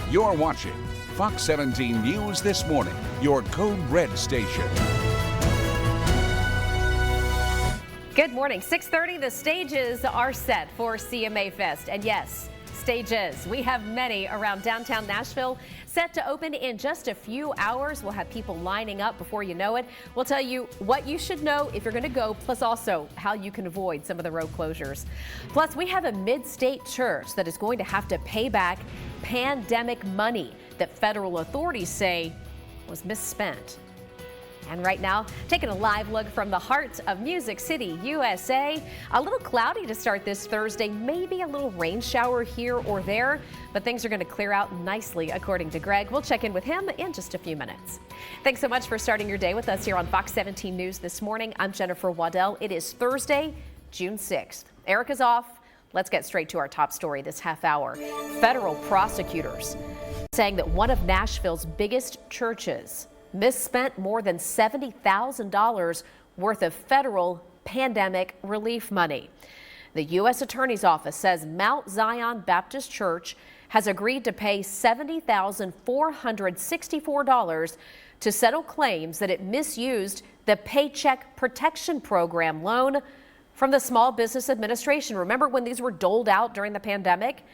Speaker 1: You're watching Fox 17 News This Morning, your Code Red station.
Speaker 20: Good morning. 6:30, the stages are set for CMA Fest. And yes, stages. We have many around downtown Nashville set to open in just a few hours. We'll have people lining up before you know it. We'll tell you what you should know if you're going to go, plus also how you can avoid some of the road closures. Plus, we have a mid-state church that is going to have to pay back pandemic money that federal authorities say was misspent. And right now, taking a live look from the heart of Music City, USA. A little cloudy to start this Thursday, maybe a little rain shower here or there, but things are going to clear out nicely, according to Greg. We'll check in with him in just a few minutes. Thanks so much for starting your day with us here on Fox 17 News this morning. I'm Jennifer Waddell. It is Thursday, June 6th. Erica's off. Let's get straight to our top story this half hour. Federal prosecutors saying that one of Nashville's biggest churches misspent more than $70,000 worth of federal pandemic relief money. The U.S. Attorney's Office says Mount Zion Baptist Church has agreed to pay $70,464 to settle claims that it misused the Paycheck Protection Program loan from the Small Business Administration. Remember when these were doled out during the pandemic?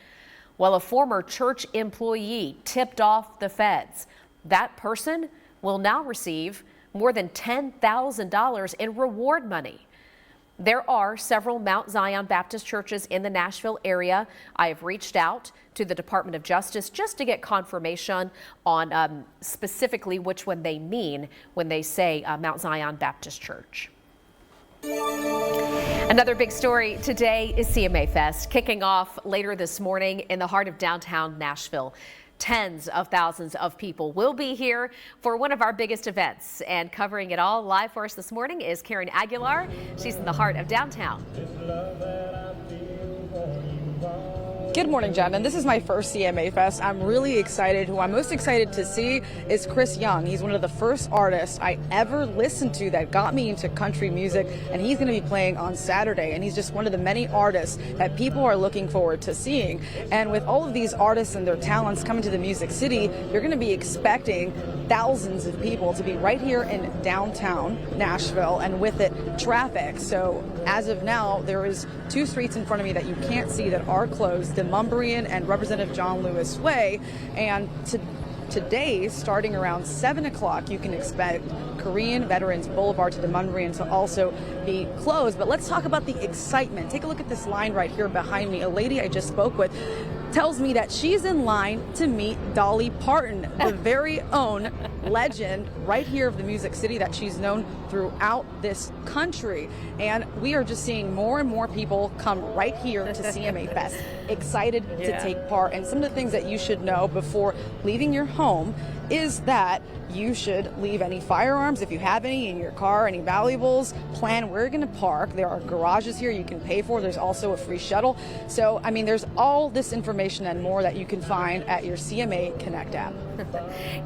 Speaker 20: Well, a former church employee tipped off the feds. That person will now receive more than $10,000 in reward money. There are several Mount Zion Baptist churches in the Nashville area. I have reached out to the Department of Justice just to get confirmation on specifically which one they mean when they say Mount Zion Baptist Church. Another big story today is CMA Fest, kicking off later this morning in the heart of downtown Nashville. Tens of thousands of people will be here for one of our biggest events, and covering it all live for us this morning is Karen Aguilar. She's in the heart of downtown.
Speaker 10: Good morning, Jen, and this is my first CMA Fest. I'm really excited. Who I'm most excited to see is Chris Young. He's one of the first artists I ever listened to that got me into country music, and he's going to be playing on Saturday, and he's just one of the many artists that people are looking forward to seeing. And with all of these artists and their talents coming to the Music City, you're going to be expecting thousands of people to be right here in downtown Nashville, and with it, traffic. So as of now, there is 2 streets in front of me that you can't see that are closed, Demumbrian and Representative John Lewis Way. And today, starting around 7 o'clock, you can expect Korean Veterans Boulevard to Demumbrian to also be closed. But let's talk about the excitement. Take a look at this line right here behind me. A lady I just spoke with tells me that she's in line to meet Dolly Parton, the very own legend right here of the Music City that she's known throughout this country. And we are just seeing more and more people come right here to CMA Fest, excited to take part. And some of the things that you should know before leaving your home is that you should leave any firearms, if you have any, in your car, any valuables, plan where you're going to park. There are garages here you can pay for. There's also a free shuttle. So, I mean, there's all this information and more that you can find at your CMA Connect app.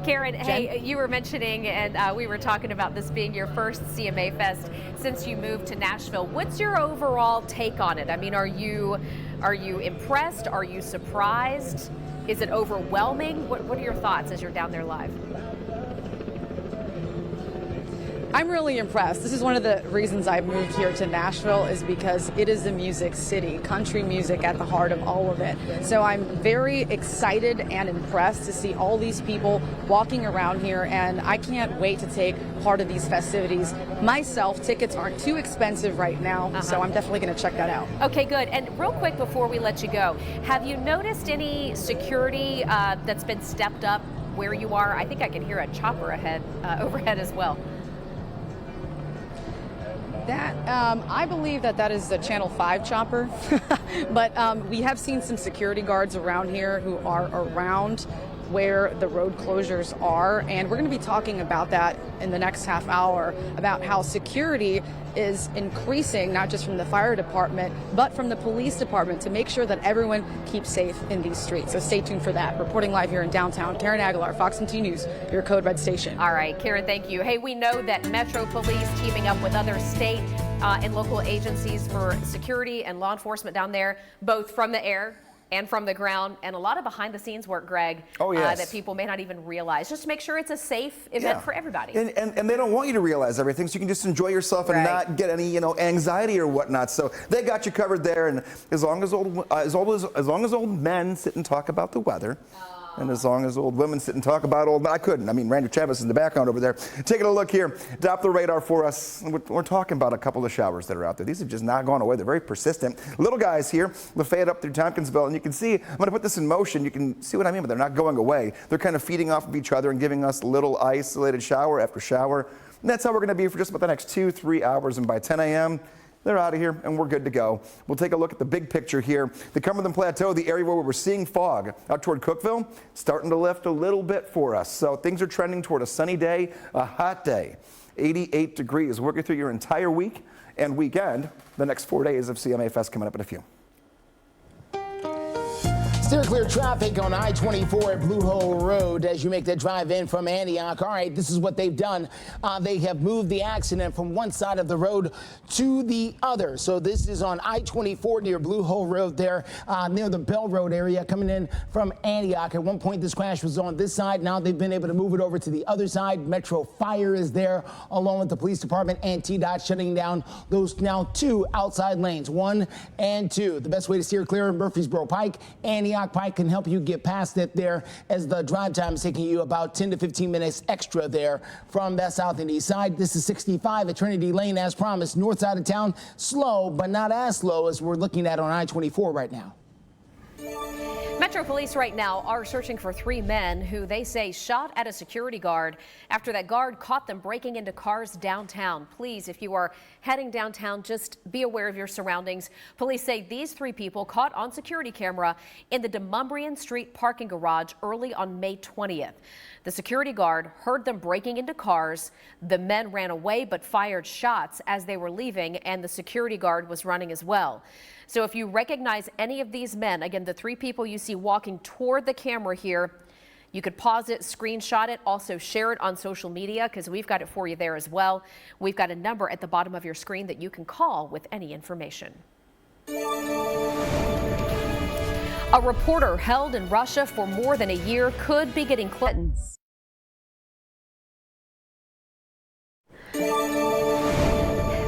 Speaker 20: Karen, hey, you were mentioning, and we were talking about this being your first CMA Fest since you moved to Nashville. What's your overall take on it? I mean, are you impressed? Are you surprised? Is it overwhelming? What are your thoughts as you're down there live?
Speaker 10: I'm really impressed. This is one of the reasons I moved here to Nashville, is because it is the music city, country music at the heart of all of it. So I'm very excited and impressed to see all these people walking around here, and I can't wait to take part of these festivities myself. Tickets aren't too expensive right now, so I'm definitely going to check that out.
Speaker 20: Okay, good. And real quick before we let you go, have you noticed any security that's been stepped up where you are? I think I can hear a chopper overhead as well.
Speaker 10: That I believe that is the Channel 5 chopper, but we have seen some security guards around here who are around where the road closures are, and we're going to be talking about that in the next half hour, about how security is increasing, not just from the fire department, but from the police department, to make sure that everyone keeps safe in these streets. So stay tuned for that. Reporting live here in downtown, Karen Aguilar, Fox 17 News, your Code Red station.
Speaker 20: All right, Karen, thank you. Hey, we know that Metro Police teaming up with other state and local agencies for security and law enforcement down there, both from the air and from the ground, and a lot of behind-the-scenes work, Greg, that people may not even realize. Just to make sure it's a safe event for everybody.
Speaker 4: And they don't want you to realize everything, so you can just enjoy yourself and not get any anxiety or whatnot. So they got you covered there. And as long as old men sit and talk about the weather. And as long as old women sit and talk about old, I couldn't. I mean, Randy Travis in the background over there. Taking a look here, Doppler radar for us. We're talking about a couple of showers that are out there. These have just not gone away. They're very persistent. Little guys here, Lafayette up through Hopkinsville, and you can see, I'm going to put this in motion. You can see what I mean, but they're not going away. They're kind of feeding off of each other and giving us little isolated shower after shower. And that's how we're going to be for just about the next 2-3 hours. And by 10 a.m., they're out of here, and we're good to go. We'll take a look at the big picture here. The Cumberland Plateau, the area where we're seeing fog out toward Cookeville, starting to lift a little bit for us. So things are trending toward a sunny day, a hot day. 88 degrees. Working through your entire week and weekend. The next 4 days of CMA Fest coming up in a few.
Speaker 2: Steer clear traffic on I-24 at Blue Hole Road as you make that drive in from Antioch. All right, this is what they've done. They have moved the accident from one side of the road to the other. So this is on I-24 near Blue Hole Road there, near the Bell Road area coming in from Antioch. At one point, this crash was on this side. Now they've been able to move it over to the other side. Metro Fire is there, along with the police department and TDOT, shutting down those now 2 outside lanes, 1 and 2. The best way to steer clear, Murfreesboro Pike, Antioch Pike can help you get past it there, as the drive time is taking you about 10 to 15 minutes extra there from that south and east side. This is 65 at Trinity Lane, as promised. North side of town, slow, but not as slow as we're looking at on I-24 right now.
Speaker 20: Metro Police right now are searching for 3 men who they say shot at a security guard after that guard caught them breaking into cars downtown. Please, if you are heading downtown, just be aware of your surroundings. Police say these 3 people caught on security camera in the Demumbrian Street parking garage early on May 20th. The security guard heard them breaking into cars. The men ran away but fired shots as they were leaving, and the security guard was running as well. So if you recognize any of these men, again, the 3 people you see walking toward the camera here, you could pause it, screenshot it, also share it on social media, because we've got it for you there as well. We've got a number at the bottom of your screen that you can call with any information. A reporter held in Russia for more than a year could be getting close.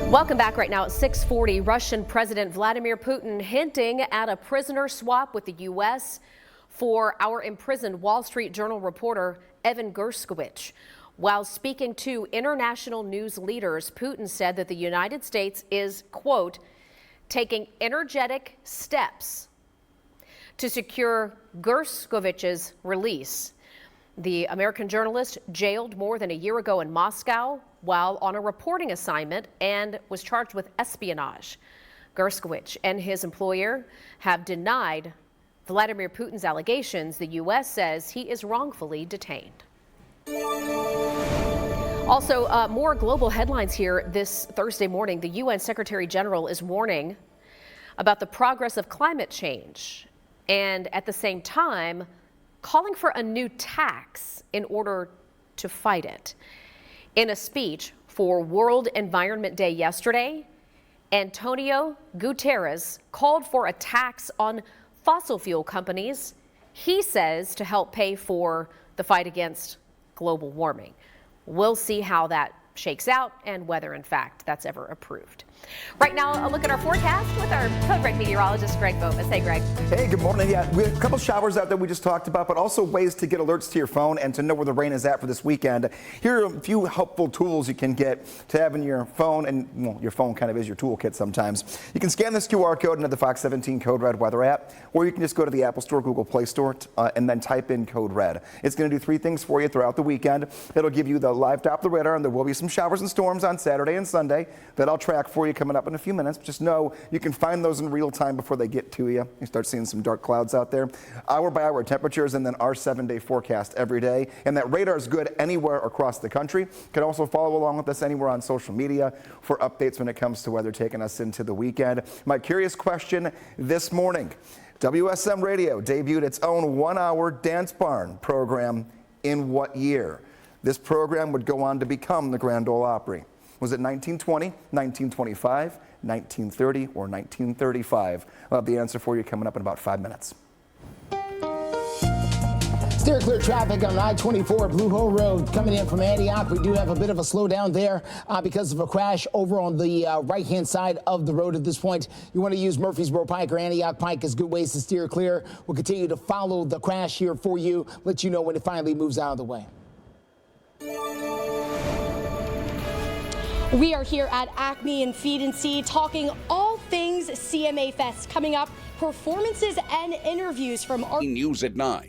Speaker 20: Welcome back. Right now at 6:40, Russian President Vladimir Putin hinting at a prisoner swap with the U.S. for our imprisoned Wall Street Journal reporter Evan Gershkovich. While speaking to international news leaders, Putin said that the United States is, quote, taking energetic steps to secure Gershkovich's release. The American journalist jailed more than a year ago in Moscow while on a reporting assignment and was charged with espionage. Gershkovich and his employer have denied Vladimir Putin's allegations. The U.S. says he is wrongfully detained. Also, more global headlines here this Thursday morning. The UN Secretary General is warning about the progress of climate change and at the same time calling for a new tax in order to fight it. In a speech for World Environment Day yesterday, Antonio Guterres called for a tax on fossil fuel companies, he says, to help pay for the fight against global warming. We'll see how that shakes out and whether, in fact, that's ever approved. Right now, a look at our forecast with our Code Red meteorologist, Greg Bovis. Hey, Greg.
Speaker 4: Hey, good morning. Yeah, we have a couple showers out there we just talked about, but also ways to get alerts to your phone and to know where the rain is at for this weekend. Here are a few helpful tools you can get to have in your phone, and well, your phone kind of is your toolkit sometimes. You can scan this QR code into the Fox 17 Code Red weather app, or you can just go to the Apple Store, Google Play Store, and then type in Code Red. It's going to do 3 things for you throughout the weekend. It'll give you the live Doppler radar, and there will be some showers and storms on Saturday and Sunday that I'll track for you coming up in a few minutes. Just know you can find those in real time before they get to you. You start seeing some dark clouds out there. Hour by hour temperatures, and then our 7-day forecast every day. And that radar is good anywhere across the country. You can also follow along with us anywhere on social media for updates when it comes to weather taking us into the weekend. My curious question this morning: WSM Radio debuted its own 1-hour dance barn program in what year? This program would go on to become the Grand Ole Opry. Was it 1920, 1925, 1930, or 1935? I'll have the answer for you coming up in about 5 minutes.
Speaker 2: Steer clear traffic on I-24 Blue Hole Road coming in from Antioch. We do have a bit of a slowdown there because of a crash over on the right-hand side of the road at this point. You want to use Murfreesboro Pike or Antioch Pike as good ways to steer clear. We'll continue to follow the crash here for you, let you know when it finally moves out of the way.
Speaker 3: We are here at Acme and Feed and Seed talking all things CMA Fest. Coming up, performances and interviews from our
Speaker 1: News at 9.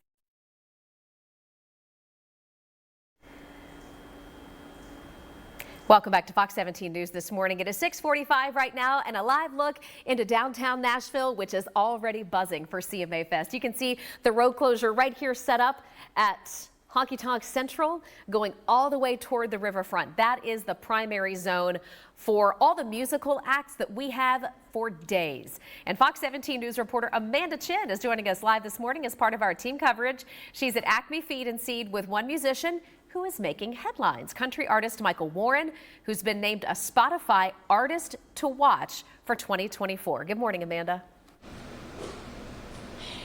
Speaker 20: Welcome back to Fox 17 News this morning. It is 6:45 right now, and a live look into downtown Nashville, which is already buzzing for CMA Fest. You can see the road closure right here set up at Honky Tonk Central, going all the way toward the riverfront. That is the primary zone for all the musical acts that we have for days. And Fox 17 News reporter Amanda Chin is joining us live this morning as part of our team coverage. She's at Acme Feed and Seed with one musician who is making headlines, country artist Michael Warren, who's been named a Spotify Artist to Watch for 2024. Good morning, Amanda.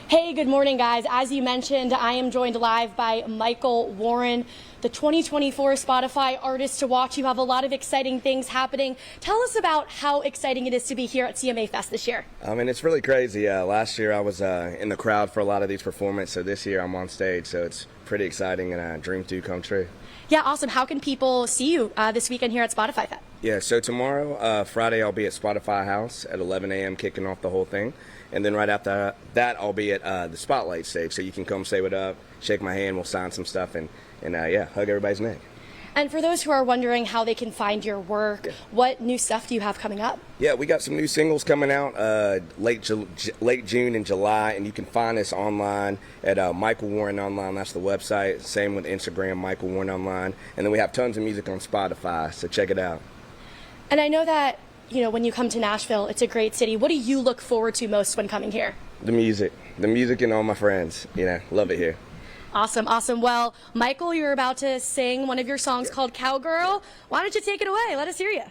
Speaker 3: Hey, good morning, guys. As you mentioned, I am joined live by Michael Warren, the 2024 Spotify Artist to Watch. You have a lot of exciting things happening. Tell us about how exciting it is to be here at CMA Fest this year.
Speaker 16: I mean, it's really crazy. Last year I was in the crowd for a lot of these performances, so this year I'm on stage, so it's pretty exciting and a dream to come true.
Speaker 3: Yeah, awesome. How can people see you this weekend here at Spotify Fest?
Speaker 16: Yeah, so tomorrow, Friday, I'll be at Spotify House at 11 a.m. kicking off the whole thing. And then right after that, I'll be at the Spotlight stage. So you can come say what up, shake my hand, we'll sign some stuff, and yeah, hug everybody's neck.
Speaker 3: And for those who are wondering how they can find your work, what new stuff do you have coming up?
Speaker 16: Yeah, we got some new singles coming out late June and July, and you can find us online at Michael Warren Online. That's the website. Same with Instagram, Michael Warren Online. And then we have tons of music on Spotify, so check it out.
Speaker 3: And I know that, you know, when you come to Nashville, it's a great city. What do you look forward to most when coming here?
Speaker 16: The music and all my friends. You know, love it here.
Speaker 3: Awesome, awesome. Well, Michael, you're about to sing one of your songs called Cowgirl. Why don't you take it away? Let us hear you.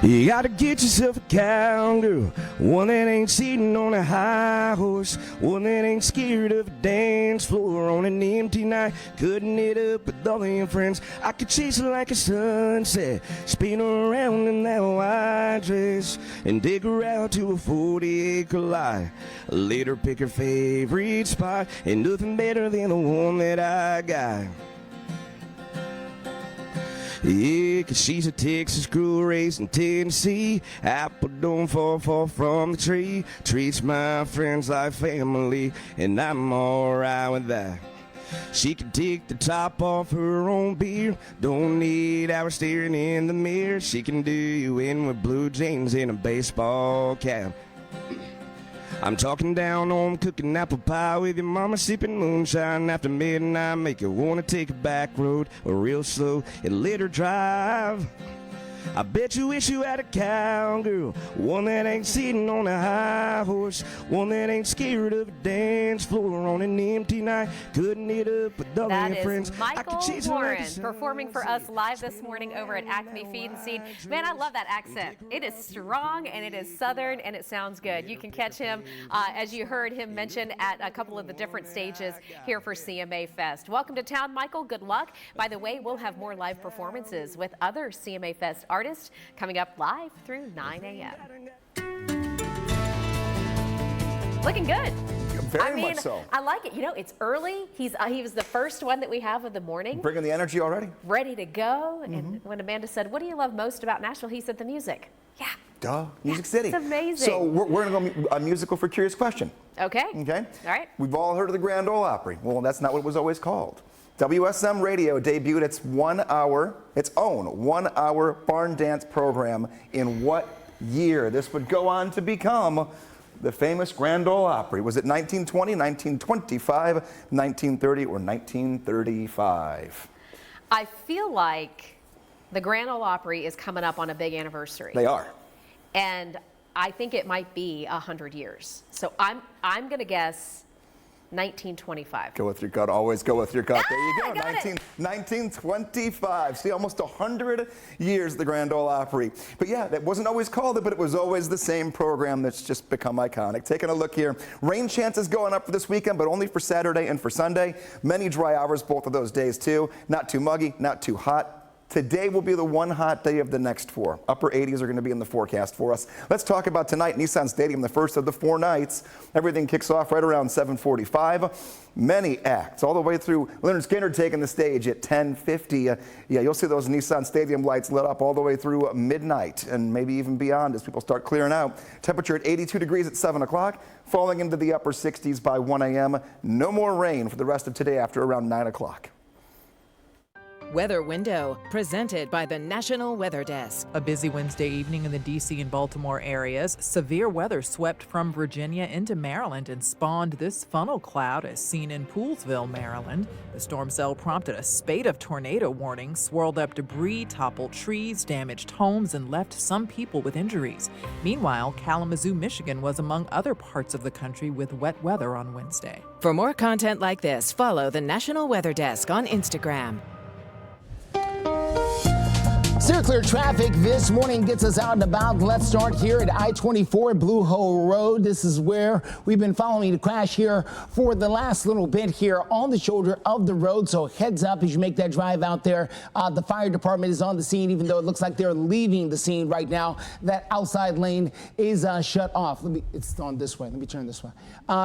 Speaker 21: You gotta get yourself a cowgirl, one that ain't sitting on a high horse, one that ain't scared of a dance floor on an empty night, cutting it up with all of your friends. I could chase her like a sunset, spin her around in that white dress, and dig her out to a 40-acre lot. Let her pick her favorite spot, and nothing better than the one that I got. Yeah, 'cause she's a Texas girl raised in Tennessee. Apple don't fall far from the tree. Treats my friends like family, and I'm alright with that. She can take the top off her own beer. Don't need hours staring in the mirror. She can do you in with blue jeans and a baseball cap. I'm talking down on cooking apple pie with your mama, sipping moonshine after midnight. Make you wanna take a back road or real slow and let her drive. I bet you wish you had a cowgirl, one that ain't sitting on a high horse, one that ain't scared of a dance floor on an empty night, cutting it up with all
Speaker 20: That
Speaker 21: her
Speaker 20: is
Speaker 21: friends.
Speaker 20: Michael Warren performing for us live this morning over at Acme Feed and Seed. Man, I love that accent. It is strong and it is southern and it sounds good. You can catch him, as you heard him mention, at a couple of the different stages here for CMA Fest. Welcome to town, Michael. Good luck. By the way, we'll have more live performances with other CMA Fest artists coming up live through 9 a.m. Looking good.
Speaker 4: Very much so.
Speaker 20: I like it. You know, it's early. He was the first one that we have of the morning.
Speaker 4: Bringing the energy already.
Speaker 20: Ready to go. And when Amanda said, "What do you love most about Nashville?" he said, "The music." Yeah.
Speaker 4: Duh. Music City.
Speaker 20: It's amazing.
Speaker 4: So we're going to go a musical for Curious Question.
Speaker 20: Okay.
Speaker 4: Okay.
Speaker 20: All right.
Speaker 4: We've all heard of the Grand Ole Opry. Well, that's not what it was always called. WSM Radio debuted its own 1 hour barn dance program in what year? This would go on to become the famous Grand Ole Opry. Was it 1920, 1925, 1930, or 1935?
Speaker 20: I feel like the Grand Ole Opry is coming up on a big anniversary.
Speaker 4: They are.
Speaker 20: And I think it might be 100 years. So I'm going to guess 1925.
Speaker 4: Go with your gut. Always go with your gut. There you go. 1925. See, almost 100 years, the Grand Ole Opry. But yeah, that wasn't always called it, but it was always the same program that's just become iconic. Taking a look here. Rain chances going up for this weekend, but only for Saturday and for Sunday. Many dry hours both of those days, too. Not too muggy, not too hot. Today will be the one hot day of the next 4. Upper 80s are going to be in the forecast for us. Let's talk about tonight. Nissan Stadium, the first of the 4 nights. Everything kicks off right around 7:45. Many acts all the way through. Leonard Skinner taking the stage at 10:50. Yeah, you'll see those Nissan Stadium lights lit up all the way through midnight and maybe even beyond as people start clearing out. Temperature at 82 degrees at 7 o'clock, falling into the upper 60s by 1 a.m. No more rain for the rest of today after around 9 o'clock.
Speaker 5: Weather Window, presented by the National Weather Desk.
Speaker 6: A busy Wednesday evening in the D.C. and Baltimore areas. Severe weather swept from Virginia into Maryland and spawned this funnel cloud as seen in Poolesville, Maryland. The storm cell prompted a spate of tornado warnings, swirled up debris, toppled trees, damaged homes, and left some people with injuries. Meanwhile, Kalamazoo, Michigan was among other parts of the country with wet weather on Wednesday.
Speaker 5: For more content like this, follow the National Weather Desk on Instagram.
Speaker 2: Steer clear traffic this morning gets us out and about. Let's start here at I-24 Blue Hole Road. This is where we've been following the crash here for the last little bit here on the shoulder of the road. So heads up as you make that drive out there. The fire department is on the scene, even though it looks like they're leaving the scene right now. That outside lane is shut off. It's on this way. Let me turn this way.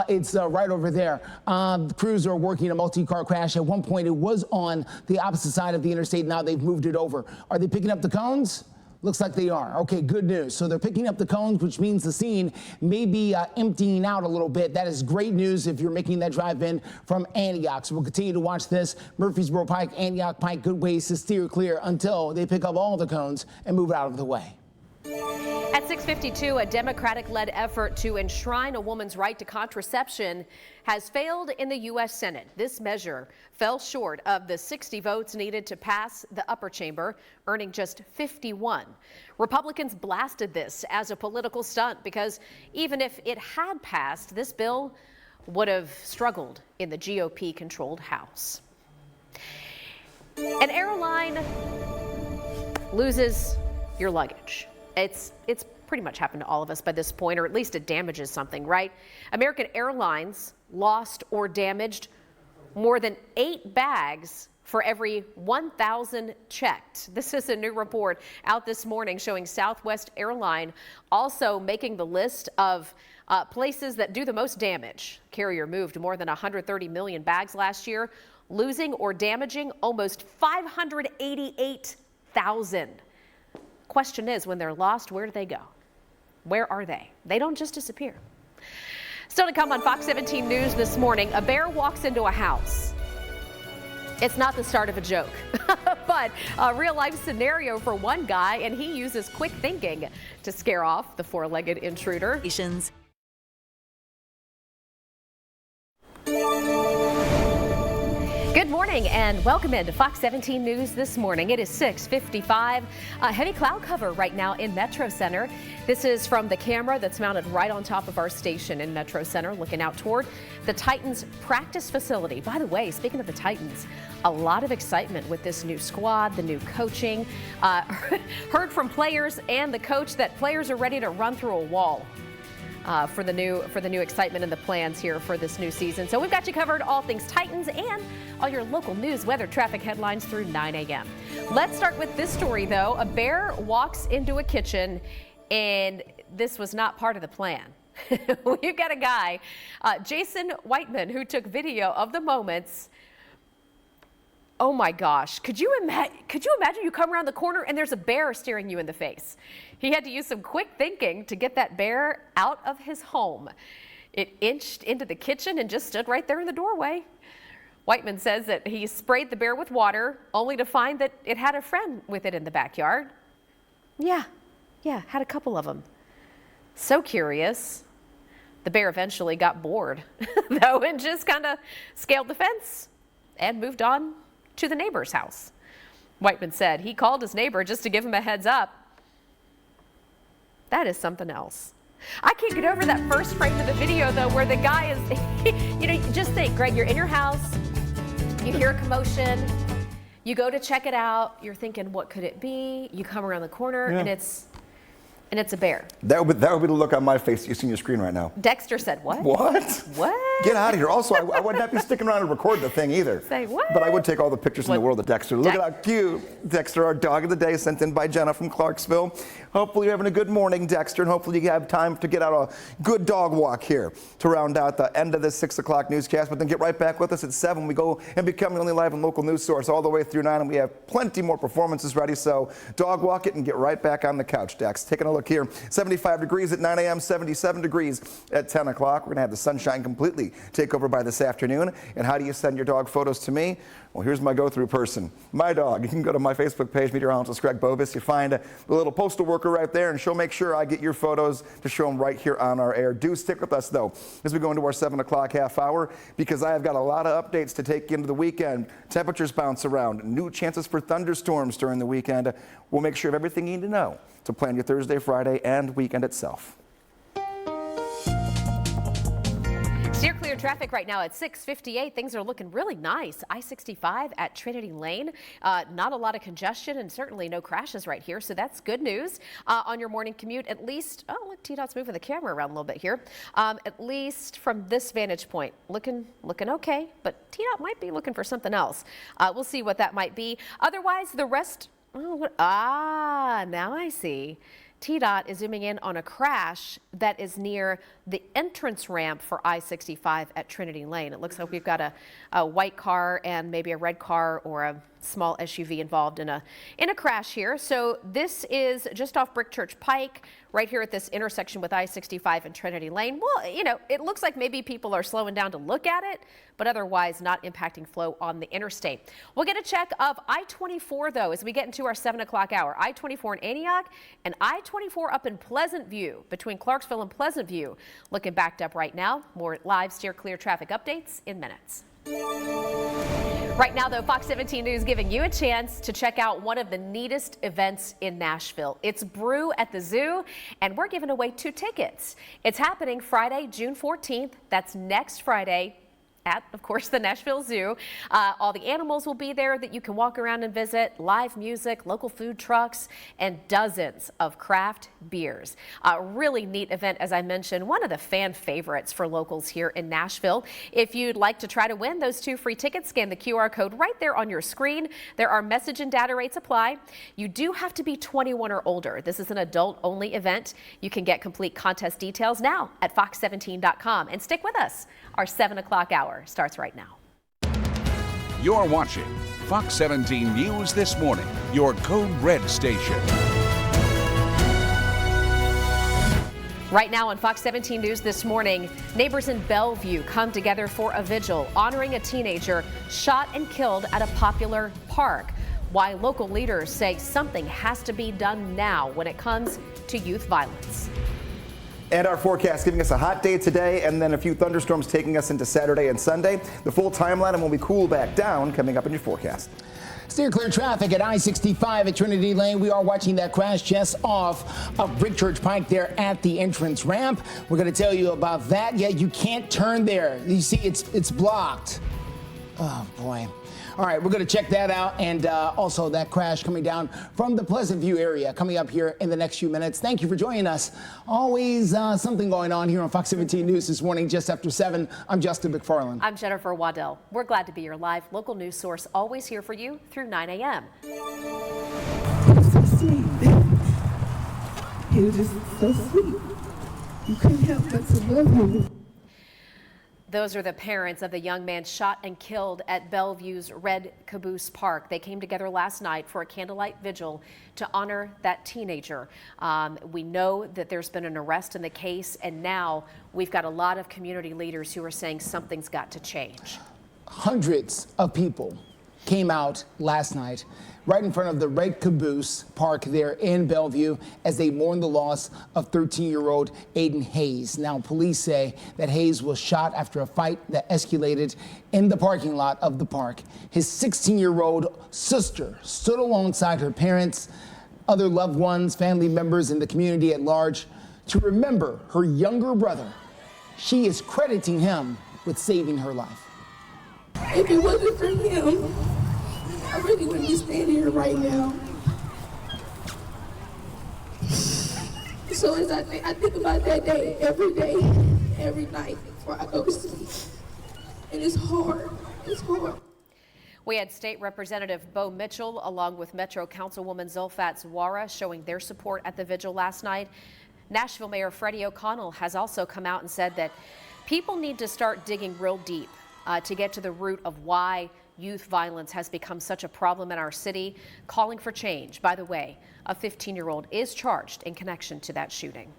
Speaker 2: It's right over there. The crews are working a multi-car crash. At one point, it was on the opposite side of the interstate. Now they've moved it over. Are they picking up the cones? Looks like they are. Okay, good news. So they're picking up the cones, which means the scene may be emptying out a little bit. That is great news if you're making that drive in from Antioch. So we'll continue to watch this. Murfreesboro Pike, Antioch Pike, good ways to steer clear until they pick up all the cones and move out of the way.
Speaker 20: At 6:52, a Democratic-led effort to enshrine a woman's right to contraception has failed in the U.S. Senate. This measure fell short of the 60 votes needed to pass the upper chamber, earning just 51. Republicans blasted this as a political stunt because even if it had passed, this bill would have struggled in the GOP-controlled House. An airline loses your luggage. It's pretty much happened to all of us by this point, or at least it damages something, right? American Airlines lost or damaged more than 8 bags for every 1,000 checked. This is a new report out this morning showing Southwest Airline also making the list of places that do the most damage. Carrier moved more than 130 million bags last year, losing or damaging almost 6,000. Question is, when they're lost, where do they go? Where are they? They don't just disappear. Still to come on Fox 17 News this morning, a bear walks into a house. It's not the start of a joke, but a real-life scenario for one guy, and he uses quick thinking to scare off the four-legged intruder. Good morning and welcome into Fox 17 News this morning. It is 6:55. A heavy cloud cover right now in Metro Center. This is from the camera that's mounted right on top of our station in Metro Center, looking out toward the Titans practice facility. By the way, speaking of the Titans, a lot of excitement with this new squad, the new coaching. Heard from players and the coach that players are ready to run through a wall. For the new excitement and the plans here for this new season. So we've got you covered, all things Titans and all your local news, weather, traffic headlines through 9 a.m. Let's start with this story, though. A bear walks into a kitchen, and this was not part of the plan. We've got a guy, Jason Whiteman, who took video of the moments. Oh my gosh, could you imagine you come around the corner and there's a bear staring you in the face? He had to use some quick thinking to get that bear out of his home. It inched into the kitchen and just stood right there in the doorway. Whiteman says that he sprayed the bear with water only to find that it had a friend with it in the backyard. Yeah, had a couple of them. So curious. The bear eventually got bored, though, and just kind of scaled the fence and moved on to the neighbor's house. Whiteman said he called his neighbor just to give him a heads up. That is something else. I can't get over that first frame of the video, though, where the guy is, just think, Greg, you're in your house, you hear a commotion, you go to check it out, you're thinking, what could it be? You come around the corner and it's a bear.
Speaker 4: That would be the look on my face you see on your screen right now.
Speaker 20: Dexter said, what?
Speaker 4: What? Get out of here. Also, I would not be sticking around and record the thing either.
Speaker 20: Say what?
Speaker 4: But I would take all the pictures in the world of Dexter. Look at how cute Dexter, our dog of the day, sent in by Jenna from Clarksville. Hopefully you're having a good morning, Dexter, and hopefully you have time to get out a good dog walk here to round out the end of this 6 o'clock newscast. But then get right back with us at 7. We go and become the only live and local news source all the way through 9, and we have plenty more performances ready. So dog walk it and get right back on the couch, Dex. Taking a look here. 75 degrees at 9 a.m., 77 degrees at 10 o'clock. We're going to have the sunshine completely take over by this afternoon. And how do you send your dog photos to me? Well, here's my go-through person, my dog. You can go to my Facebook page, meteorologist Greg Bovis. You find the little postal worker right there, and she'll make sure I get your photos to show them right here on our air. Do stick with us, though, as we go into our 7 o'clock half hour, because I have got a lot of updates to take into the weekend. Temperatures bounce around, new chances for thunderstorms during the weekend. We'll make sure of everything you need to know to plan your Thursday, Friday, and weekend itself.
Speaker 20: Steer clear traffic right now at 6:58. Things are looking really nice. I-65 at Trinity Lane. Not a lot of congestion and certainly no crashes right here, so that's good news on your morning commute. At least, oh, look, T-Dot's moving the camera around a little bit here. At least from this vantage point, looking okay, but T-Dot might be looking for something else. We'll see what that might be. Otherwise, the rest, now I see. T-Dot is zooming in on a crash that is near the entrance ramp for I-65 at Trinity Lane. It looks like we've got a white car and maybe a red car or a small SUV involved in a crash here. So this is just off Brick Church Pike, right here at this intersection with I-65 and Trinity Lane. Well, it looks like maybe people are slowing down to look at it, but otherwise not impacting flow on the interstate. We'll get a check of I-24, though, as we get into our 7 o'clock hour. I-24 in Antioch and I-24 up in Pleasant View, between Clarksville and Pleasant View. Looking backed up right now. More live steer clear traffic updates in minutes. Right now, though, Fox 17 News giving you a chance to check out one of the neatest events in Nashville. It's Brew at the Zoo, and we're giving away 2 tickets. It's happening Friday, June 14th. That's next Friday at, of course, the Nashville Zoo. All the animals will be there that you can walk around and visit, live music, local food trucks, and dozens of craft beers. A really neat event, as I mentioned, one of the fan favorites for locals here in Nashville. If you'd like to try to win those 2 free tickets, scan the QR code right there on your screen. There are message and data rates apply. You do have to be 21 or older. This is an adult-only event. You can get complete contest details now at fox17.com. And stick with us. Our 7 o'clock hour starts right now.
Speaker 1: You're watching Fox 17 News This Morning, your Code Red station.
Speaker 20: Right now on Fox 17 News This Morning, neighbors in Bellevue come together for a vigil honoring a teenager shot and killed at a popular park. Why local leaders say something has to be done now when it comes to youth violence.
Speaker 4: And our forecast giving us a hot day today and then a few thunderstorms taking us into Saturday and Sunday. The full timeline and when we cool back down coming up in your forecast.
Speaker 2: Steer clear traffic at I-65 at Trinity Lane. We are watching that crash just off of Brick Church Pike there at the entrance ramp. We're going to tell you about that. Yeah, you can't turn there. You see, it's blocked. Oh, boy. All right, we're going to check that out, and also that crash coming down from the Pleasant View area coming up here in the next few minutes. Thank you for joining us. Always something going on here on Fox 17 News this morning just after 7. I'm Justin McFarland.
Speaker 20: I'm Jennifer Waddell. We're glad to be your live local news source, always here for you through 9 a.m.
Speaker 11: So sweet. He was just so sweet. You couldn't help but to love him.
Speaker 20: Those are the parents of the young man shot and killed at Bellevue's Red Caboose Park. They came together last night for a candlelight vigil to honor that teenager. We know that there's been an arrest in the case, and now we've got a lot of community leaders who are saying something's got to change. Hundreds
Speaker 2: of people came out last night right in front of the Red Caboose Park there in Bellevue as they mourn the loss of 13-year-old Aiden Hayes. Now, police say that Hayes was shot after a fight that escalated in the parking lot of the park. His 16-year-old sister stood alongside her parents, other loved ones, family members, and the community at large to remember her younger brother. She is crediting him with saving her life.
Speaker 11: If it wasn't for him, I really wouldn't be standing here right now. So as I think about that day, every night before I go to sleep. And it's hard.
Speaker 20: We had State Representative Bo Mitchell along with Metro Councilwoman Zulfat Zawara showing their support at the vigil last night. Nashville Mayor Freddie O'Connell has also come out and said that people need to start digging real deep to get to the root of why youth violence has become such a problem in our city, calling for change. By the way, a 15-year-old is charged in connection to that shooting.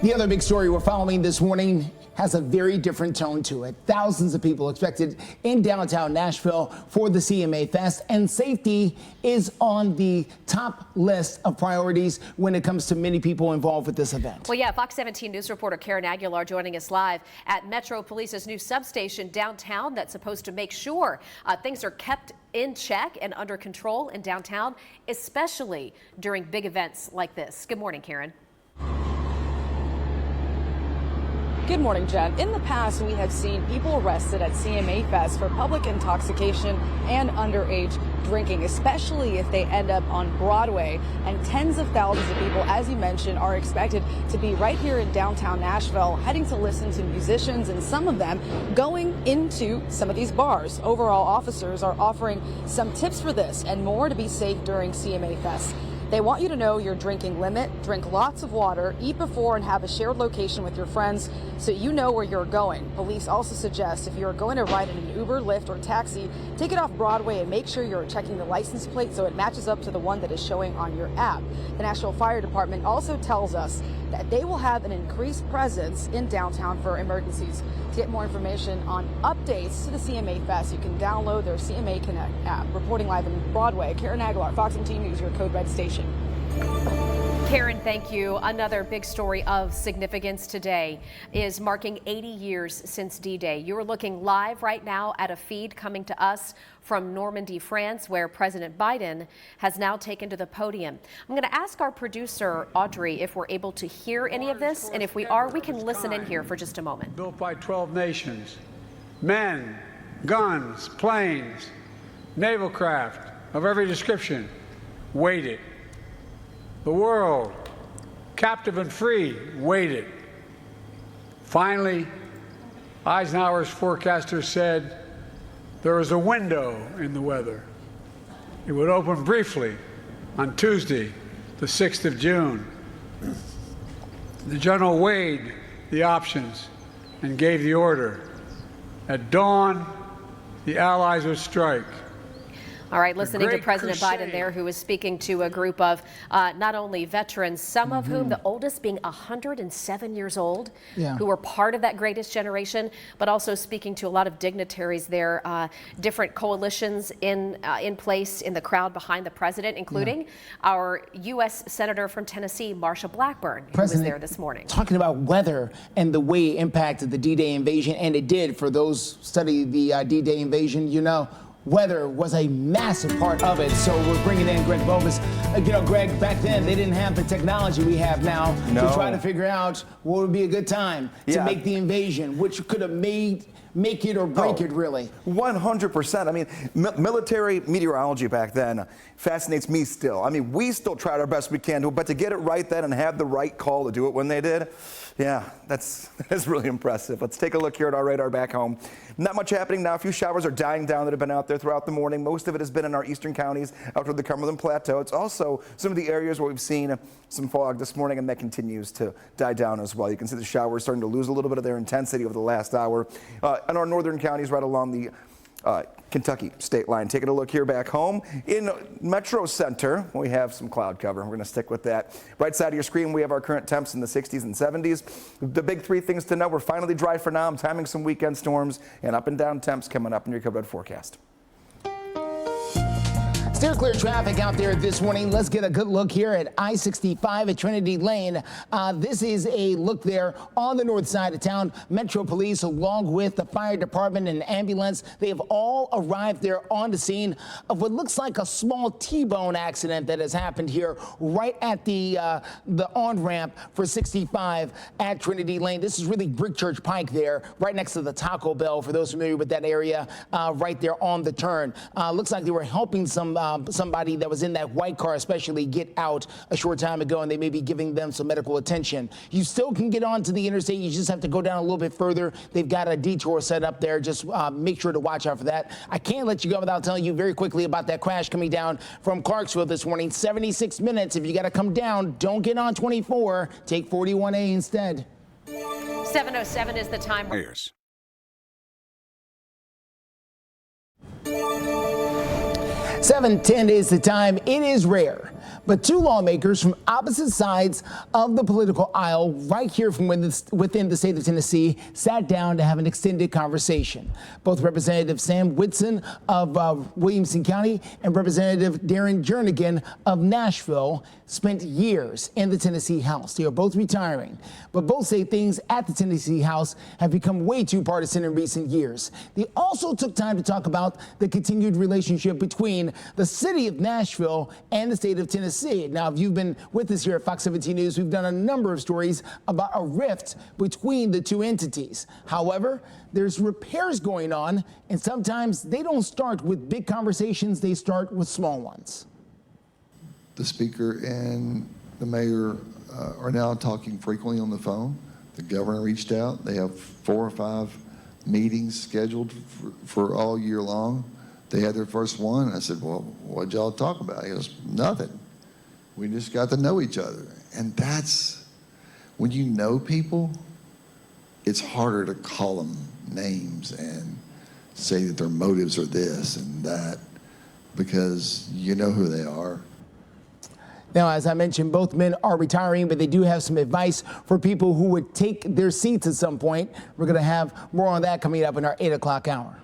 Speaker 2: The other big story we're following this morning has a very different tone to it. Thousands of people expected in downtown Nashville for the CMA Fest, and safety is on the top list of priorities when it comes to many people involved with this event.
Speaker 20: Well, yeah, Fox 17 News reporter Karen Aguilar joining us live at Metro Police's new substation downtown that's supposed to make sure things are kept in check and under control in downtown, especially during big events like this. Good morning, Karen.
Speaker 10: Good morning, Jen. In the past, we have seen people arrested at CMA Fest for public intoxication and underage drinking, especially if they end up on Broadway. And tens of thousands of people, as you mentioned, are expected to be right here in downtown Nashville, heading to listen to musicians, and some of them going into some of these bars. Overall, officers are offering some tips for this and more to be safe during CMA Fest. They want you to know your drinking limit, drink lots of water, eat before and have a shared location with your friends so you know where you're going. Police also suggest if you're going to ride in an Uber, Lyft, or taxi, take it off Broadway and make sure you're checking the license plate so it matches up to the one that is showing on your app. The Nashville Fire Department also tells us that they will have an increased presence in downtown for emergencies. To get more information on updates to the CMA Fest, you can download their CMA Connect app. Reporting live in Broadway, Karen Aguilar, Fox 17 News, your Code Red station.
Speaker 20: Karen, thank you. Another big story of significance today is marking 80 years since D-Day. You are looking live right now at a feed coming to us from Normandy, France, where President Biden has now taken to the podium. I'm going to ask our producer, Audrey, if we're able to hear any of this, and if we are, we can listen in here for just a moment.
Speaker 8: Built by 12 nations, men, guns, planes, naval craft of every description, waited. The world, captive and free, waited. Finally, Eisenhower's forecasters said there was a window in the weather. It would open briefly on Tuesday, the 6th of June. The general weighed the options and gave the order. At dawn, the Allies would strike.
Speaker 20: All right, listening to
Speaker 8: Great
Speaker 20: President
Speaker 8: Crusade.
Speaker 20: Biden there, who was speaking to a group of not only veterans, some of whom, the oldest being 107 years old, who were part of that greatest generation, but also speaking to a lot of dignitaries there, different coalitions in place in the crowd behind the president, including our U.S. Senator from Tennessee, Marsha Blackburn, who was there this morning.
Speaker 2: Talking about weather and the way it impacted the D-Day invasion, and it did for those studying the D-Day invasion, you know. Weather was a massive part of it, so we're bringing in Greg Bovis. You know, Greg, back then they didn't have the technology we have now to try to figure out what would be a good time to make the invasion, which could have make it or break it, really.
Speaker 4: 100%. I mean, military meteorology back then fascinates me still. I mean, we still tried our best we can to, but to get it right then and have the right call to do it when they did, yeah, that's really impressive. Let's take a look here at our radar back home. Not much happening now. A few showers are dying down that have been out there throughout the morning. Most of it has been in our eastern counties out toward the Cumberland Plateau. It's also some of the areas where we've seen some fog this morning, and that continues to die down as well. You can see the showers starting to lose a little bit of their intensity over the last hour. In our northern counties right along the Kentucky state line. Taking a look here back home in Metro Center, we have some cloud cover. We're going to stick with that. Right side of your screen, we have our current temps in the 60s and 70s. The big three things to know: we're finally dry for now. I'm timing some weekend storms and up and down temps coming up in your covered forecast.
Speaker 2: Still clear traffic out there this morning. Let's get a good look here at I-65 at Trinity Lane. This is a look there on the north side of town. Metro Police, along with the fire department and ambulance, they have all arrived there on the scene of what looks like a small T-bone accident that has happened here right at the on-ramp for 65 at Trinity Lane. This is really Brick Church Pike there, right next to the Taco Bell, for those familiar with that area, right there on the turn. Looks like they were helping somebody that was in that white car especially get out a short time ago, and they may be giving them some medical attention. You still can get onto the interstate. You just have to go down a little bit further. They've got a detour set up there. Just make sure to watch out for that. I can't let you go without telling you very quickly about that crash coming down from Clarksville this morning. 76 minutes. If you got to come down, don't get on 24. Take 41A instead.
Speaker 20: 7:07 is the time.
Speaker 2: 7:10 is the time. It is rare, but two lawmakers from opposite sides of the political aisle right here from within the state of Tennessee sat down to have an extended conversation. Both Representative Sam Whitson of Williamson County and Representative Darren Jernigan of Nashville spent years in the Tennessee House. They are both retiring, but both say things at the Tennessee House have become way too partisan in recent years. They also took time to talk about the continued relationship between the city of Nashville and the state of Tennessee. Now, if you've been with us here at Fox 17 News, we've done a number of stories about a rift between the two entities. However, there's repairs going on, and sometimes they don't start with big conversations, they start with small ones.
Speaker 12: The speaker and the mayor are now talking frequently on the phone. The governor reached out. They have 4 or 5 meetings scheduled for all year long. They had their first one. I said, well, what'd y'all talk about? He goes, nothing. We just got to know each other. And that's, when you know people, it's harder to call them names and say that their motives are this and that, because you know who they are.
Speaker 2: Now, as I mentioned, both men are retiring, but they do have some advice for people who would take their seats at some point. We're going to have more on that coming up in our 8 o'clock hour.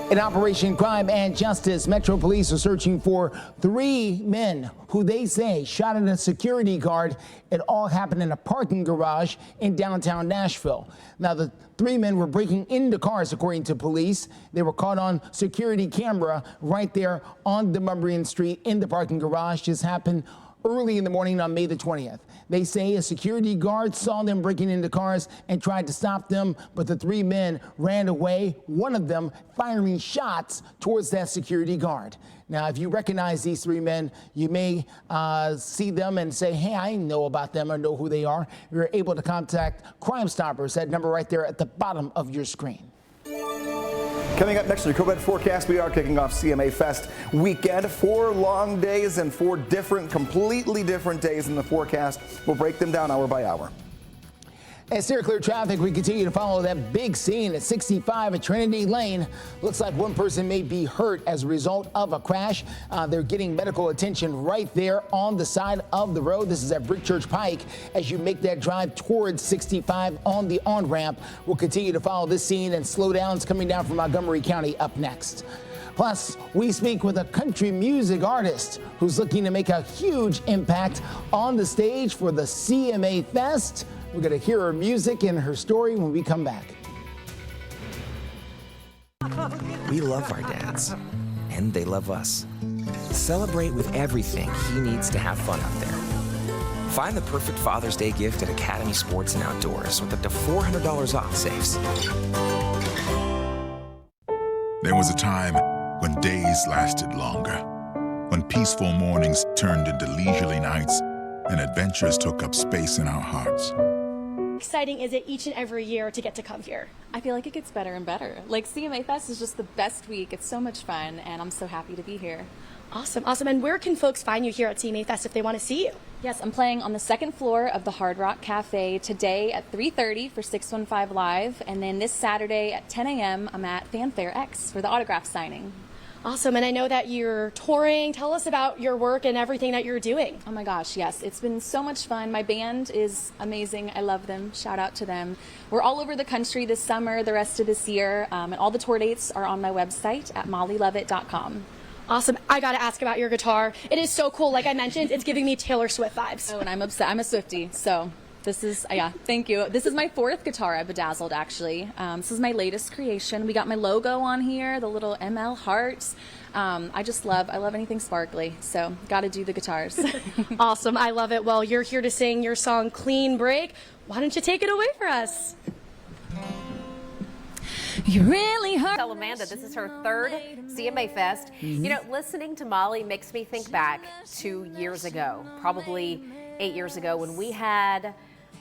Speaker 2: In Operation Crime and Justice, Metro Police are searching for 3 men who they say shot at a security guard. It all happened in a parking garage in downtown Nashville. Now, the 3 men were breaking into cars, according to police. They were caught on security camera right there on Demumbrian Street in the parking garage. This happened early in the morning on May the 20th. They say a security guard saw them breaking into cars and tried to stop them, but the 3 men ran away, one of them firing shots towards that security guard. Now, if you recognize these 3 men, you may see them and say, hey, I know about them or know who they are. You're able to contact Crime Stoppers, that number right there at the bottom of your screen.
Speaker 4: Coming up next in your COVID forecast, we are kicking off CMA Fest weekend. 4 long days and 4 completely different days in the forecast. We'll break them down hour by hour.
Speaker 2: As steer clear traffic, we continue to follow that big scene at 65 at Trinity Lane. Looks like one person may be hurt as a result of a crash. They're getting medical attention right there on the side of the road. This is at Brick Church Pike. As you make that drive towards 65 on the on-ramp, we'll continue to follow this scene and slowdowns coming down from Montgomery County up next. Plus, we speak with a country music artist who's looking to make a huge impact on the stage for the CMA Fest. We're going to hear her music and her story when we come back.
Speaker 7: We love our dads, and they love us. Celebrate with everything he needs to have fun out there. Find the perfect Father's Day gift at Academy Sports and Outdoors with up to $400 off saves.
Speaker 9: There was a time when days lasted longer, when peaceful mornings turned into leisurely nights and adventures took up space in our hearts.
Speaker 3: Exciting is it each and every year to get to come here?
Speaker 22: I feel like it gets better and better. Like CMA Fest is just the best week. It's so much fun, and I'm so happy to be here.
Speaker 3: Awesome, awesome. And where can folks find you here at CMA Fest if they want to see you?
Speaker 22: Yes, I'm playing on the second floor of the Hard Rock Cafe today at 3:30 for 615 Live, and then this Saturday at 10 a.m. I'm at Fanfare X for the autograph signing.
Speaker 3: Awesome, and I know that you're touring. Tell us about your work and everything that you're doing.
Speaker 22: Oh my gosh, yes. It's been so much fun. My band is amazing. I love them. Shout out to them. We're all over the country this summer, the rest of this year, and all the tour dates are on my website at mollylovett.com.
Speaker 3: Awesome. I got to ask about your guitar. It is so cool. Like I mentioned, it's giving me Taylor Swift vibes.
Speaker 22: Oh, and I'm obsessed. I'm a Swiftie, so this is, yeah, thank you. This is my fourth guitar I bedazzled, actually. This is my latest creation. We got my logo on here, the little ML hearts. I love anything sparkly, so got to do the guitars.
Speaker 3: Awesome. I love it. Well, you're here to sing your song Clean Break. Why don't you take it away for us?
Speaker 20: You really hurt. Tell Amanda this is her third CMA Fest. You know, listening to Molly makes me think back 2 years ago, probably 8 years ago, when we had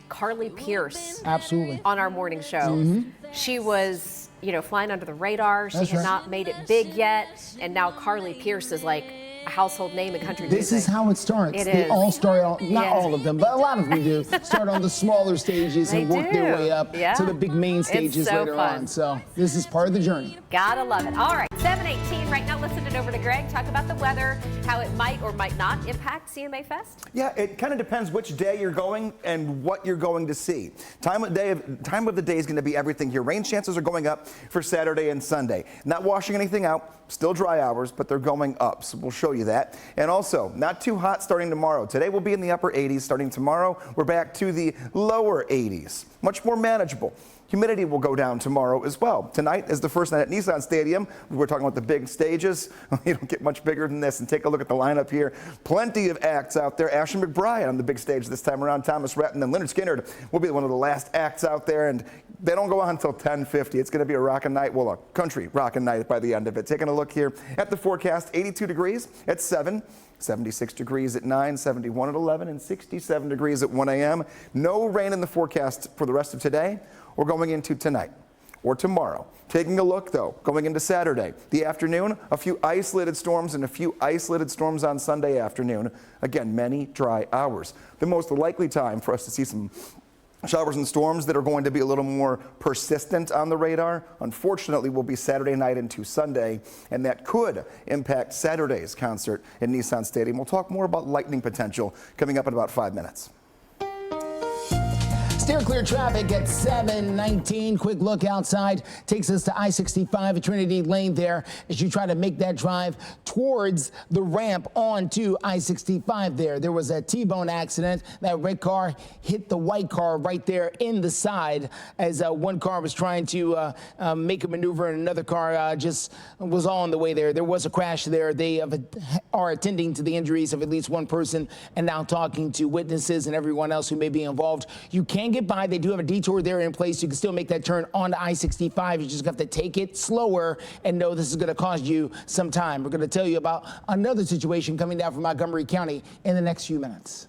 Speaker 20: Carly Pierce on our morning show. She was, you know, flying under the radar. She had not made it big yet, and now Carly Pierce is like a household name in country music.
Speaker 2: This is how it starts. They all start, not all of them, but a lot of them do, start on the smaller stages and work their way up to the big main stages later on. So this is part of the journey.
Speaker 20: Gotta love it. All right, 7:18 right now. Let's send it over to Greg. Talk about the weather, how it might or might not impact CMA Fest.
Speaker 4: Yeah, it kind of depends which day you're going and what you're going to see. Time of the day is going to be everything here. Rain chances are going up for Saturday and Sunday. Not washing anything out. Still dry hours, but they're going up, so we'll show you that. And also, not too hot starting tomorrow. Today we'll be in the upper 80s. Starting tomorrow, we're back to the lower 80s. Much more manageable. Humidity will go down tomorrow as well. Tonight is the first night at Nissan Stadium. We're talking about the big stages. You don't get much bigger than this. And take a look at the lineup here. Plenty of acts out there. Ashley McBride on the big stage this time around. Thomas Rhett and then Leonard Skinner will be one of the last acts out there. And they don't go on until 10:50. It's going to be a rockin' night. Well, a country rockin' night by the end of it. Taking a look here at the forecast. 82 degrees at 7. 76 degrees at 9, 71 at 11, and 67 degrees at 1 a.m. No rain in the forecast for the rest of today or going into tonight or tomorrow. Taking a look, though, going into Saturday, the afternoon, a few isolated storms and a few isolated storms on Sunday afternoon. Again, many dry hours. The most likely time for us to see some showers and storms that are going to be a little more persistent on the radar, unfortunately, will be Saturday night into Sunday, and that could impact Saturday's concert in Nissan Stadium. We'll talk more about lightning potential coming up in about 5 minutes.
Speaker 2: Steer clear traffic at 7:19. Quick look outside takes us to I-65 at Trinity Lane there as you try to make that drive towards the ramp onto I-65 there. There was a T-bone accident. That red car hit the white car right there in the side as one car was trying to make a maneuver and another car just was on the way there. There was a crash there. They are attending to the injuries of at least one person and now talking to witnesses and everyone else who may be involved. You can get by. They do have a detour there in place. You can still make that turn onto I-65. You just have to take it slower and know this is going to cost you some time. We're going to tell you about another situation coming down from Montgomery County in the next few minutes.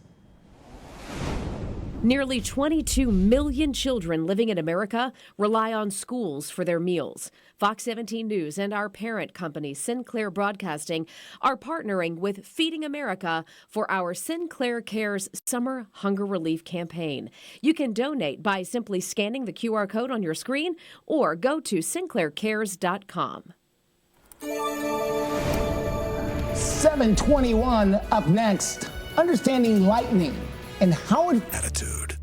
Speaker 20: Nearly 22 million children living in America rely on schools for their meals. Fox 17 News and our parent company, Sinclair Broadcasting, are partnering with Feeding America for our Sinclair Cares Summer Hunger Relief Campaign. You can donate by simply scanning the QR code on your screen or go to sinclaircares.com.
Speaker 2: 721 up next. Understanding lightning and how it...
Speaker 9: Attitude.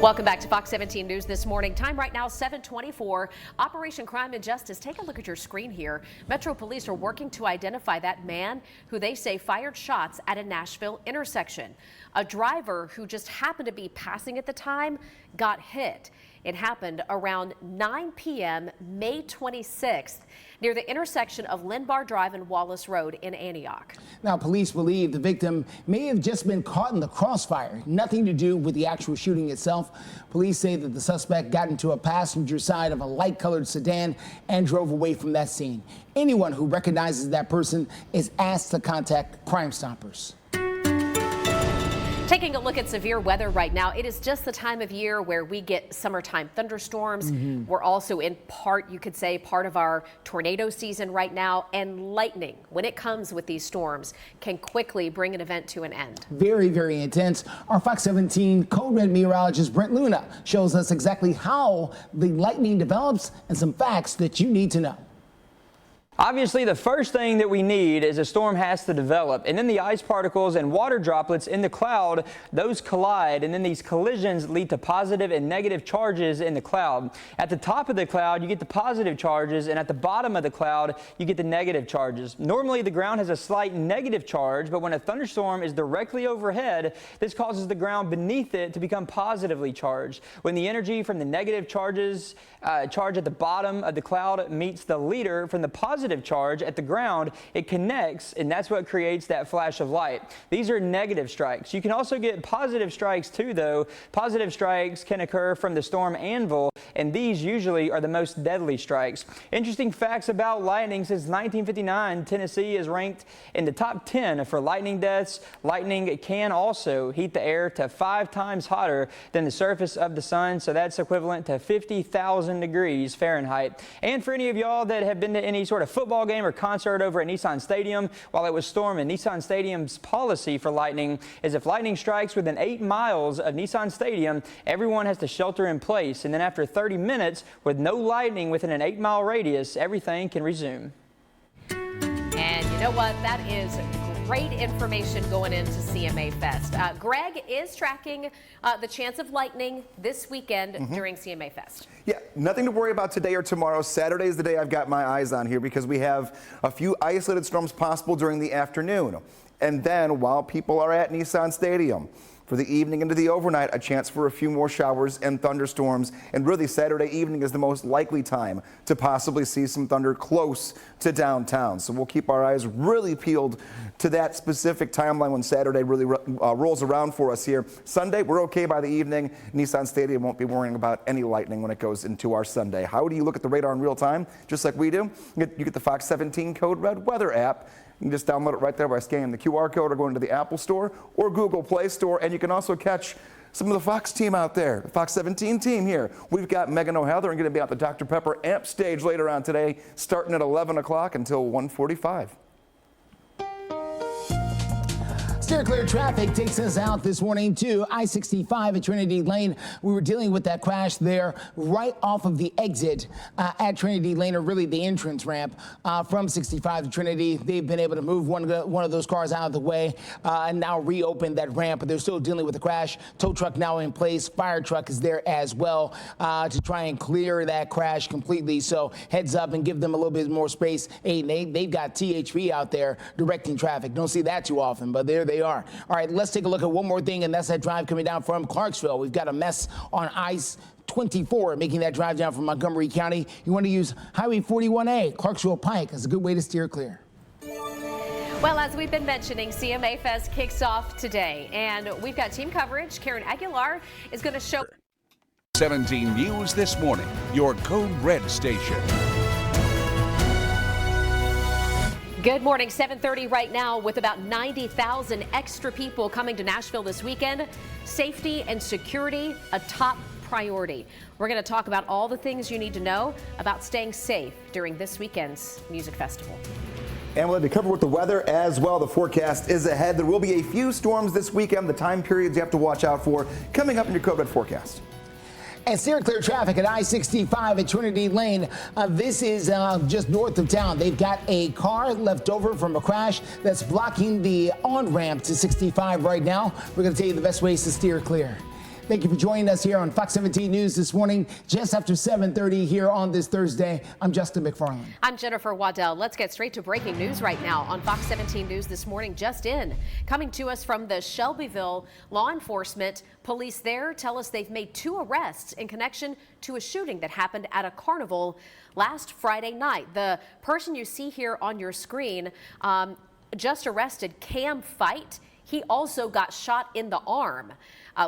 Speaker 20: Welcome back to Fox 17 News this morning. Time right now, 7:24. Operation Crime and Justice. Take a look at your screen here. Metro Police are working to identify that man who they say fired shots at a Nashville intersection. A driver who just happened to be passing at the time got hit. It happened around 9 p.m. May 26th near the intersection of Linbar Drive and Wallace Road in Antioch.
Speaker 2: Now, police believe the victim may have just been caught in the crossfire. Nothing to do with the actual shooting itself. Police say that the suspect got into a passenger side of a light-colored sedan and drove away from that scene. Anyone who recognizes that person is asked to contact Crime Stoppers.
Speaker 20: Taking a look at severe weather right now, it is just the time of year where we get summertime thunderstorms. We're also in part, you could say, part of our tornado season right now. And lightning, when it comes with these storms, can quickly bring an event to an end.
Speaker 2: Very, very intense. Our Fox 17 Code Red meteorologist Brent Luna shows us exactly how the lightning develops and some facts that you need to know.
Speaker 13: Obviously, the first thing that we need is a storm has to develop, and then the ice particles and water droplets in the cloud, those collide, and then these collisions lead to positive and negative charges in the cloud. At the top of the cloud, you get the positive charges, and at the bottom of the cloud, you get the negative charges. Normally, the ground has a slight negative charge, but when a thunderstorm is directly overhead, this causes the ground beneath it to become positively charged. When the energy from the negative charges charge at the bottom of the cloud meets the leader from the positive charge at the ground, it connects, and that's what creates that flash of light. These are negative strikes. You can also get positive strikes too, though. Positive strikes can occur from the storm anvil, and these usually are the most deadly strikes. Interesting facts about lightning: since 1959, Tennessee is ranked in the top 10 for lightning deaths. Lightning can also heat the air to 5 times hotter than the surface of the sun, so that's equivalent to 50,000 degrees Fahrenheit. And for any of y'all that have been to any sort of football game or concert over at Nissan Stadium while it was storming, Nissan Stadium's policy for lightning is if lightning strikes within 8 miles of Nissan Stadium, everyone has to shelter in place. And then after 30 minutes with no lightning within an 8-mile radius, everything can resume.
Speaker 20: And you know what? That is great information going into CMA Fest. Greg is tracking the chance of lightning this weekend during CMA Fest.
Speaker 4: Yeah, nothing to worry about today or tomorrow. Saturday is the day I've got my eyes on here because we have a few isolated storms possible during the afternoon. And then while people are at Nissan Stadium, for the evening into the overnight, a chance for a few more showers and thunderstorms. And really, Saturday evening is the most likely time to possibly see some thunder close to downtown. So we'll keep our eyes really peeled to that specific timeline when Saturday really rolls around for us here. Sunday, we're okay by the evening. Nissan Stadium won't be worrying about any lightning when it goes into our Sunday. How do you look at the radar in real time? Just like we do. You get the Fox 17 Code Red weather app. You can just download it right there by scanning the QR code or going to the Apple Store or Google Play Store. And you can also catch some of the Fox team out there, the Fox 17 team here. We've got Megan O'Heather and going to be at the Dr. Pepper Amp stage later on today, starting at 11 o'clock until 1:45.
Speaker 2: Steer clear traffic takes us out this morning to I-65 at Trinity Lane. We were dealing with that crash there right off of the exit at Trinity Lane, or really the entrance ramp from 65 to Trinity. They've been able to move one of those cars out of the way and now reopen that ramp, but they're still dealing with the crash. Tow truck now in place. Fire truck is there as well to try and clear that crash completely. So heads up and give them a little bit more space. Hey, they've got THP out there directing traffic. Don't see that too often, but there they are. All right, let's take a look at one more thing, and that's that drive coming down from Clarksville. We've got a mess on I-24 making that drive down from Montgomery County. You want to use Highway 41A, Clarksville Pike, as a good way to steer clear.
Speaker 20: Well, as we've been mentioning, CMA Fest kicks off today, and we've got team coverage. Karen Aguilar is going to show
Speaker 1: 17 News This Morning, your Code Red station.
Speaker 20: Good morning, 7:30 right now with about 90,000 extra people coming to Nashville this weekend. Safety and security, a top priority. We're going to talk about all the things you need to know about staying safe during this weekend's music festival.
Speaker 4: And we'll have to cover with the weather as well. The forecast is ahead. There will be a few storms this weekend. The time periods you have to watch out for coming up in your Code Red forecast.
Speaker 2: And steer clear traffic at I-65 at Trinity Lane. This is just north of town. They've got a car left over from a crash that's blocking the on-ramp to 65 right now. We're going to tell you the best ways to steer clear. Thank you for joining us here on Fox 17 News this morning, just after 7:30 here on this Thursday. I'm Justin McFarland.
Speaker 20: I'm Jennifer Waddell. Let's get straight to breaking news right now on Fox 17 News this morning. Just in, coming to us from the Shelbyville law enforcement. Police there tell us they've made 2 arrests in connection to a shooting that happened at a carnival last Friday night. The person you see here on your screen just arrested, Cam Fight. He also got shot in the arm.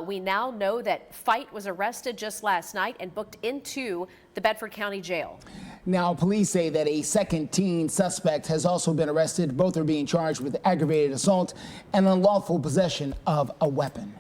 Speaker 20: We now know that Fight was arrested just last night and booked into the Bedford County Jail.
Speaker 2: Now, police say that a second teen suspect has also been arrested. Both are being charged with aggravated assault and unlawful possession of a weapon.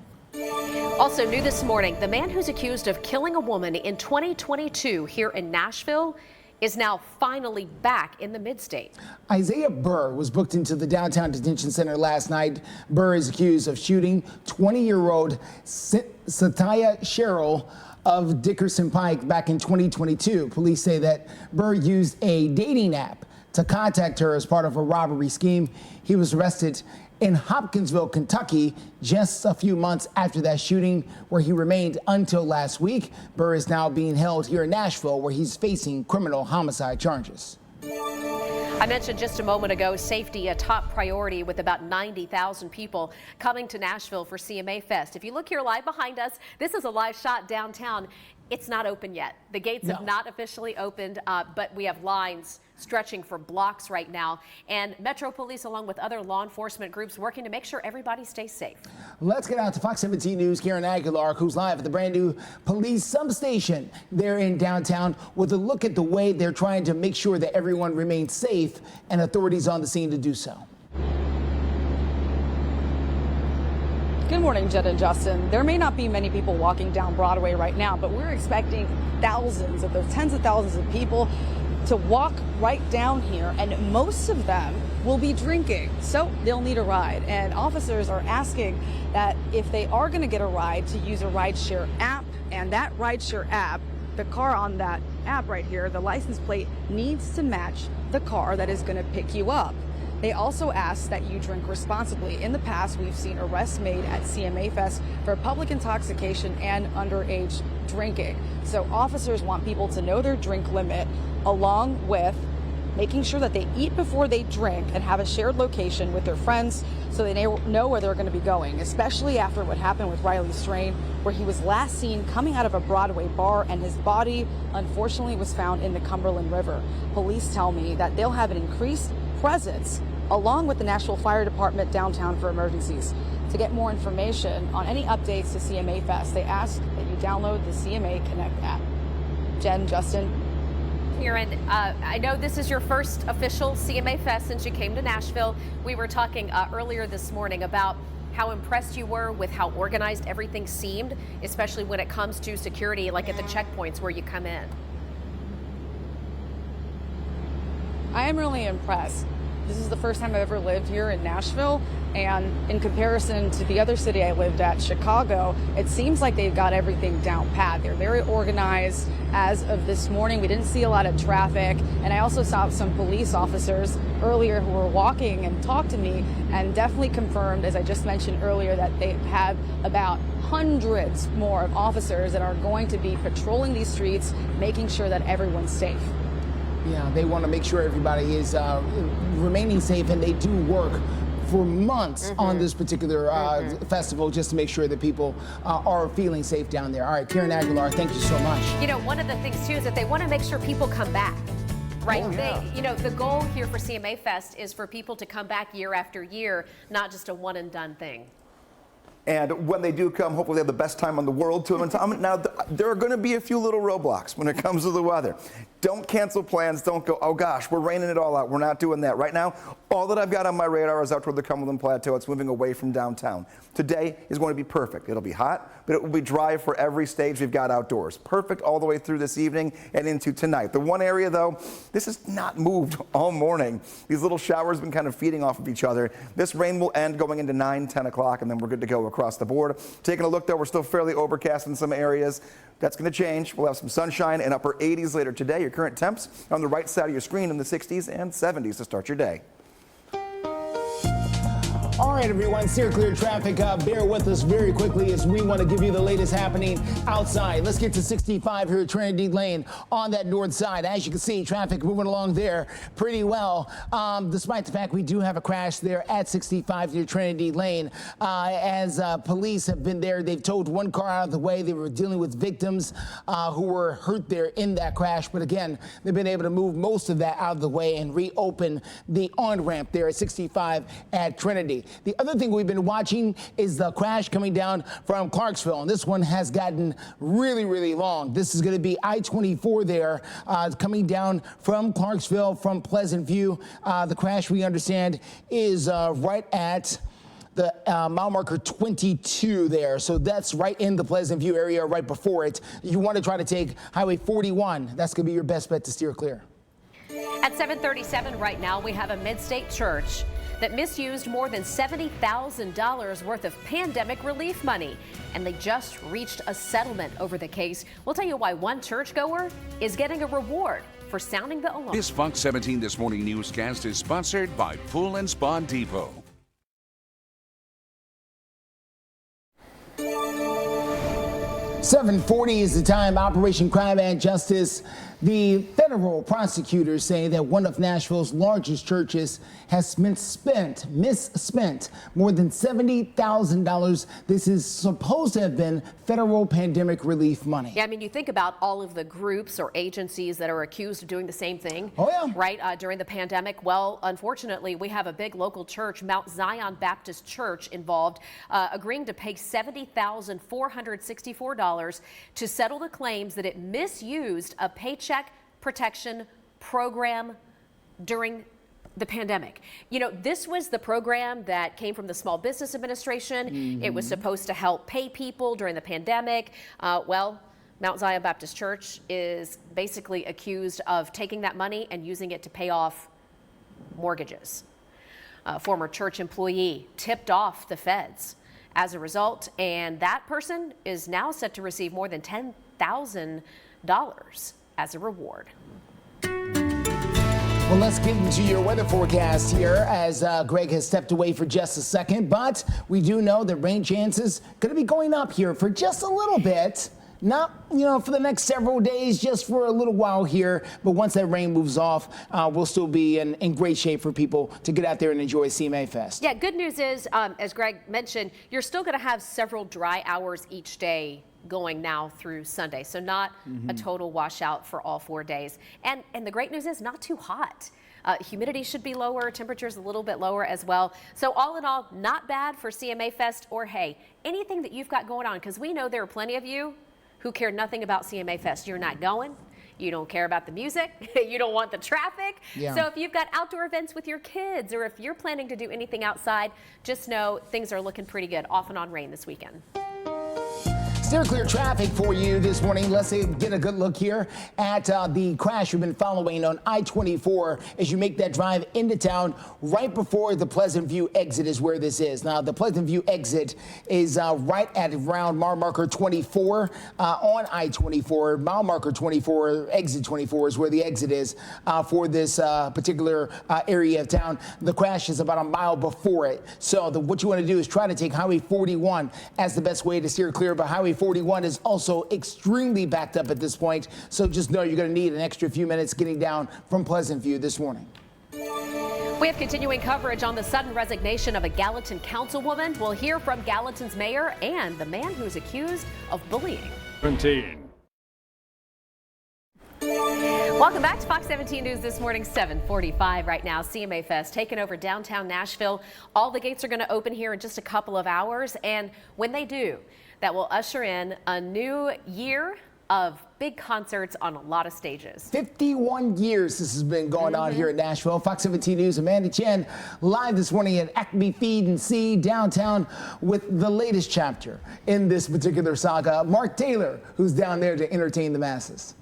Speaker 20: Also new this morning, the man who's accused of killing a woman in 2022 here in Nashville is now finally back in the mid-state.
Speaker 2: Isaiah Burr was booked into the downtown detention center last night. Burr is accused of shooting 20-year-old Satya Sherrill of Dickerson Pike back in 2022. Police say that Burr used a dating app to contact her as part of a robbery scheme. He was arrested in Hopkinsville, Kentucky, just a few months after that shooting, where he remained until last week. Burr is now being held here in Nashville, where he's facing criminal homicide charges.
Speaker 20: I mentioned just a moment ago, safety a top priority with about 90,000 people coming to Nashville for CMA Fest. If you look here live behind us, this is a live shot downtown. It's not open yet. The gates have not officially opened, but we have lines stretching for blocks right now. And Metro Police, along with other law enforcement groups, working to make sure everybody stays safe.
Speaker 2: Let's get out to Fox 17 News. Karen Aguilar, who's live at the brand new police substation there in downtown, with a look at the way they're trying to make sure that everyone remains safe and authorities on the scene to do so.
Speaker 10: Good morning, Jed and Justin. There may not be many people walking down Broadway right now, but we're expecting thousands of those tens of thousands of people to walk right down here, and most of them will be drinking, so they'll need a ride. And officers are asking that if they are going to get a ride, to use a rideshare app, and that rideshare app, the car on that app right here, the license plate needs to match the car that is going to pick you up. They also ask that you drink responsibly. In the past, we've seen arrests made at CMA Fest for public intoxication and underage drinking. So officers want people to know their drink limit, along with making sure that they eat before they drink and have a shared location with their friends so they know where they're going to be going, especially after what happened with Riley Strain, where he was last seen coming out of a Broadway bar and his body unfortunately was found in the Cumberland River. Police tell me that they'll have an increased presence along with the Nashville Fire Department downtown for emergencies. To get more information on any updates to CMA Fest, they ask that you download the CMA Connect app. Jen, Justin.
Speaker 20: Karen, I know this is your first official CMA Fest since you came to Nashville. We were talking earlier this morning about how impressed you were with how organized everything seemed, especially when it comes to security, like at the checkpoints where you come in.
Speaker 10: I am really impressed. This is the first time I've ever lived here in Nashville, and in comparison to the other city I lived at, Chicago, it seems like they've got everything down pat. They're very organized. As of this morning, we didn't see a lot of traffic, and I also saw some police officers earlier who were walking and talked to me and definitely confirmed, as I just mentioned earlier, that they have about hundreds more of officers that are going to be patrolling these streets, making sure that everyone's safe.
Speaker 2: Yeah, they want to make sure everybody is remaining safe, and they do work for months on this particular festival just to make sure that people are feeling safe down there. All right, Karen Aguilar, thank you so much.
Speaker 20: You know, one of the things too is that they want to make sure people come back. Right.
Speaker 2: Oh, yeah.
Speaker 20: You know, the goal here for CMA Fest is for people to come back year after year, not just a one and done thing.
Speaker 4: And when they do come, hopefully they have the best time in the world to them. Now, there are going to be a few little roadblocks when it comes to the weather. Don't cancel plans. Don't go, oh gosh, we're raining it all out. We're not doing that. Right now, all that I've got on my radar is out toward the Cumberland Plateau. It's moving away from downtown. Today is going to be perfect. It'll be hot, but it will be dry for every stage we've got outdoors. Perfect all the way through this evening and into tonight. The one area, though, this has not moved all morning. These little showers have been kind of feeding off of each other. This rain will end going into 9, 10 o'clock, and then we're good to go across the board. Taking a look, though, we're still fairly overcast in some areas. That's going to change. We'll have some sunshine and upper 80s later today. Your current temps on the right side of your screen in the 60s and 70s to start your day.
Speaker 2: All right, everyone, steer clear traffic. Bear with us very quickly as we want to give you the latest happening outside. Let's get to 65 here at Trinity Lane on that north side. As you can see, traffic moving along there pretty well, despite the fact we do have a crash there at 65 near Trinity Lane. As police have been there, they've towed one car out of the way. They were dealing with victims who were hurt there in that crash. But again, they've been able to move most of that out of the way and reopen the on-ramp there at 65 at Trinity. The other thing we've been watching is the crash coming down from Clarksville, and this one has gotten really, really long. This is going to be I-24 there, coming down from Clarksville, from Pleasant View. The crash, we understand, is right at the mile marker 22 there. So that's right in the Pleasant View area, right before it. You want to try to take Highway 41. That's going to be your best bet to steer clear.
Speaker 20: At 7:37 right now, we have a mid-state church that misused more than $70,000 worth of pandemic relief money. And they just reached a settlement over the case. We'll tell you why one churchgoer is getting a reward for sounding the alarm.
Speaker 1: This Fox 17 This Morning newscast is sponsored by Pool and Spa Depot.
Speaker 2: 7:40 is the time. Operation Crime and Justice. The federal prosecutors say that one of Nashville's largest churches has misspent more than $70,000. This is supposed to have been federal pandemic relief money.
Speaker 20: Yeah, I mean, you think about all of the groups or agencies that are accused of doing the same thing.
Speaker 2: Oh, yeah.
Speaker 20: Right, during the pandemic. Well, unfortunately, we have a big local church, Mount Zion Baptist Church, involved, agreeing to pay $70,464 to settle the claims that it misused a Paycheck Protection Program during the pandemic. You know, this was the program that came from the Small Business Administration. Mm-hmm. It was supposed to help pay people during the pandemic. Well, Mount Zion Baptist Church is basically accused of taking that money and using it to pay off mortgages. A former church employee tipped off the feds as a result, and that person is now set to receive more than $10,000 as a reward.
Speaker 2: Well, let's get into your weather forecast here as Greg has stepped away for just a second, but we do know that rain chances going to be going up here for just a little bit. Not, you know, for the next several days, just for a little while here. But once that rain moves off, we'll still be in great shape for people to get out there and enjoy CMA Fest.
Speaker 20: Yeah, good news is, as Greg mentioned, you're still going to have several dry hours each day going now through Sunday. So not a total washout for all 4 days. And the great news is not too hot. Humidity should be lower, temperatures a little bit lower as well. So all in all, not bad for CMA Fest or, hey, anything that you've got going on, because we know there are plenty of you who care nothing about CMA Fest. You're not going. You don't care about the music. You don't want the traffic. Yeah. So if you've got outdoor events with your kids, or if you're planning to do anything outside, just know things are looking pretty good, off and on rain this weekend.
Speaker 2: Steer clear traffic for you this morning. Let's get a good look here at the crash we've been following on I-24 as you make that drive into town right before the Pleasant View exit is where this is. Now, the Pleasant View exit is right at around mile marker 24 on I-24. Mile marker 24, exit 24 is where the exit is for this particular area of town. The crash is about a mile before it. So what you want to do is try to take Highway 41 as the best way to steer clear, but Highway 41 is also extremely backed up at this point, so just know you're going to need an extra few minutes getting down from Pleasant View this morning.
Speaker 20: We have continuing coverage on the sudden resignation of a Gallatin councilwoman. We'll hear from Gallatin's mayor and the man who's accused of bullying.
Speaker 19: 17.
Speaker 20: Welcome back to Fox 17 News this morning, 7:45 right now. CMA Fest taking over downtown Nashville. All the gates are going to open here in just a couple of hours, and when they do, that will usher in a new year of big concerts on a lot of stages.
Speaker 2: 51 years this has been going on here in Nashville. Fox 17 News, Amanda Chen, live this morning at Acme Feed and See downtown with the latest chapter in this particular saga. Mark Taylor, who's down there to entertain the masses.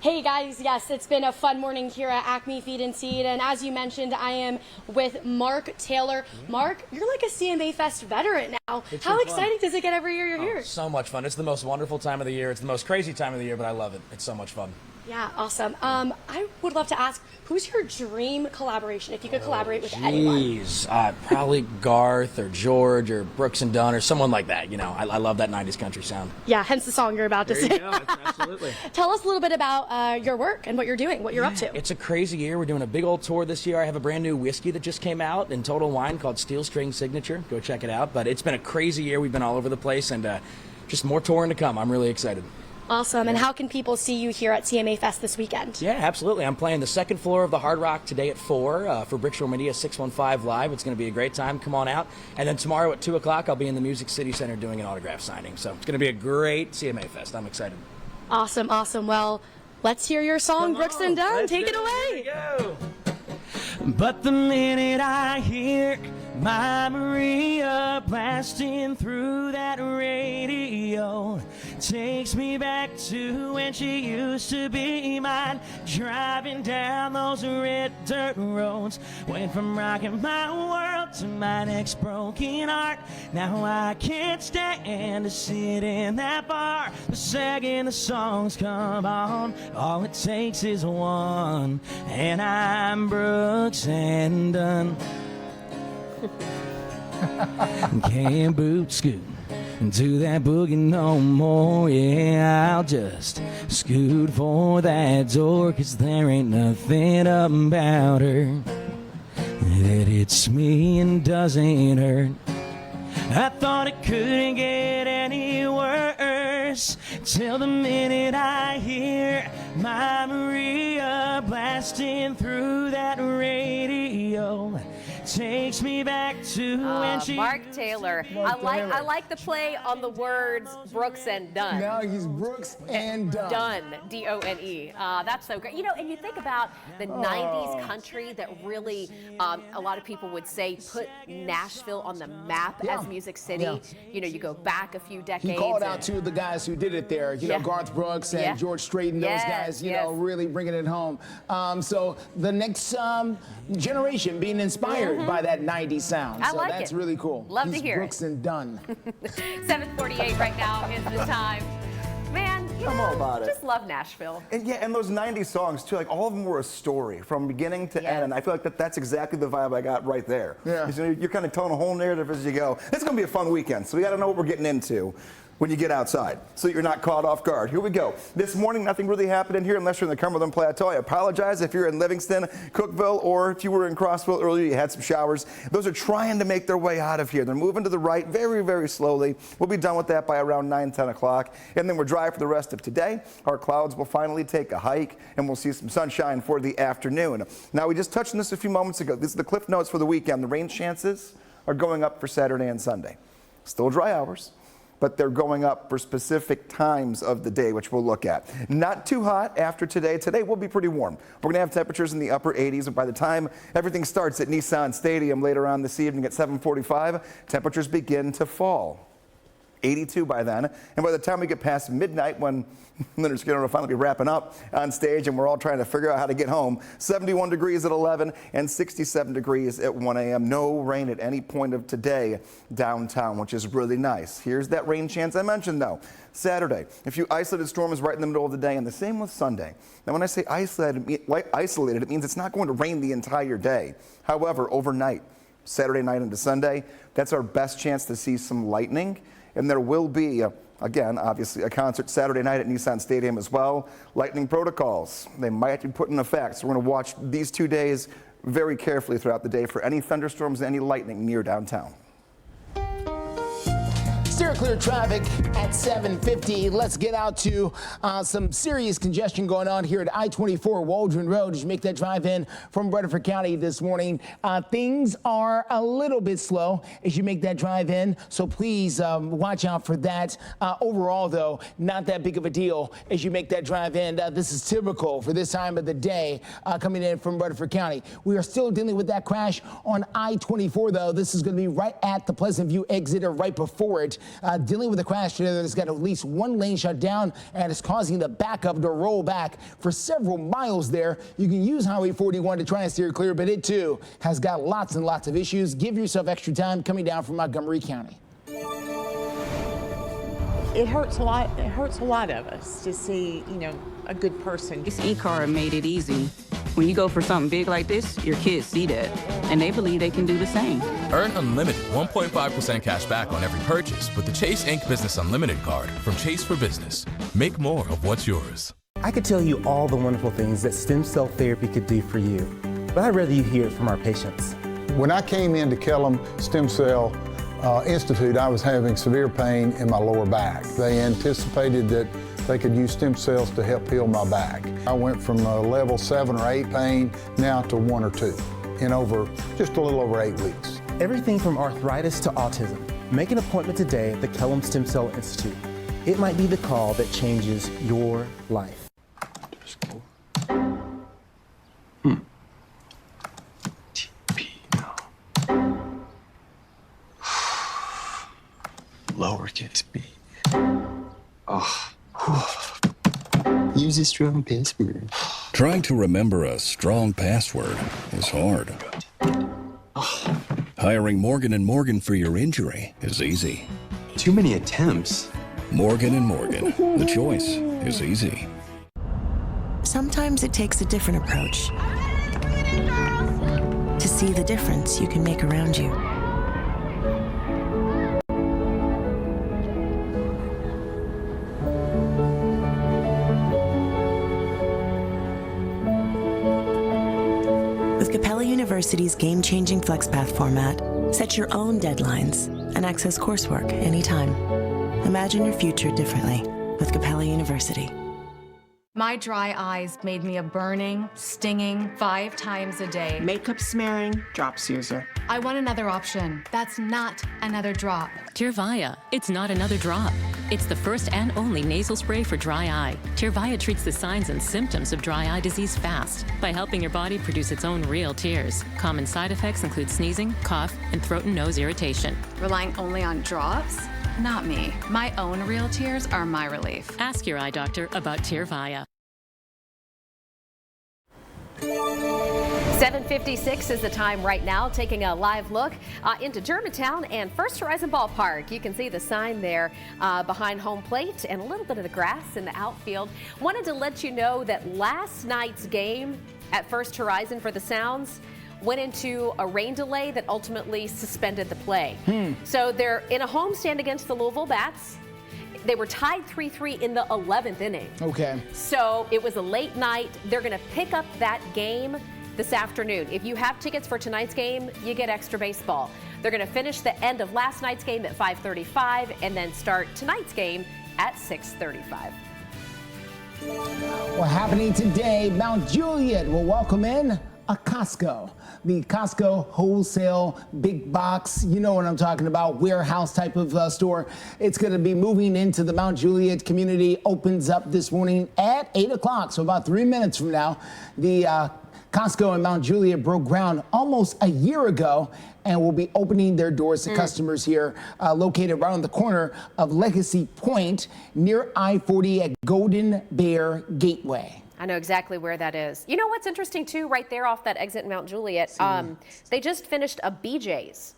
Speaker 3: Hey guys, yes, it's been a fun morning here at Acme Feed and Seed, and as you mentioned, I am with Mark Taylor. Mark, you're like a CMA Fest veteran now. How exciting does it get every year you're here?
Speaker 14: So much fun. It's the most wonderful time of the year. It's the most crazy time of the year, but I love it. It's so much fun.
Speaker 3: Yeah, awesome. I would love to ask, who's your dream collaboration, if you could collaborate with anyone?
Speaker 14: Probably Garth or George or Brooks and Dunn or someone like that. You know, I love that 90s country sound.
Speaker 3: Yeah, hence the song you're about to sing.
Speaker 14: There you go. Absolutely.
Speaker 3: Tell us a little bit about your work and what you're doing, what you're up to.
Speaker 14: It's a crazy year. We're doing a big old tour this year. I have a brand new whiskey that just came out in Total Wine called Steel String Signature. Go check it out. But it's been a crazy year. We've been all over the place, and just more touring to come. I'm really excited.
Speaker 3: Awesome. And how can people see you here at CMA Fest this weekend?
Speaker 14: Yeah, absolutely. I'm playing the second floor of the Hard Rock today at 4 for Brickshore Media 615 Live. It's going to be a great time. Come on out. And then tomorrow at 2 o'clock, I'll be in the Music City Center doing an autograph signing. So it's going to be a great CMA Fest. I'm excited.
Speaker 3: Awesome, awesome. Well, let's hear your song, Brooks and Dunn. Take it away.
Speaker 14: Go.
Speaker 21: But the minute I hear my Maria blasting through that radio, takes me back to when she used to be mine, driving down those red dirt roads. Went from rocking my world to my next broken heart. Now I can't stand to sit in that bar. The second the songs come on, all it takes is one, and I'm Brooks and Dunn. Can't boot scoot to that boogie no more. Yeah, I'll just scoot for that door, 'cause there ain't nothing about her that hits me and doesn't hurt. I thought it couldn't get any worse, till the minute I hear my Maria blasting through that radio. Takes me back to when she...
Speaker 20: Mark Taylor. I like the play on the words Brooks and Dunn.
Speaker 2: Now he's Brooks and Dunn.
Speaker 20: Dunn, D-O-N-E. That's so great. You know, and you think about the 90s country that really, a lot of people would say, put Nashville on the map as Music City.
Speaker 2: Yeah.
Speaker 20: You know, you go back a few decades.
Speaker 2: He called out two of the guys who did it there, you know, Garth Brooks and George Strait, those guys, you know, really bringing it home. So the next generation being inspired by that 90s sound.
Speaker 20: I
Speaker 2: so
Speaker 20: like
Speaker 2: that's
Speaker 20: it.
Speaker 2: really cool.
Speaker 20: Love to hear
Speaker 2: Brooks and Dunn.
Speaker 20: 7:48 right now is the time. Man, you
Speaker 4: I'm
Speaker 20: know,
Speaker 4: all about it.
Speaker 20: just love Nashville.
Speaker 4: And yeah, and those 90s songs too, like all of them were a story from beginning to end. And I feel like that's exactly the vibe I got right there. Yeah. You're kind of telling a whole narrative as you go. It's going to be a fun weekend, so we got to know what we're getting into when you get outside, so that you're not caught off guard. Here we go. This morning, nothing really happened in here unless you're in the Cumberland Plateau. I apologize if you're in Livingston, Cookeville, or if you were in Crossville earlier, you had some showers. Those are trying to make their way out of here. They're moving to the right very, very slowly. We'll be done with that by around 9, 10 o'clock. And then we're dry for the rest of today. Our clouds will finally take a hike, and we'll see some sunshine for the afternoon. Now, we just touched on this a few moments ago. This is the cliff notes for the weekend. The rain chances are going up for Saturday and Sunday. Still dry hours, but they're going up for specific times of the day, which we'll look at. Not too hot after today. Today will be pretty warm. We're going to have temperatures in the upper 80s, and by the time everything starts at Nissan Stadium later on this evening at 7:45, temperatures begin to fall. 82 by then, and by the time we get past midnight, when Leonard Skinner will finally be wrapping up on stage and we're all trying to figure out how to get home, 71 degrees at 11 and 67 degrees at 1 a.m. No rain at any point of today downtown, which is really nice. Here's that rain chance I mentioned, though. Saturday, a few isolated storms right in the middle of the day, and the same with Sunday. Now, when I say isolated, it means it's not going to rain the entire day. However, overnight, Saturday night into Sunday, that's our best chance to see some lightning. And there will be, again, obviously, a concert Saturday night at Nissan Stadium as well. Lightning protocols, they might be put in effect. So we're going to watch these 2 days very carefully throughout the day for any thunderstorms and any lightning near downtown.
Speaker 2: Steer clear traffic at 7:50. Let's get out to some serious congestion going on here at I-24 Waldron Road as you make that drive in from Rutherford County this morning. Things are a little bit slow as you make that drive in, so please watch out for that. Overall, though, not that big of a deal as you make that drive in. This is typical for this time of the day coming in from Rutherford County. We are still dealing with that crash on I-24, though. This is going to be right at the Pleasant View exit or right before it. Dealing with a crash today that's got at least one lane shut down and is causing the backup to roll back for several miles there. You can use Highway 41 to try and steer clear, but it too has got lots and lots of issues. Give yourself extra time coming down from Montgomery County.
Speaker 15: It hurts a lot. It hurts a lot of us to see, a good person.
Speaker 18: This e-car made it easy. When you go for something big like this, your kids see that, and they believe they can do the same.
Speaker 23: Earn unlimited 1.5% cash back on every purchase with the Chase Ink Business Unlimited card from Chase for Business. Make more of what's yours.
Speaker 24: I could tell you all the wonderful things that stem cell therapy could do for you, but I'd rather you hear it from our patients.
Speaker 25: When I came into Kellum Stem Cell Institute, I was having severe pain in my lower back. They anticipated that they could use stem cells to help heal my back. I went from a level 7 or 8 pain now to 1 or 2 in just a little over 8 weeks.
Speaker 24: Everything from arthritis to autism. Make an appointment today at the Kellum Stem Cell Institute. It might be the call that changes your life.
Speaker 26: Lowercase b. Oh. Use a strong password.
Speaker 27: Trying to remember a strong password is hard. Hiring Morgan & Morgan for your injury is easy.
Speaker 26: Too many attempts.
Speaker 27: Morgan & Morgan. The choice is easy.
Speaker 28: Sometimes it takes a different approach to see the difference you can make around you. University's game-changing FlexPath format, set your own deadlines and access coursework anytime. Imagine your future differently with Capella University.
Speaker 29: My dry eyes made me a burning, stinging 5 times a day.
Speaker 30: Makeup smearing, drops user.
Speaker 29: I want another option. That's not another drop.
Speaker 31: Tyrvaya. It's not another drop. It's the first and only nasal spray for dry eye. Tyrvaya treats the signs and symptoms of dry eye disease fast by helping your body produce its own real tears. Common side effects include sneezing, cough, and throat and nose irritation.
Speaker 29: Relying only on drops? Not me. My own real tears are my relief.
Speaker 31: Ask your eye doctor about Tyrvaya.
Speaker 20: 7:56 is the time right now, taking a live look into Germantown and First Horizon Ballpark. You can see the sign there behind home plate and a little bit of the grass in the outfield. Wanted to let you know that last night's game at First Horizon for the Sounds went into a rain delay that ultimately suspended the play. So they're in a homestand against the Louisville Bats. They were tied 3-3 in the 11th inning.
Speaker 2: Okay.
Speaker 20: So it was a late night. They're going to pick up that game this afternoon. If you have tickets for tonight's game, you get extra baseball. They're going to finish the end of last night's game at 5:35 and then start tonight's game at 6:35.
Speaker 2: Well, happening today, Mount Juliet will welcome in a Costco. The Costco wholesale big box, you know what I'm talking about, warehouse type of store. It's going to be moving into the Mount Juliet community, opens up this morning at 8 o'clock, so about 3 minutes from now. The Costco in Mount Juliet broke ground almost a year ago and will be opening their doors to customers here, located right on the corner of Legacy Point near I-40 at Golden Bear Gateway.
Speaker 20: I know exactly where that is. You know what's interesting too, right there off that exit in Mount Juliet, they just finished a BJ's,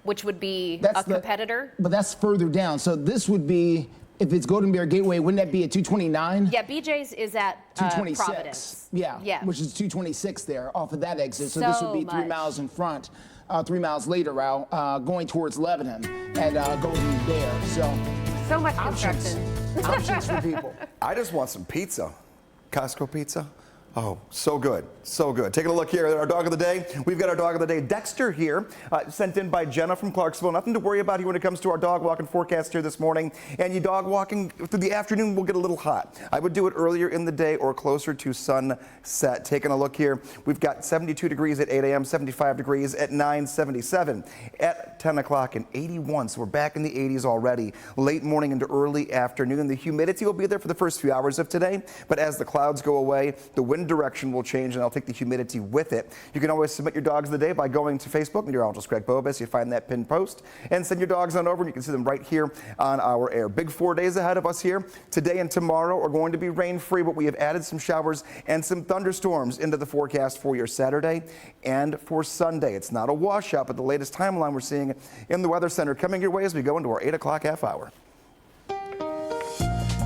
Speaker 20: which would be a competitor.
Speaker 2: But that's further down. So this would be, if it's Golden Bear Gateway, wouldn't that be at 229?
Speaker 20: Yeah, BJ's is at
Speaker 2: 226.
Speaker 20: Providence.
Speaker 2: Yeah, which is 226 there off of that exit. So this would be 3 miles in front, 3 miles later out, going towards Lebanon and Golden Bear.
Speaker 20: So much construction.
Speaker 2: Options for people.
Speaker 4: I just want some pizza. Costco pizza. Oh, so good, so good. Taking a look here at our dog of the day. We've got our dog of the day, Dexter, here, sent in by Jenna from Clarksville. Nothing to worry about here when it comes to our dog walking forecast here this morning. And you dog walking through the afternoon will get a little hot. I would do it earlier in the day or closer to sunset. Taking a look here, we've got 72 degrees at 8 a.m., 75 degrees at 9, 77 at 10 o'clock and 81. So we're back in the 80s already. Late morning into early afternoon. The humidity will be there for the first few hours of today, but as the clouds go away, the wind direction will change, and I'll take the humidity with it. You can always submit your dogs of the day by going to Facebook, meteorologist Greg Bobus. You find that pinned post and send your dogs on over, and you can see them right here on our air. Big 4 days ahead of us here. Today and tomorrow are going to be rain-free, but we have added some showers and some thunderstorms into the forecast for your Saturday and for Sunday. It's not a washout, but the latest timeline we're seeing in the Weather Center coming your way as we go into our 8 o'clock half hour.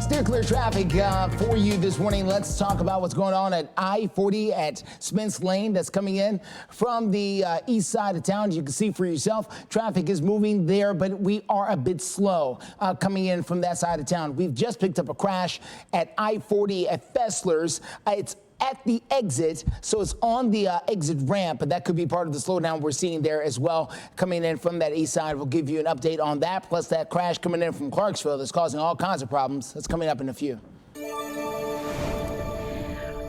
Speaker 2: Steer clear traffic for you this morning. Let's talk about what's going on at I-40 at Spence Lane. That's coming in from the east side of town. You can see for yourself, traffic is moving there, but we are a bit slow coming in from that side of town. We've just picked up a crash at I-40 at Fessler's. It's at the exit, so it's on the exit ramp, but that could be part of the slowdown we're seeing there as well. Coming in from that east side, we'll give you an update on that, plus that crash coming in from Clarksville that's causing all kinds of problems. That's coming up in a few.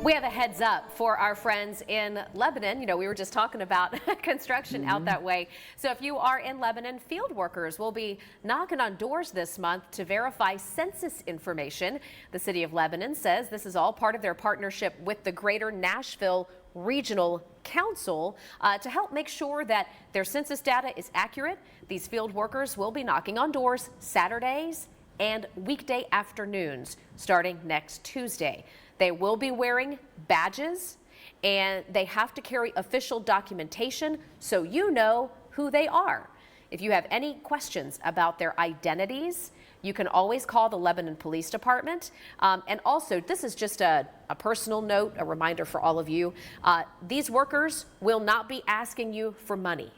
Speaker 20: We have a heads up for our friends in Lebanon. You know, we were just talking about construction out that way. So if you are in Lebanon, field workers will be knocking on doors this month to verify census information. The city of Lebanon says this is all part of their partnership with the Greater Nashville Regional Council to help make sure that their census data is accurate. These field workers will be knocking on doors Saturdays and weekday afternoons starting next Tuesday. They will be wearing badges, and they have to carry official documentation so you know who they are. If you have any questions about their identities, you can always call the Lebanon Police Department. And also, this is just a personal note, a reminder for all of you. These workers will not be asking you for money.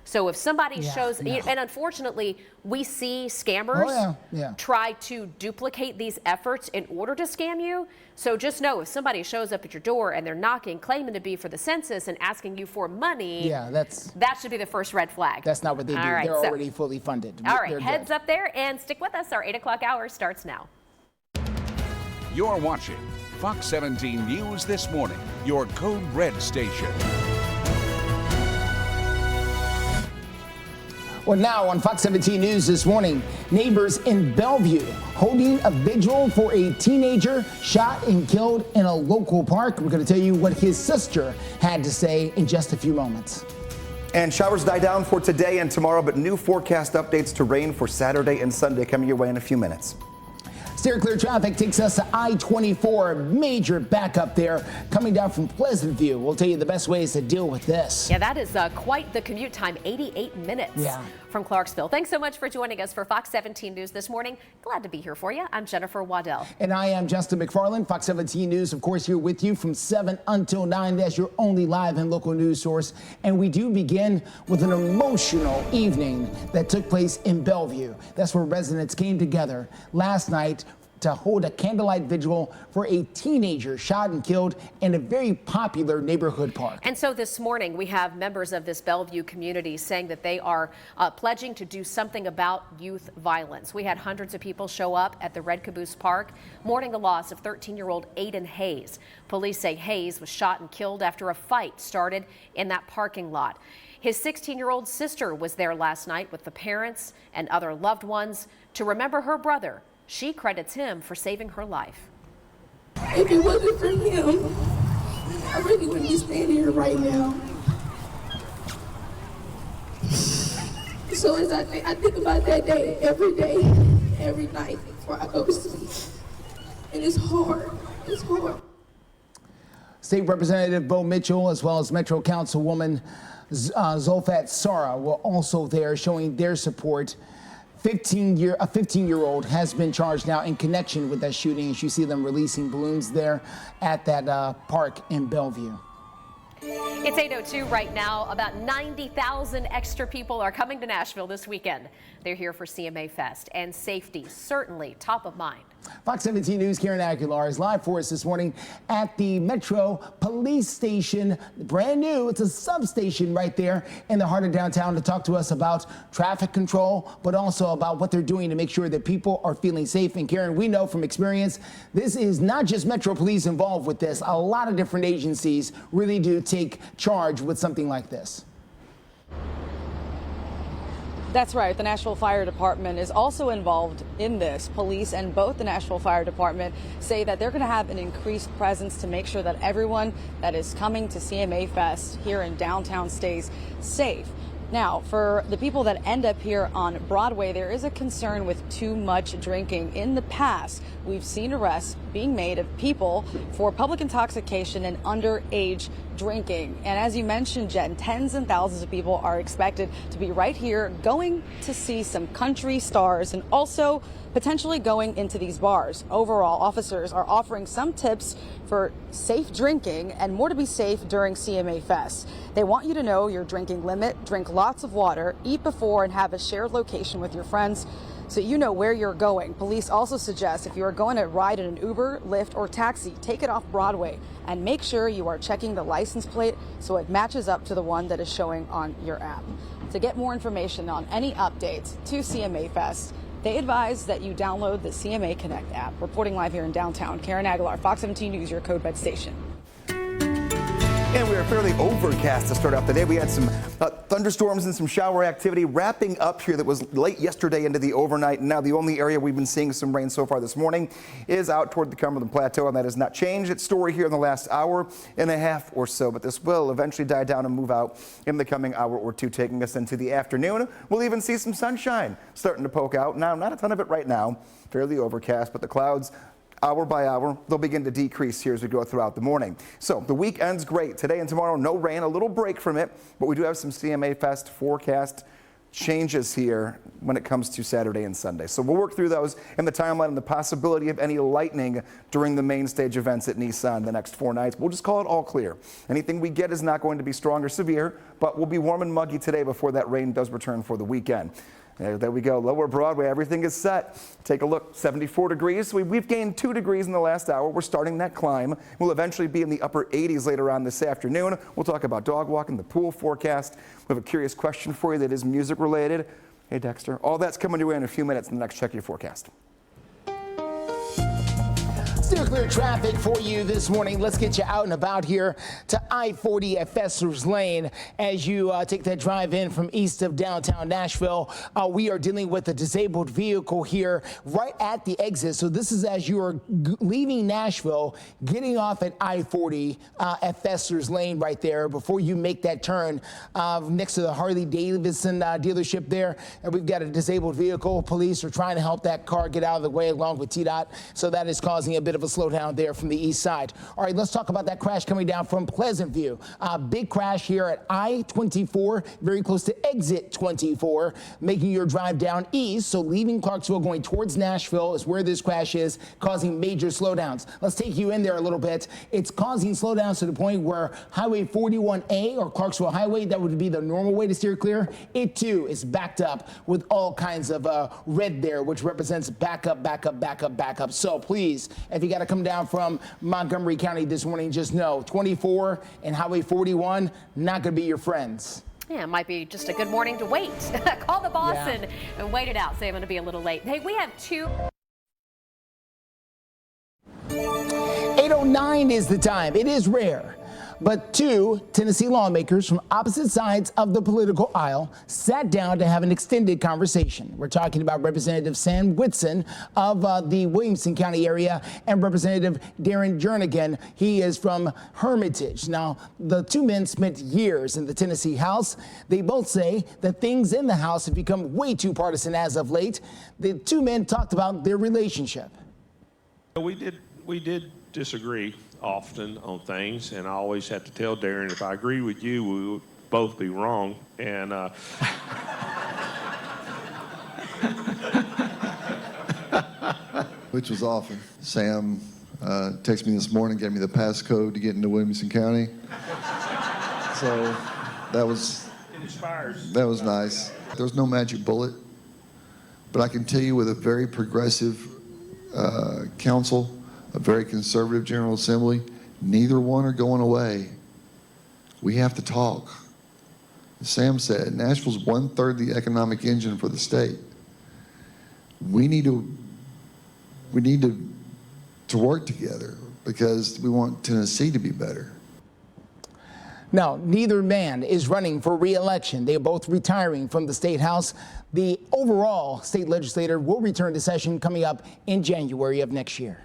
Speaker 20: So if somebody shows, and unfortunately, we see scammers try to duplicate these efforts in order to scam you. So just know if somebody shows up at your door and they're knocking, claiming to be for the census and asking you for money, that should be the first red flag.
Speaker 2: That's not what they do.
Speaker 20: All right,
Speaker 2: they're already fully funded.
Speaker 20: All right, heads up there and stick with us. Our 8 o'clock hour starts now.
Speaker 1: You're watching Fox 17 News This Morning, your Code Red station.
Speaker 2: Well, now on Fox 17 News this morning, neighbors in Bellevue holding a vigil for a teenager shot and killed in a local park. We're going to tell you what his sister had to say in just a few moments.
Speaker 4: And showers die down for today and tomorrow, but new forecast updates to rain for Saturday and Sunday coming your way in a few minutes.
Speaker 2: Steer clear traffic takes us to I-24, major backup there coming down from Pleasant View. We'll tell you the best ways to deal with this.
Speaker 20: Yeah, that is quite the commute time, 88 minutes from Clarksville. Thanks so much for joining us for Fox 17 News this morning. Glad to be here for you. I'm Jennifer Waddell.
Speaker 2: And I am Justin McFarland. Fox 17 News, of course, here with you from 7 until 9. That's your only live and local news source. And we do begin with an emotional evening that took place in Bellevue. That's where residents came together last night to hold a candlelight vigil for a teenager shot and killed in a very popular neighborhood park.
Speaker 20: And so this morning we have members of this Bellevue community saying that they are pledging to do something about youth violence. We had hundreds of people show up at the Red Caboose Park mourning the loss of 13-year-old Aiden Hayes. Police say Hayes was shot and killed after a fight started in that parking lot. His 16-year-old sister was there last night with the parents and other loved ones to remember her brother. She credits him for saving her life.
Speaker 5: If it wasn't for him, I really wouldn't be standing here right now. So as I think about that day, every night before I go to sleep. And it's hard. It's hard.
Speaker 2: State Representative Bo Mitchell, as well as Metro Councilwoman Zulfat Sara, were also there showing their support. A 15-year-old has been charged now in connection with that shooting, as you see them releasing balloons there at that park in Bellevue.
Speaker 20: It's 8:02 right now. About 90,000 extra people are coming to Nashville this weekend. They're here for CMA Fest, and safety certainly top of mind.
Speaker 2: Fox 17 News, Karen Aguilar is live for us this morning at the Metro Police Station. Brand new. It's a substation right there in the heart of downtown to talk to us about traffic control, but also about what they're doing to make sure that people are feeling safe. And Karen, we know from experience, this is not just Metro Police involved with this. A lot of different agencies really do take charge with something like this.
Speaker 6: That's right. The Nashville Fire Department is also involved in this. Police and both the Nashville Fire Department say that they're going to have an increased presence to make sure that everyone that is coming to CMA Fest here in downtown stays safe. Now, for the people that end up here on Broadway, there is a concern with too much drinking. In the past, we've seen arrests being made of people for public intoxication and underage drinking. And as you mentioned, Jen, tens and thousands of people are expected to be right here going to see some country stars and also potentially going into these bars. Overall, officers are offering some tips for safe drinking and more to be safe during CMA Fest. They want you to know your drinking limit, drink lots of water, eat before, and have a shared location with your friends so you know where you're going. Police also suggest if you are going to ride in an Uber, Lyft, or taxi, take it off Broadway and make sure you are checking the license plate so it matches up to the one that is showing on your app. To get more information on any updates to CMA Fest, they advise that you download the CMA Connect app. Reporting live here in downtown, Karen Aguilar, Fox 17 News, your Code Red station.
Speaker 4: And we are fairly overcast to start off the day. We had some thunderstorms and some shower activity wrapping up here that was late yesterday into the overnight. And now the only area we've been seeing some rain so far this morning is out toward the Cumberland Plateau, and that has not changed its story here in the last hour and a half or so. But this will eventually die down and move out in the coming hour or two, taking us into the afternoon. We'll even see some sunshine starting to poke out. Now, not a ton of it right now, fairly overcast, but the clouds, hour by hour, they'll begin to decrease here as we go throughout the morning. So the weekend's great. Today and tomorrow, no rain, a little break from it, but we do have some CMA Fest forecast changes here when it comes to Saturday and Sunday. So we'll work through those and the timeline and the possibility of any lightning during the main stage events at Nissan the next 4 nights. We'll just call it all clear. Anything we get is not going to be strong or severe, but we'll be warm and muggy today before that rain does return for the weekend. There we go. Lower Broadway, everything is set. Take a look, 74 degrees. So we've gained 2 degrees in the last hour. We're starting that climb. We'll eventually be in the upper 80s later on this afternoon. We'll talk about dog walking, the pool forecast. We have a curious question for you that is music related. Hey, Dexter. All that's coming your way in a few minutes in the next Check Your Forecast.
Speaker 2: Still clear traffic for you this morning. Let's get you out and about here to I-40 at Fesser's Lane as you take that drive in from east of downtown Nashville. We are dealing with a disabled vehicle here right at the exit. So this is as you are leaving Nashville, getting off at I-40 at Fesser's Lane right there before you make that turn next to the Harley-Davidson dealership there. And we've got a disabled vehicle. Police are trying to help that car get out of the way along with TDOT. So that is causing a bit of a slowdown there from the east side. All right, let's talk about that crash coming down from Pleasant View. Big crash here at I-24, very close to exit 24, making your drive down east. So leaving Clarksville, going towards Nashville is where this crash is, causing major slowdowns. Let's take you in there a little bit. It's causing slowdowns to the point where Highway 41A or Clarksville Highway, that would be the normal way to steer clear. It too is backed up with all kinds of red there, which represents backup, backup, backup, backup. So please, if you got to come down from Montgomery County this morning, just know 24 and Highway 41 not going to be your friends.
Speaker 20: Yeah, it might be just a good morning to wait. Call the boss and wait it out. Say I'm going to be a little late. Hey, we have
Speaker 2: 8:09 is the time. It is rare, but 2 Tennessee lawmakers from opposite sides of the political aisle sat down to have an extended conversation. We're talking about Representative Sam Whitson of the Williamson County area and Representative Darren Jernigan. He is from Hermitage. Now, the 2 men spent years in the Tennessee House. They both say that things in the House have become way too partisan as of late. The 2 men talked about their relationship.
Speaker 7: We did disagree often on things, and I always have to tell Darren, if I agree with you, we would both be wrong. And
Speaker 8: which was often. Sam texted me this morning, gave me the passcode to get into Williamson County. So that was nice. There was no magic bullet, but I can tell you with a very progressive council, a very conservative General Assembly. Neither one are going away. We have to talk. As Sam said, Nashville's 1/3 the economic engine for the state. We need to work together because we want Tennessee to be better.
Speaker 2: Now, neither man is running for re-election. They are both retiring from the State House. The overall state legislature will return to session coming up in January of next year.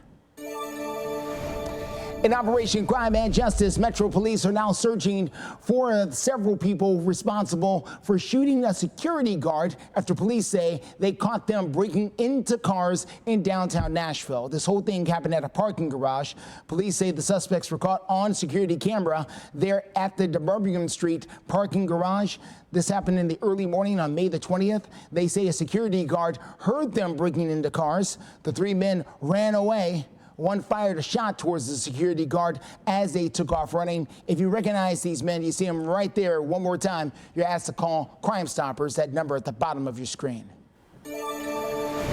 Speaker 2: In Operation Crime and Justice, Metro Police are now searching for several people responsible for shooting a security guard after police say they caught them breaking into cars in downtown Nashville. This whole thing happened at a parking garage. Police say the suspects were caught on security camera there at the Birmingham Street parking garage. This happened in the early morning on May the 20th. They say a security guard heard them breaking into cars. The three men ran away. One fired a shot towards the security guard as they took off running. If you recognize these men, you see them right there. One more time, you're asked to call Crime Stoppers, that number at the bottom of your screen.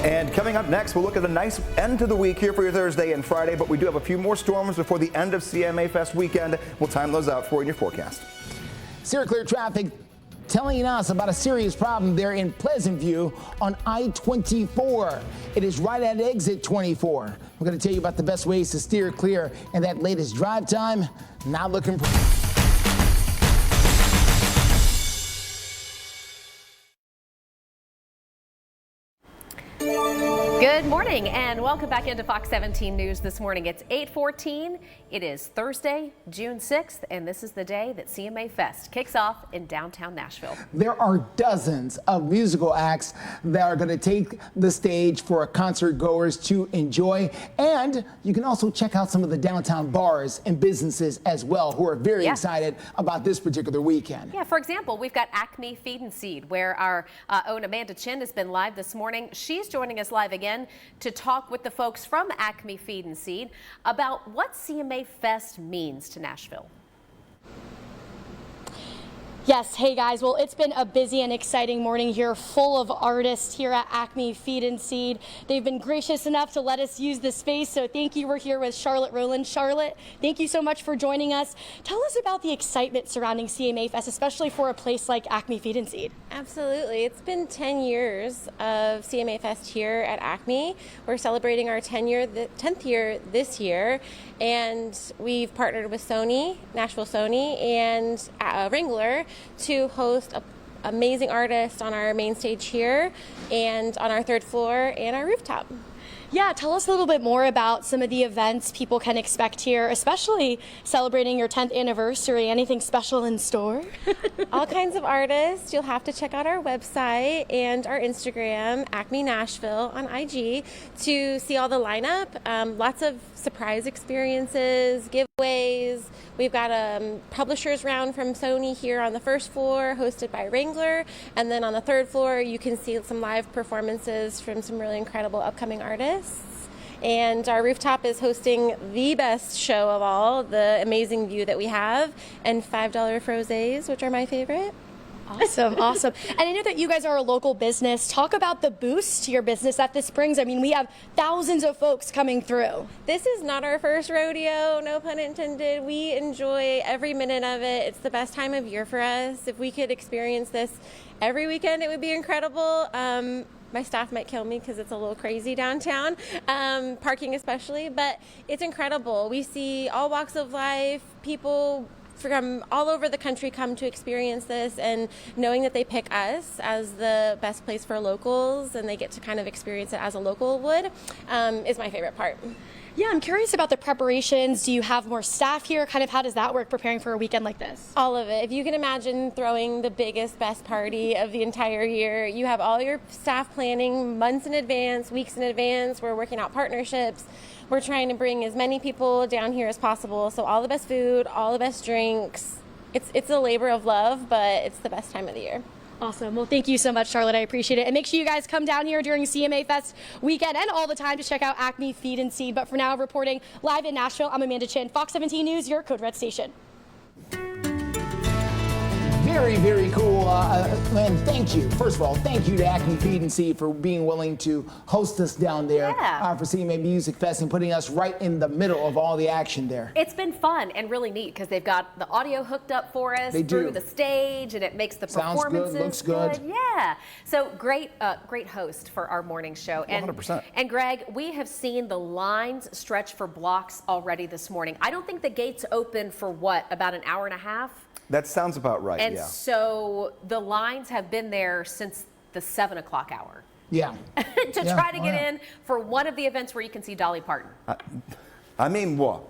Speaker 4: And coming up next, we'll look at a nice end to the week here for your Thursday and Friday, but we do have a few more storms before the end of CMA Fest weekend. We'll time those out for you in your forecast.
Speaker 2: Steer clear traffic telling us about a serious problem there in Pleasant View on I-24. It is right at exit 24. We're going to tell you about the best ways to steer clear and that latest drive time. Not looking
Speaker 20: Good morning and welcome back into Fox 17 News this morning. It's 8:14. It is Thursday, June 6th, and this is the day that CMA Fest kicks off in downtown Nashville.
Speaker 2: There are dozens of musical acts that are going to take the stage for concert goers to enjoy. And you can also check out some of the downtown bars and businesses as well who are very excited about this particular weekend.
Speaker 20: Yeah, for example, we've got Acme Feed and Seed, where our own Amanda Chin has been live this morning. She's joining us live again to talk with the folks from Acme Feed and Seed about what CMA Fest means to Nashville.
Speaker 3: Yes, hey guys, well, it's been a busy and exciting morning here, full of artists here at Acme Feed and Seed. They've been gracious enough to let us use the space, so thank you. We're here with Charlotte Rowland. Charlotte, thank you so much for joining us. Tell us about the excitement surrounding CMA Fest, especially for a place like Acme Feed and Seed.
Speaker 9: Absolutely. It's been 10 years of CMA Fest here at Acme. We're celebrating our 10th year this year, and we've partnered with Sony, Nashville Sony, and Wrangler to host amazing artists on our main stage here and on our third floor and our rooftop.
Speaker 3: Yeah, tell us a little bit more about some of the events people can expect here, especially celebrating your 10th anniversary. Anything special in store?
Speaker 9: All kinds of artists. You'll have to check out our website and our Instagram, Acme Nashville on IG, to see all the lineup. Lots of surprise experiences, giveaways. We've got a publishers round from Sony here on the first floor, hosted by Wrangler. And then on the third floor, you can see some live performances from some really incredible upcoming artists. And our rooftop is hosting the best show of all, the amazing view that we have, and $5 frosés, which are my favorite.
Speaker 3: Awesome, awesome. And I know that you guys are a local business. Talk about the boost to your business that this brings. I mean, we have thousands of folks coming through.
Speaker 9: This is not our first rodeo, no pun intended. We enjoy every minute of it. It's the best time of year for us. If we could experience this every weekend, it would be incredible. My staff might kill me because it's a little crazy downtown, parking especially, but it's incredible. We see all walks of life, people from all over the country come to experience this, and knowing that they pick us as the best place for locals and they get to kind of experience it as a local would is my favorite part.
Speaker 3: Yeah, I'm curious about the preparations. Do you have more staff here? Kind of how does that work preparing for a weekend like this?
Speaker 9: All of it. If you can imagine throwing the biggest, best party of the entire year, you have all your staff planning months in advance, weeks in advance. We're working out partnerships. We're trying to bring as many people down here as possible. So all the best food, all the best drinks. It's a labor of love, but it's the best time of the year.
Speaker 3: Awesome. Well, thank you so much, Charlotte. I appreciate it. And make sure you guys come down here during CMA Fest weekend and all the time to check out Acme Feed and Seed. But for now, reporting live in Nashville, I'm Amanda Chin, Fox 17 News, your Code Red station.
Speaker 2: Very, very cool. And thank you. First of all, thank you to Acme Feed and Seed for being willing to host us down there for CMA Music Fest and putting us right in the middle of all the action there.
Speaker 20: It's been fun and really neat because they've got the audio hooked up for us through the stage, and it makes the performances
Speaker 2: good, looks good.
Speaker 20: Yeah. So great host for our morning show. And,
Speaker 4: 100%.
Speaker 20: And Greg, we have seen the lines stretch for blocks already this morning. I don't think the gates open for about an hour and a half?
Speaker 4: That sounds about right,
Speaker 20: and so the lines have been there since the 7 o'clock hour.
Speaker 2: Yeah.
Speaker 20: to try to get in for one of the events where you can see Dolly Parton.
Speaker 4: I mean, what?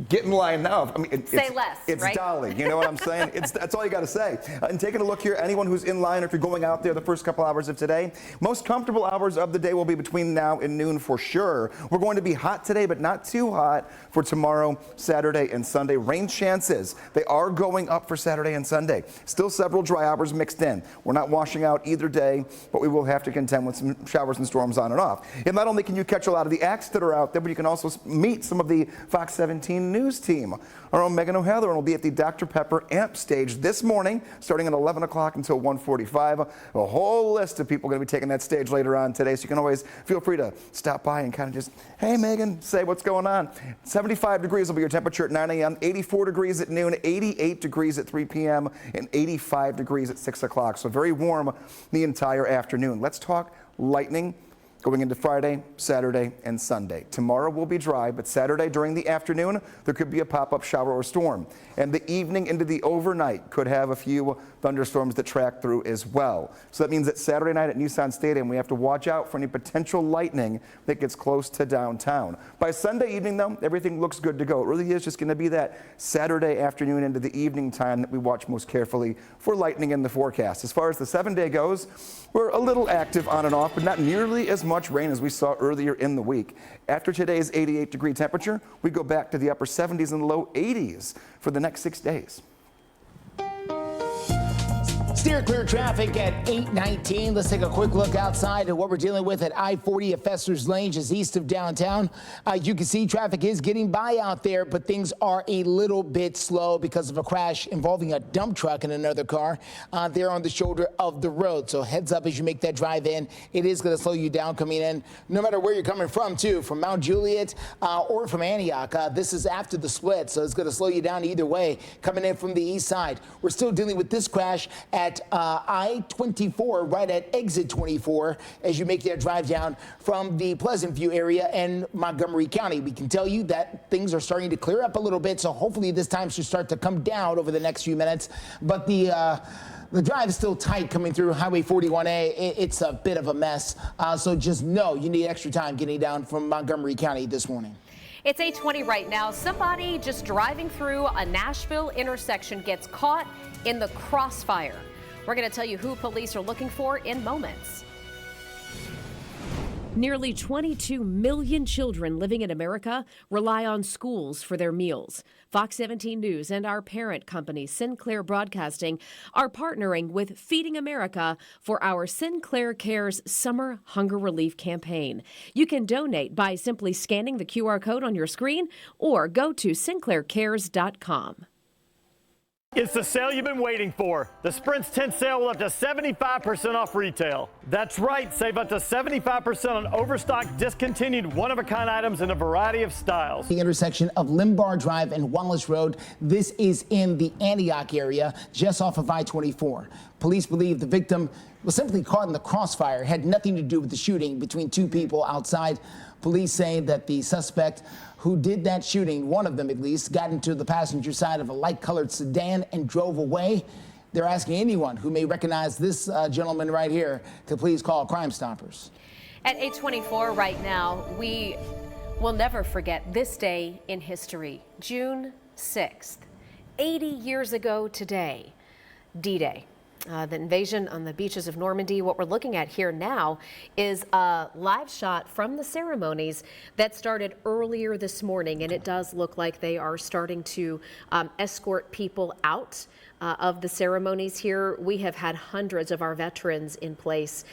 Speaker 4: Get in line now. I mean,
Speaker 20: Say less,
Speaker 4: it's
Speaker 20: right?
Speaker 4: Dolly. You know what I'm saying? That's all you got to say. And taking a look here, anyone who's in line, or if you're going out there the first couple hours of today, most comfortable hours of the day will be between now and noon for sure. We're going to be hot today, but not too hot for tomorrow, Saturday, and Sunday. Rain chances, they are going up for Saturday and Sunday. Still several dry hours mixed in. We're not washing out either day, but we will have to contend with some showers and storms on and off. And not only can you catch a lot of the acts that are out there, but you can also meet some of the Fox 17 News team. Our own Megan O'Halloran will be at the Dr. Pepper Amp stage this morning, starting at 11 o'clock until 1:45. A whole list of people going to be taking that stage later on today, so you can always feel free to stop by and kind of just, hey, Megan, say what's going on. 75 degrees will be your temperature at 9 a.m., 84 degrees at noon, 88 degrees at 3 p.m., and 85 degrees at 6 o'clock. So very warm the entire afternoon. Let's talk lightning going into Friday, Saturday, and Sunday. Tomorrow will be dry, but Saturday during the afternoon, there could be a pop-up shower or storm. And the evening into the overnight could have a few thunderstorms that track through as well. So that means that Saturday night at Nissan Stadium, we have to watch out for any potential lightning that gets close to downtown. By Sunday evening, though, everything looks good to go. It really is just going to be that Saturday afternoon into the evening time that we watch most carefully for lightning in the forecast. As far as the 7-day goes, we're a little active on and off, but not nearly as much rain as we saw earlier in the week. After today's 88-degree temperature, we go back to the upper 70s and low 80s for the next 6 days.
Speaker 2: Steer clear traffic at 8:19. Let's take a quick look outside at what we're dealing with at I-40 at Fester's Lane, just east of downtown. You can see traffic is getting by out there, but things are a little bit slow because of a crash involving a dump truck and another car there on the shoulder of the road. So heads up as you make that drive in. It is going to slow you down coming in, no matter where you're coming from, too, from Mount Juliet or from Antioch. This is after the split, so it's going to slow you down either way coming in from the east side. We're still dealing with this crash at I-24, right at exit 24, as you make that drive down from the Pleasant View area and Montgomery County. We can tell you that things are starting to clear up a little bit, so hopefully this time should start to come down over the next few minutes. But the drive is still tight coming through Highway 41A. It's a bit of a mess, so just know you need extra time getting down from Montgomery County this morning.
Speaker 20: It's 8:20 right now. Somebody just driving through a Nashville intersection gets caught in the crossfire. We're going to tell you who police are looking for in moments. Nearly 22 million children living in America rely on schools for their meals. Fox 17 News and our parent company, Sinclair Broadcasting, are partnering with Feeding America for our Sinclair Cares Summer Hunger Relief Campaign. You can donate by simply scanning the QR code on your screen or go to sinclaircares.com.
Speaker 10: It's the sale you've been waiting for. The Sprint's 10th sale with up to 75% off retail. That's right, save up to 75% on overstocked, discontinued, one-of-a-kind items in a variety of styles.
Speaker 2: The intersection of Limbar Drive and Wallace Road. This is in the Antioch area, just off of I-24. Police believe the victim was simply caught in the crossfire, had nothing to do with the shooting between two people outside. Police say that the suspect who did that shooting, one of them at least, got into the passenger side of a light-colored sedan and drove away. They're asking anyone who may recognize this gentleman right here to please call Crime Stoppers.
Speaker 20: At 8:24 right now, we will never forget this day in history, June 6th. 80 years ago today, D-Day. The invasion on the beaches of Normandy. What we're looking at here now is a live shot from the ceremonies that started earlier this morning, and it does look like they are starting to escort people out of the ceremonies here. We have had hundreds of our veterans in place.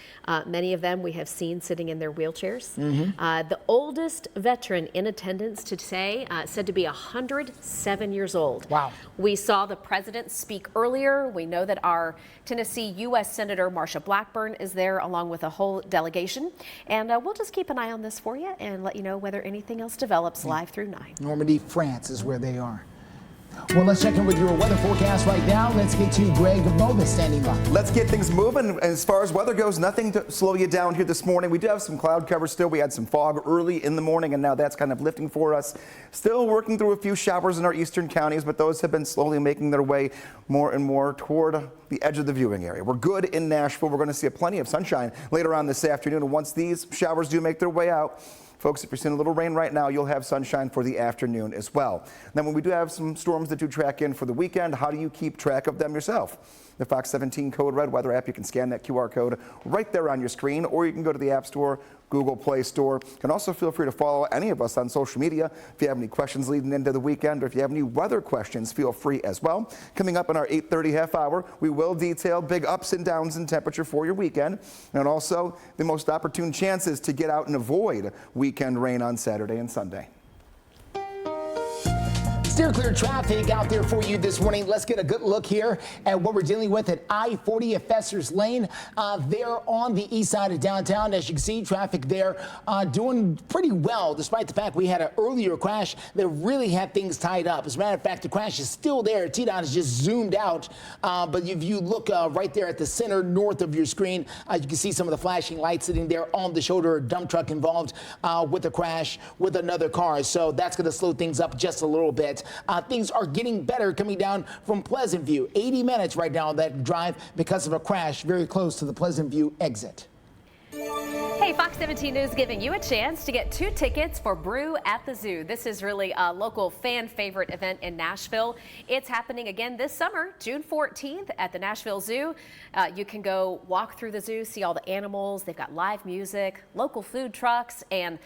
Speaker 20: Many of them we have seen sitting in their wheelchairs. The oldest veteran in attendance today said to be 107 years old.
Speaker 2: Wow.
Speaker 20: We saw the president speak earlier. We know that our Tennessee U.S. Senator Marsha Blackburn is there along with a whole delegation. And we'll just keep an eye on this for you and let you know whether anything else develops live through 9.
Speaker 2: Normandy, France is where they are. Well, let's check in with your weather forecast right now. Let's get to Greg Nova standing by.
Speaker 4: Let's get things moving. As far as weather goes, nothing to slow you down here this morning. We do have some cloud cover still. We had some fog early in the morning, and now that's kind of lifting for us. Still working through a few showers in our eastern counties, but those have been slowly making their way more and more toward the edge of the viewing area. We're good in Nashville. We're going to see plenty of sunshine later on this afternoon, and once these showers do make their way out, folks, if you're seeing a little rain right now, you'll have sunshine for the afternoon as well. Then when we do have some storms that do track in for the weekend, how do you keep track of them yourself? The Fox 17 Code Red Weather app, you can scan that QR code right there on your screen, or you can go to the App Store, Google Play Store. You can also feel free to follow any of us on social media. If you have any questions leading into the weekend, or if you have any weather questions, feel free as well. Coming up in our 8:30 half hour, we will detail big ups and downs in temperature for your weekend, and also the most opportune chances to get out and avoid weekend rain on Saturday and Sunday.
Speaker 2: Steer clear traffic out there for you this morning. Let's get a good look here at what we're dealing with at I-40 at Fester's Lane. There on the east side of downtown. As you can see, traffic there doing pretty well, despite the fact we had an earlier crash that really had things tied up. As a matter of fact, the crash is still there. T-Dot is just zoomed out. But if you look right there at the center north of your screen, you can see some of the flashing lights sitting there on the shoulder. A dump truck involved with a crash with another car. So that's going to slow things up just a little bit. Things are getting better coming down from Pleasant View. 80 minutes right now on that drive because of a crash very close to the Pleasant View exit.
Speaker 20: Hey, Fox 17 News giving you a chance to get 2 tickets for Brew at the Zoo. This is really a local fan favorite event in Nashville. It's happening again this summer, June 14th at the Nashville Zoo. You can go walk through the zoo, see all the animals. They've got live music, local food trucks, and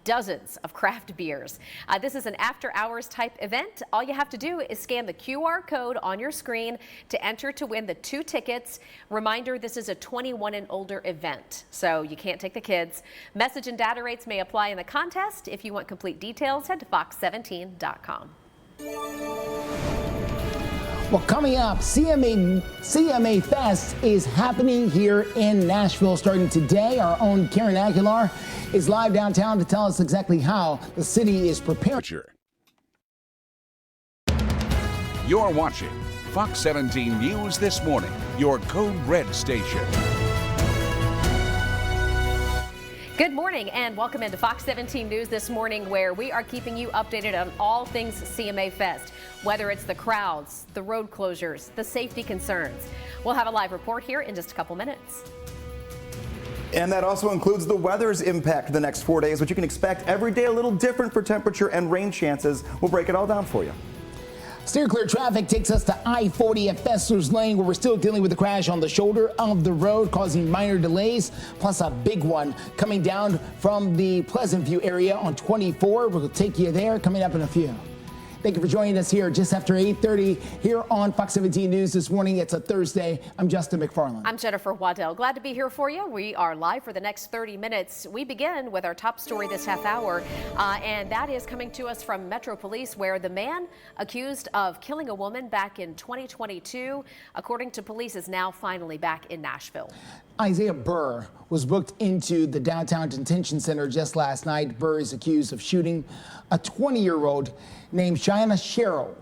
Speaker 20: dozens of craft beers. This is an after-hours type event. All you have to do is scan the QR code on your screen to enter to win the 2 tickets. Reminder, this is a 21 and older event, so you can't take the kids. Message and data rates may apply in the contest. If you want complete details, head to fox17.com.
Speaker 2: Well, coming up, CMA Fest is happening here in Nashville starting today. Our own Karen Aguilar is live downtown to tell us exactly how the city is preparing.
Speaker 1: You're watching Fox 17 News This Morning, your Code Red station.
Speaker 20: Good morning and welcome into Fox 17 News This Morning, where we are keeping you updated on all things CMA Fest, whether it's the crowds, the road closures, the safety concerns. We'll have a live report here in just a couple minutes.
Speaker 4: And that also includes the weather's impact the next 4 days, which you can expect every day a little different for temperature and rain chances. We'll break it all down for you.
Speaker 2: Steer clear traffic takes us to I-40 at Fester's Lane, where we're still dealing with the crash on the shoulder of the road, causing minor delays, plus a big one coming down from the Pleasant View area on 24. We'll take you there coming up in a few. Thank you for joining us here just after 8:30 here on Fox 17 News This Morning. It's a Thursday. I'm Justin McFarland.
Speaker 20: I'm Jennifer Waddell. Glad to be here for you. We are live for the next 30 minutes. We begin with our top story this half hour, and that is coming to us from Metro Police, where the man accused of killing a woman back in 2022, according to police, is now finally back in Nashville.
Speaker 2: Isaiah Burr was booked into the downtown detention center just last night. Burr is accused of shooting a 20-year-old named Cheyenne Sherrill.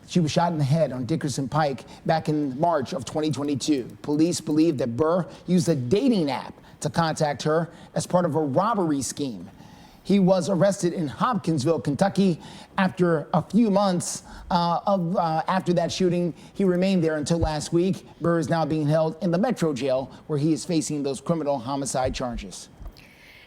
Speaker 2: She was shot in the head on Dickerson Pike back in March of 2022. Police believe that Burr used a dating app to contact her as part of a robbery scheme. He was arrested in Hopkinsville, Kentucky. After a few months after that shooting, he remained there until last week. Burr is now being held in the Metro Jail, where he is facing those criminal homicide charges.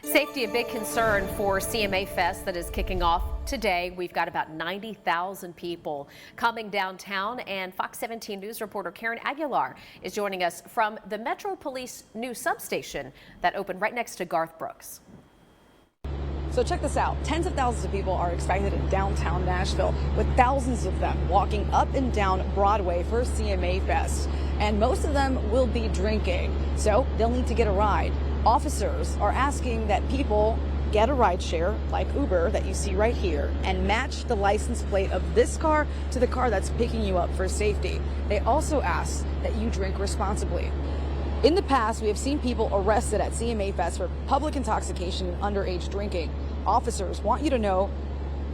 Speaker 20: Safety, a big concern for CMA Fest that is kicking off today. We've got about 90,000 people coming downtown, and Fox 17 News reporter Karen Aguilar is joining us from the Metro Police new substation that opened right next to Garth Brooks.
Speaker 6: So check this out. Tens of thousands of people are expected in downtown Nashville, with thousands of them walking up and down Broadway for CMA Fest. And most of them will be drinking, so they'll need to get a ride. Officers are asking that people get a ride share like Uber that you see right here and match the license plate of this car to the car that's picking you up for safety. They also ask that you drink responsibly. In the past, we have seen people arrested at CMA Fest for public intoxication and underage drinking. Officers want you to know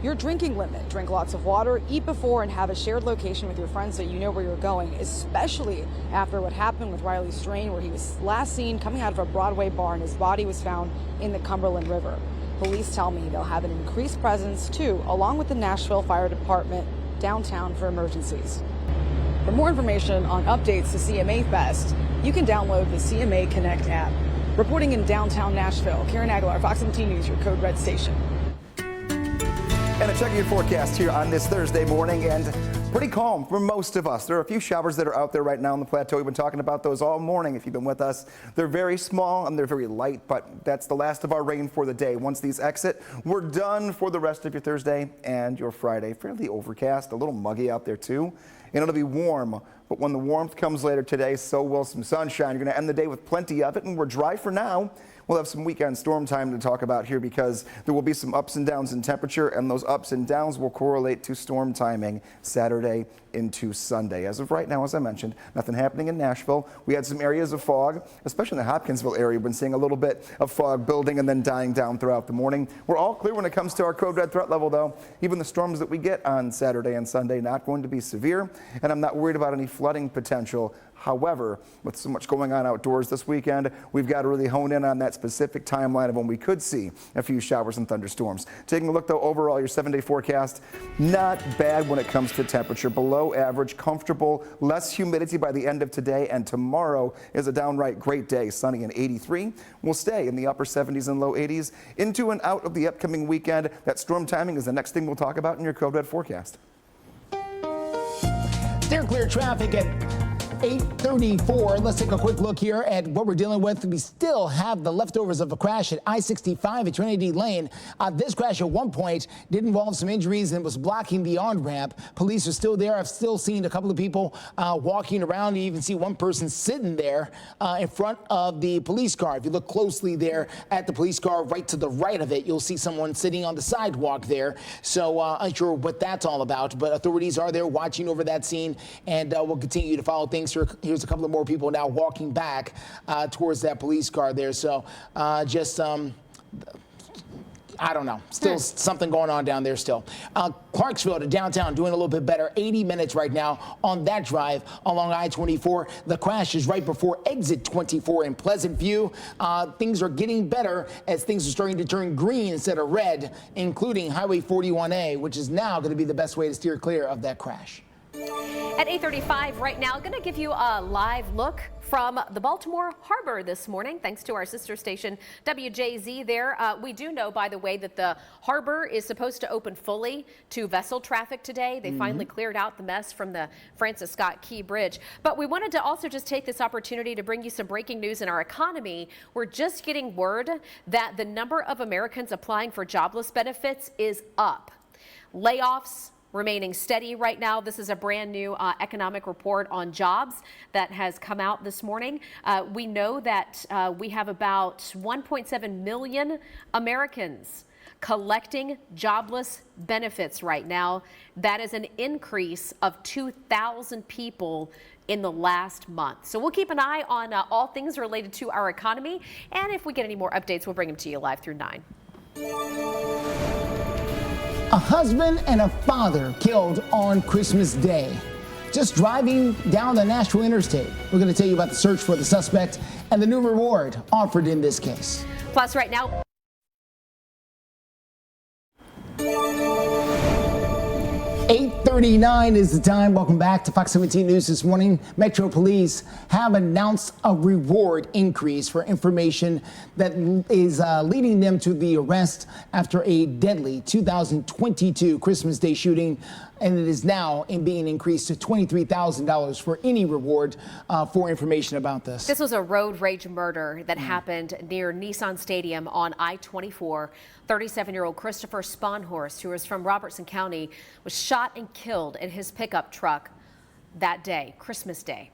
Speaker 6: your drinking limit. Drink lots of water, eat before, and have a shared location with your friends so you know where you're going, especially after what happened with Riley Strain, where he was last seen coming out of a Broadway bar and his body was found in the Cumberland River. Police tell me they'll have an increased presence, too, along with the Nashville Fire Department downtown for emergencies. For more information on updates to CMA Fest, you can download the CMA Connect app. Reporting in downtown Nashville, Karen Aguilar, Fox 17 News, your Code Red station.
Speaker 4: And checking your forecast here on this Thursday morning, and pretty calm for most of us. There are a few showers that are out there right now on the plateau. We've been talking about those all morning if you've been with us. They're very small and they're very light, but that's the last of our rain for the day. Once these exit, we're done for the rest of your Thursday and your Friday. Fairly overcast, a little muggy out there too. And it'll be warm, but when the warmth comes later today, so will some sunshine. You're going to end the day with plenty of it, and we're dry for now. We'll have some weekend storm time to talk about here because there will be some ups and downs in temperature, and those ups and downs will correlate to storm timing Saturday into Sunday. As of right now, as I mentioned, nothing happening in Nashville. We had some areas of fog, especially in the Hopkinsville area. We've been seeing a little bit of fog building and then dying down throughout the morning. We're all clear when it comes to our code red threat level, though. Even the storms that we get on Saturday and Sunday, not going to be severe, and I'm not worried about any flooding potential. However, with so much going on outdoors this weekend, we've got to really hone in on that specific timeline of when we could see a few showers and thunderstorms. Taking a look, though, overall, your 7-day forecast, not bad when it comes to temperature. Below average, comfortable, less humidity by the end of today, and tomorrow is a downright great day. Sunny and 83. We'll stay in the upper 70s and low 80s into and out of the upcoming weekend. That storm timing is the next thing we'll talk about in your Code Red forecast.
Speaker 2: Steer clear traffic at 8:34. Let's take a quick look here at what we're dealing with. We still have the leftovers of a crash at I-65 at Trinity Lane. This crash at one point did involve some injuries and was blocking the on-ramp. Police are still there. I've still seen a couple of people walking around. You even see one person sitting there in front of the police car. If you look closely there at the police car, right to the right of it, you'll see someone sitting on the sidewalk there. So unsure what that's all about, but authorities are there watching over that scene, and we'll continue to follow things. Here's a couple of more people now walking back towards that police car there. So I don't know. Still something going on down there still. Clarksville to downtown doing a little bit better. 80 minutes right now on that drive along I-24. The crash is right before exit 24 in Pleasant View. Things are getting better as things are starting to turn green instead of red, including Highway 41A, which is now going to be the best way to steer clear of that crash.
Speaker 20: At 8:35 right now, going to give you a live look from the Baltimore Harbor this morning, thanks to our sister station WJZ there. We do know, by the way, that the harbor is supposed to open fully to vessel traffic today. They finally cleared out the mess from the Francis Scott Key Bridge. But we wanted to also just take this opportunity to bring you some breaking news in our economy. We're just getting word that the number of Americans applying for jobless benefits is up. Layoffs remaining steady right now. This is a brand new economic report on jobs that has come out this morning. We know that we have about 1.7 million Americans collecting jobless benefits right now. That is an increase of 2,000 people in the last month. So we'll keep an eye on all things related to our economy. And if we get any more updates, we'll bring them to you live through 9.
Speaker 2: A husband and a father killed on Christmas Day, just driving down the Nashville interstate. We're going to tell you about the search for the suspect and the new reward offered in this case.
Speaker 20: Plus, right now,
Speaker 2: 8:39 is the time. Welcome back to Fox 17 News this morning. Metro Police have announced a reward increase for information that is leading them to the arrest after a deadly 2022 Christmas Day shooting and it is now being increased to $23,000 for any reward for information about this.
Speaker 20: This was a road rage murder that happened near Nissan Stadium on I-24. 37-year-old Christopher Spanhorst, who is from Robertson County, was shot and killed in his pickup truck that day, Christmas Day.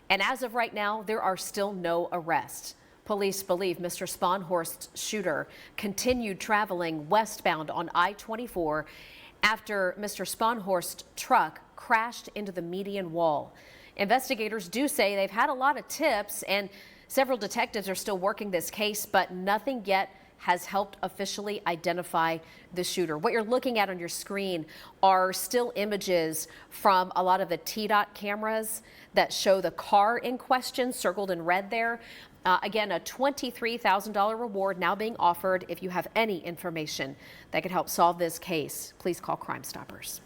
Speaker 20: And as of right now, there are still no arrests. Police believe Mr. Spanhorst's shooter continued traveling westbound on I-24 after Mr. Spanhorst's truck crashed into the median wall. Investigators do say they've had a lot of tips, and several detectives are still working this case, but nothing yet has helped officially identify the shooter. What you're looking at on your screen are still images from a lot of the TDOT cameras that show the car in question, circled in red there. Again, a $23,000 reward now being offered if you have any information that could help solve this case. Please call Crime Stoppers.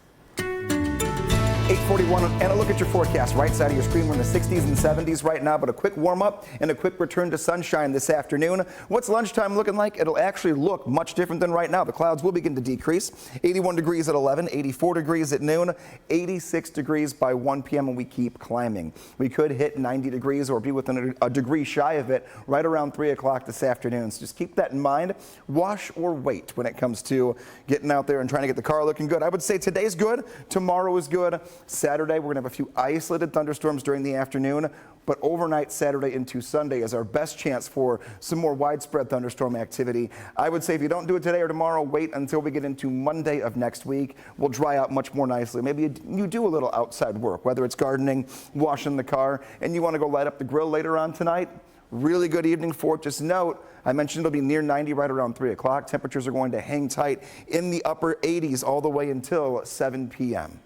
Speaker 4: 8:41, and a look at your forecast. Right side of your screen, we're in the 60s and 70s right now, but a quick warm up and a quick return to sunshine this afternoon. What's lunchtime looking like? It'll actually look much different than right now. The clouds will begin to decrease. 81 degrees at 11, 84 degrees at noon, 86 degrees by 1 p.m. and we keep climbing. We could hit 90 degrees or be within a degree shy of it right around 3 o'clock this afternoon. So just keep that in mind. Wash or wait when it comes to getting out there and trying to get the car looking good. I would say today's good, tomorrow is good. Saturday, we're going to have a few isolated thunderstorms during the afternoon, but overnight Saturday into Sunday is our best chance for some more widespread thunderstorm activity. I would say if you don't do it today or tomorrow, wait until we get into Monday of next week. We'll dry out much more nicely. Maybe you do a little outside work, whether it's gardening, washing the car, and you want to go light up the grill later on tonight. Really good evening for it. Just note, I mentioned it'll be near 90 right around 3 o'clock. Temperatures are going to hang tight in the upper 80s all the way until 7 p.m.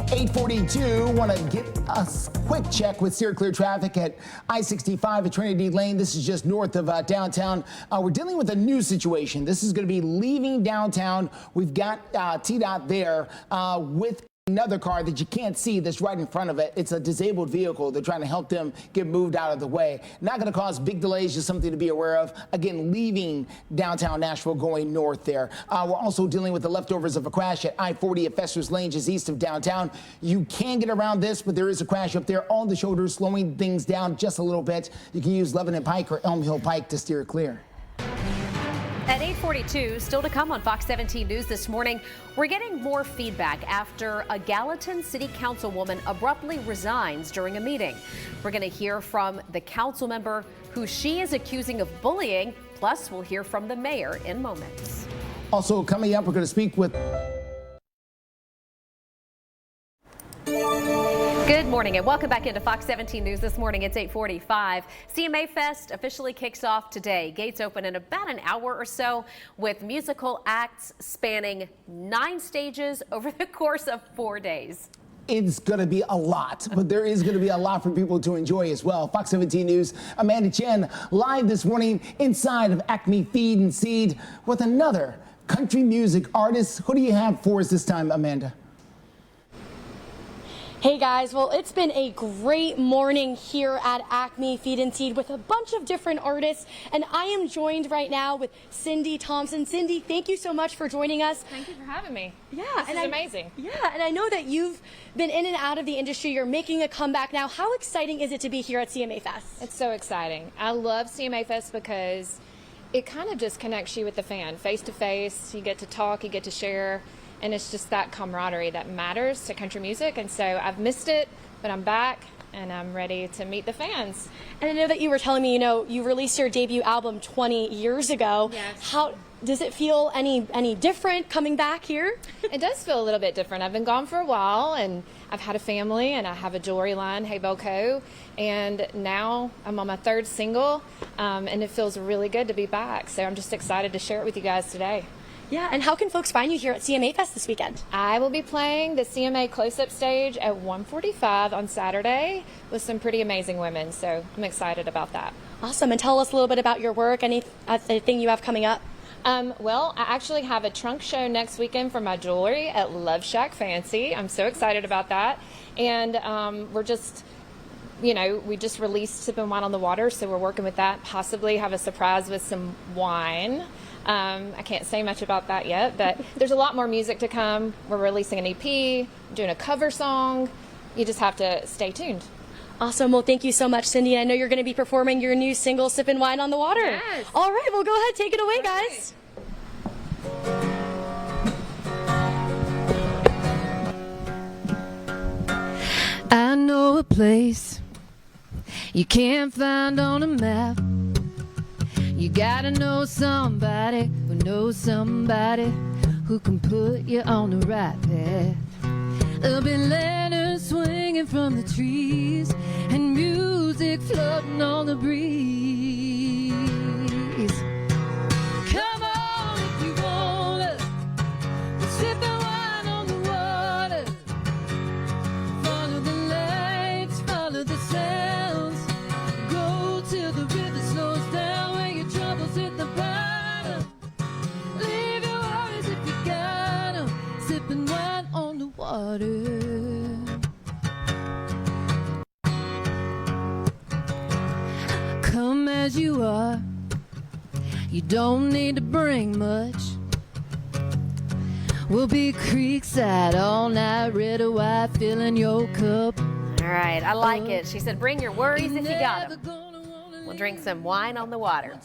Speaker 2: 8:42, want to get a quick check with Steer Clear traffic at I-65 at Trinity Lane. This is just north of downtown. We're dealing with a new situation. This is going to be leaving downtown. We've got TDOT there with another car that you can't see that's right in front of it. It's a disabled vehicle. They're trying to help them get moved out of the way. Not going to cause big delays, just something to be aware of. Again, leaving downtown Nashville going north there. We're also dealing with the leftovers of a crash at I-40 at Fester's Lane, just east of downtown. You can get around this, but there is a crash up there on the shoulders, slowing things down just a little bit. You can use Lebanon Pike or Elm Hill Pike to steer clear.
Speaker 20: At 8:42, still to come on Fox 17 News this morning, we're getting more feedback after a Gallatin City Councilwoman abruptly resigns during a meeting. We're going to hear from the council member who she is accusing of bullying, plus we'll hear from the mayor in moments.
Speaker 2: Also coming up, we're going to speak with...
Speaker 20: Good morning and welcome back into Fox 17 News this morning. It's 8:45. CMA Fest officially kicks off today. Gates open in about an hour or so with musical acts spanning 9 stages over the course of 4 days.
Speaker 2: It's going to be a lot, but there is going to be a lot for people to enjoy as well. Fox 17 News, Amanda Chen, live this morning inside of Acme Feed and Seed with another country music artist. Who do you have for us this time, Amanda?
Speaker 3: Hey guys, well, it's been a great morning here at Acme Feed and Seed with a bunch of different artists, and I am joined right now with Cindy Thompson. Cindy, thank you so much for joining us.
Speaker 11: Thank you for having me.
Speaker 3: Yeah,
Speaker 11: this is amazing.
Speaker 3: Yeah, and I know that you've been in and out of the industry. You're making a comeback now. How exciting is it to be here at CMA Fest?
Speaker 11: It's so exciting. I love CMA Fest because it kind of just connects you with the fan, face to face. You get to talk, you get to share. And it's just that camaraderie that matters to country music. And so I've missed it, but I'm back and I'm ready to meet the fans.
Speaker 3: And I know that you were telling me, you know, you released your debut album 20 years ago.
Speaker 11: Yes.
Speaker 3: How does it feel any different coming back here?
Speaker 11: It does feel a little bit different. I've been gone for a while and I've had a family and I have a jewelry line, Hey Belco. And now I'm on my 3rd single and it feels really good to be back. So I'm just excited to share it with you guys today.
Speaker 3: Yeah, and how can folks find you here at CMA Fest this weekend?
Speaker 11: I will be playing the CMA close-up stage at 1:45 on Saturday with some pretty amazing women, so I'm excited about that.
Speaker 3: Awesome, and tell us a little bit about your work, anything you have coming up.
Speaker 11: Well, I actually have a trunk show next weekend for my jewelry at Love Shack Fancy. I'm so excited about that, and we're just... You know, we just released Sippin' Wine on the Water, so we're working with that. Possibly have a surprise with some wine I can't say much about that yet, but there's a lot more music to come. We're releasing an EP, doing a cover song. You just have to stay tuned.
Speaker 3: Awesome. Well, thank you so much, Cindy. I know you're going to be performing your new single, Sippin' Wine on the Water.
Speaker 11: Yes.
Speaker 3: All right. Well, go ahead. Take it away, guys.
Speaker 12: I know a place you can't find on a map. You gotta know somebody who knows somebody who can put you on the right path. There'll be lanterns swinging from the trees and music floating on the breeze. Come on if you want it. We're sipping wine on the water. Follow the lights, follow the sounds. Go till the river slows down where your troubles hit the bottom. Leave your worries if you got 'em. Sipping wine on the water. Come as you are. You don't need to bring much. We'll be creekside all night, red or white, filling your cup.
Speaker 20: All right, I like it. She said, bring your worries if you got them. We'll drink some wine on the water.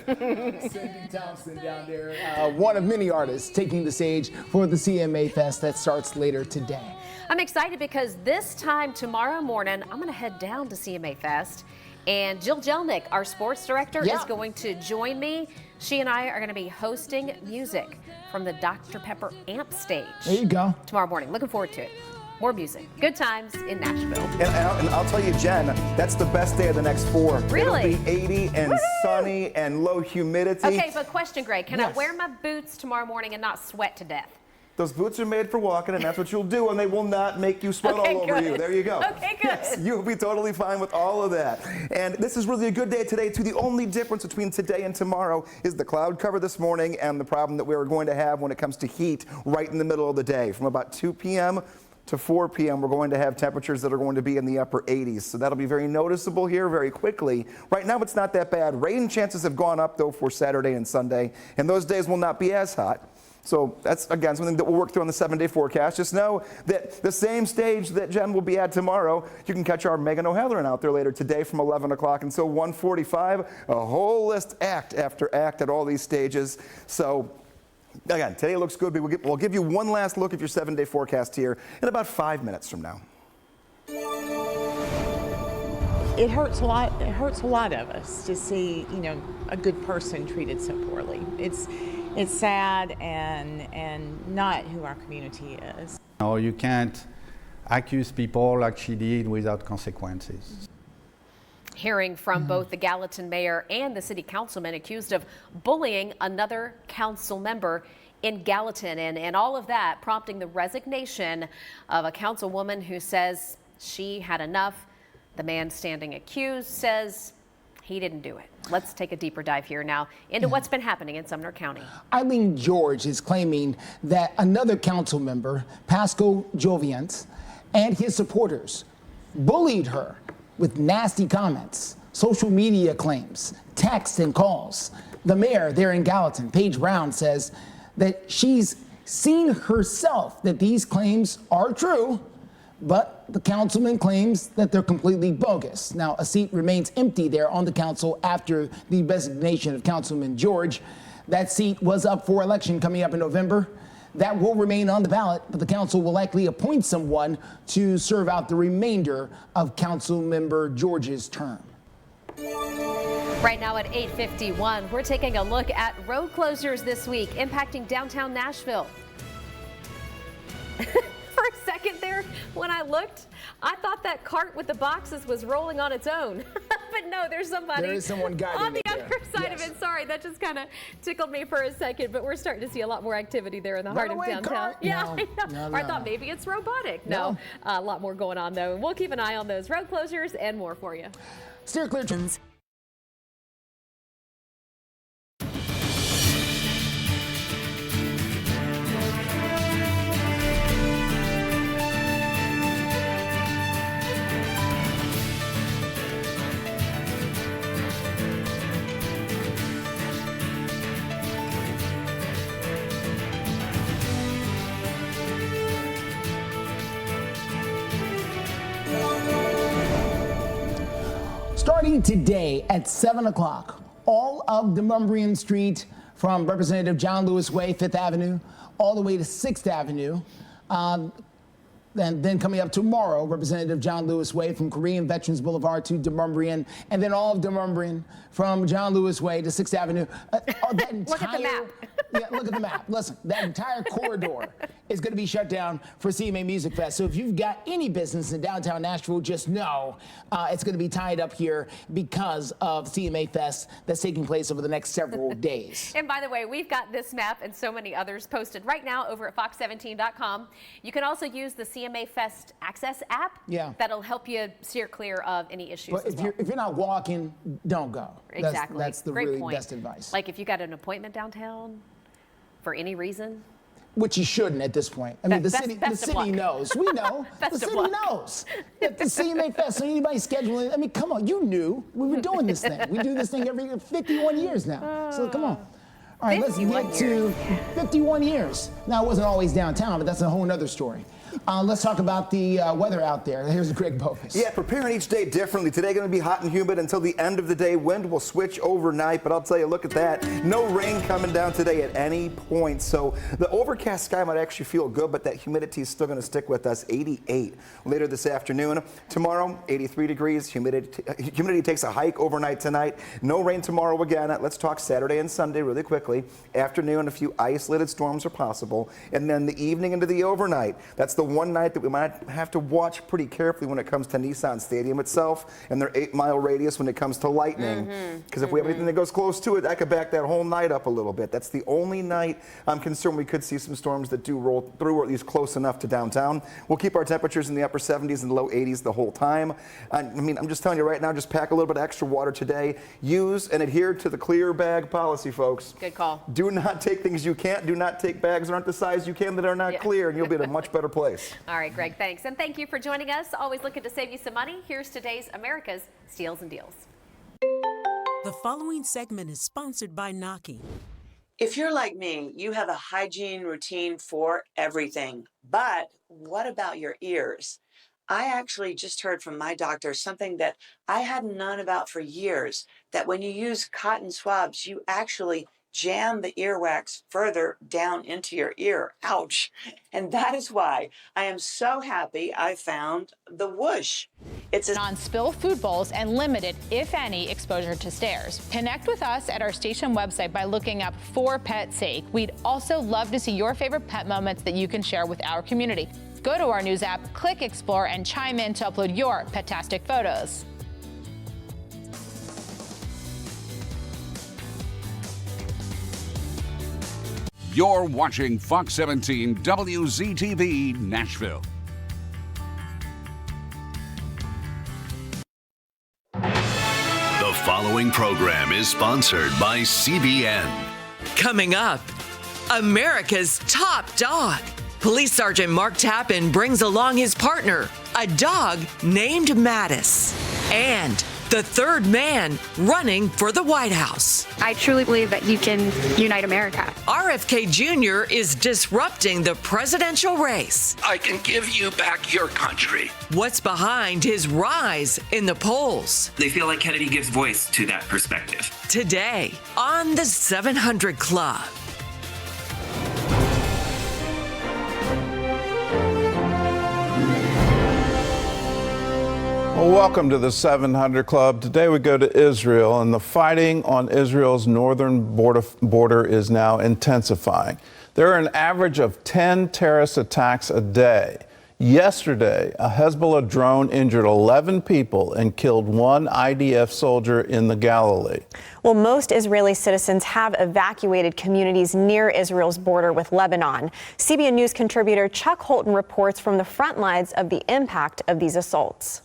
Speaker 2: Cindy Thompson down there, one of many artists taking the stage for the CMA Fest that starts later today.
Speaker 20: I'm excited because this time tomorrow morning, I'm going to head down to CMA Fest. And Jill Jelnick, our sports director, is going to join me. She and I are going to be hosting music from the Dr. Pepper Amp stage.
Speaker 2: There you go.
Speaker 20: Tomorrow morning. Looking forward to it. More music. Good times in Nashville.
Speaker 4: And I'll tell you, Jen, that's the best day of the next 4.
Speaker 20: Really?
Speaker 4: It'll be 80 and sunny and low humidity.
Speaker 20: Okay, but question, Greg. Can I wear my boots tomorrow morning and not sweat to death?
Speaker 4: Those boots are made for walking, and that's what you'll do, and they will not make you sweat all over you. There you go.
Speaker 20: Okay, good.
Speaker 4: Yes, you'll be totally fine with all of that. And this is really a good day today, too. The only difference between today and tomorrow is the cloud cover this morning and the problem that we are going to have when it comes to heat right in the middle of the day. From about 2 p.m. to 4 p.m., we're going to have temperatures that are going to be in the upper 80s. So that'll be very noticeable here very quickly. Right now, it's not that bad. Rain chances have gone up, though, for Saturday and Sunday, and those days will not be as hot. So that's, again, something that we'll work through on the 7-day forecast. Just know that the same stage that Jen will be at tomorrow, you can catch our Megan O'Halloran out there later today from 11 o'clock until 1:45. A whole list, act after act at all these stages. So again, today looks good. We'll give you one last look at your 7-day forecast here in about 5 minutes from now.
Speaker 13: It hurts a lot. It hurts a lot of us to see, a good person treated so poorly. It's sad and not who our community is.
Speaker 14: No, you can't accuse people like she did without consequences.
Speaker 20: Hearing from both the Gallatin mayor and the city councilman accused of bullying another council member in Gallatin, and all of that prompting the resignation of a councilwoman who says she had enough. The man standing accused says he didn't do it. Let's take a deeper dive here now into what's been happening in Sumner County.
Speaker 2: Eileen George is claiming that another council member, Pascal Jovians, and his supporters bullied her with nasty comments, social media claims, texts, and calls. The mayor there in Gallatin, Paige Brown, says that she's seen herself that these claims are true, but the councilman claims that they're completely bogus. Now, a seat remains empty there on the council after the resignation of Councilman George. That seat was up for election coming up in November. That will remain on the ballot, but the council will likely appoint someone to serve out the remainder of Councilmember George's term.
Speaker 20: Right now at 8:51, we're taking a look at road closures this week impacting downtown Nashville. For a second there, when I looked, I thought that cart with the boxes was rolling on its own. But no, there's somebody
Speaker 2: there is someone guiding
Speaker 20: on the
Speaker 2: it
Speaker 20: other side of it. Sorry, that just kind of tickled me for a second, but we're starting to see a lot more activity there in the heart of downtown.
Speaker 2: Cart?
Speaker 20: Yeah,
Speaker 2: No.
Speaker 20: I know.
Speaker 2: No,
Speaker 20: Or I thought maybe it's robotic. No, a lot more going on though. We'll keep an eye on those road closures and more for you.
Speaker 2: Steer clear. Starting today at 7 o'clock, all of Demonbreun Street from Representative John Lewis Way, 5th Avenue, all the way to 6th Avenue. Then coming up tomorrow, Representative John Lewis Way from Korean Veterans Boulevard to Demonbreun, and then all of Demonbreun from John Lewis Way to 6th Avenue. That entire,
Speaker 20: look at the map.
Speaker 2: Yeah, look at the map. Listen, that entire corridor is going to be shut down for CMA Music Fest. So if you've got any business in downtown Nashville, just know it's going to be tied up here because of CMA Fest that's taking place over the next several days.
Speaker 20: And by the way, we've got this map and so many others posted right now over at fox17.com. You can also use the CMA Fest Access app.
Speaker 2: Yeah.
Speaker 20: That'll help you steer clear of any issues.
Speaker 2: But if you're not walking, don't go.
Speaker 20: Exactly.
Speaker 2: That's the
Speaker 20: Great
Speaker 2: really
Speaker 20: point.
Speaker 2: best advice.
Speaker 20: Like if you got an appointment downtown for any reason.
Speaker 2: Which you shouldn't at this point. I mean, the city knows. We know. The city knows. At the CMA Fest, so anybody scheduling, I mean, come on, you knew. We were doing this thing. We do this thing every 51 years now. So come on. All right, let's get to 51 years. Now, it wasn't always downtown, but that's a whole nother story. Let's talk about the weather out there. Here's Greg Bovis.
Speaker 4: Yeah, preparing each day differently. Today going to be hot and humid until the end of the day. Wind will switch overnight, but I'll tell you, look at that. No rain coming down today at any point. So the overcast sky might actually feel good, but that humidity is still going to stick with us. 88 later this afternoon. Tomorrow, 83 degrees. Humidity takes a hike overnight tonight. No rain tomorrow again. Let's talk Saturday and Sunday really quickly. Afternoon, a few isolated storms are possible. And then the evening into the overnight. That's the one night that we might have to watch pretty carefully when it comes to Nissan Stadium itself and their 8-mile radius when it comes to lightning. Because if we have anything that goes close to it, that could back that whole night up a little bit. That's the only night I'm concerned we could see some storms that do roll through, or at least close enough to downtown. We'll keep our temperatures in the upper 70s and low 80s the whole time. I mean, I'm just telling you right now, just pack a little bit of extra water today. Use and adhere to the clear bag policy, folks.
Speaker 20: Good call.
Speaker 4: Do not take things you can't. Do not take bags that aren't the size you can that are not clear, and you'll be in a much better place.
Speaker 20: All right, Greg, thanks. And thank you for joining us. Always looking to save you some money. Here's today's America's Steals and Deals.
Speaker 15: The following segment is sponsored by Naki.
Speaker 16: If you're like me, you have a hygiene routine for everything. But what about your ears? I actually just heard from my doctor something that I hadn't known about for years, that when you use cotton swabs, you actually jam the earwax further down into your ear. Ouch. And that is why I am so happy I found the Whoosh.
Speaker 17: It's non-spill food bowls and limited, if any, exposure to stairs. Connect with us at our station website by looking up For Pet's Sake. We'd also love to see your favorite pet moments that you can share with our community. Go to our news app, click Explore, and chime in to upload your petastic photos.
Speaker 1: You're watching Fox 17 WZTV Nashville.
Speaker 18: The following program is sponsored by CBN.
Speaker 19: Coming up, America's top dog. Police Sergeant Mark Tappan brings along his partner, a dog named Mattis, and the third man running for the White House.
Speaker 21: I truly believe that you can unite America.
Speaker 19: RFK Jr. is disrupting the presidential race.
Speaker 22: I can give you back your country.
Speaker 19: What's behind his rise in the polls?
Speaker 22: They feel like Kennedy gives voice to that perspective.
Speaker 19: Today on the 700 Club.
Speaker 23: Well, welcome to the 700 Club. Today we go to Israel, and the fighting on Israel's northern border is now intensifying. There are an average of 10 terrorist attacks a day. Yesterday, a Hezbollah drone injured 11 people and killed one IDF soldier in the Galilee.
Speaker 24: Well, most Israeli citizens have evacuated communities near Israel's border with Lebanon. CBN News contributor Chuck Holton reports from the front lines of the impact of these assaults.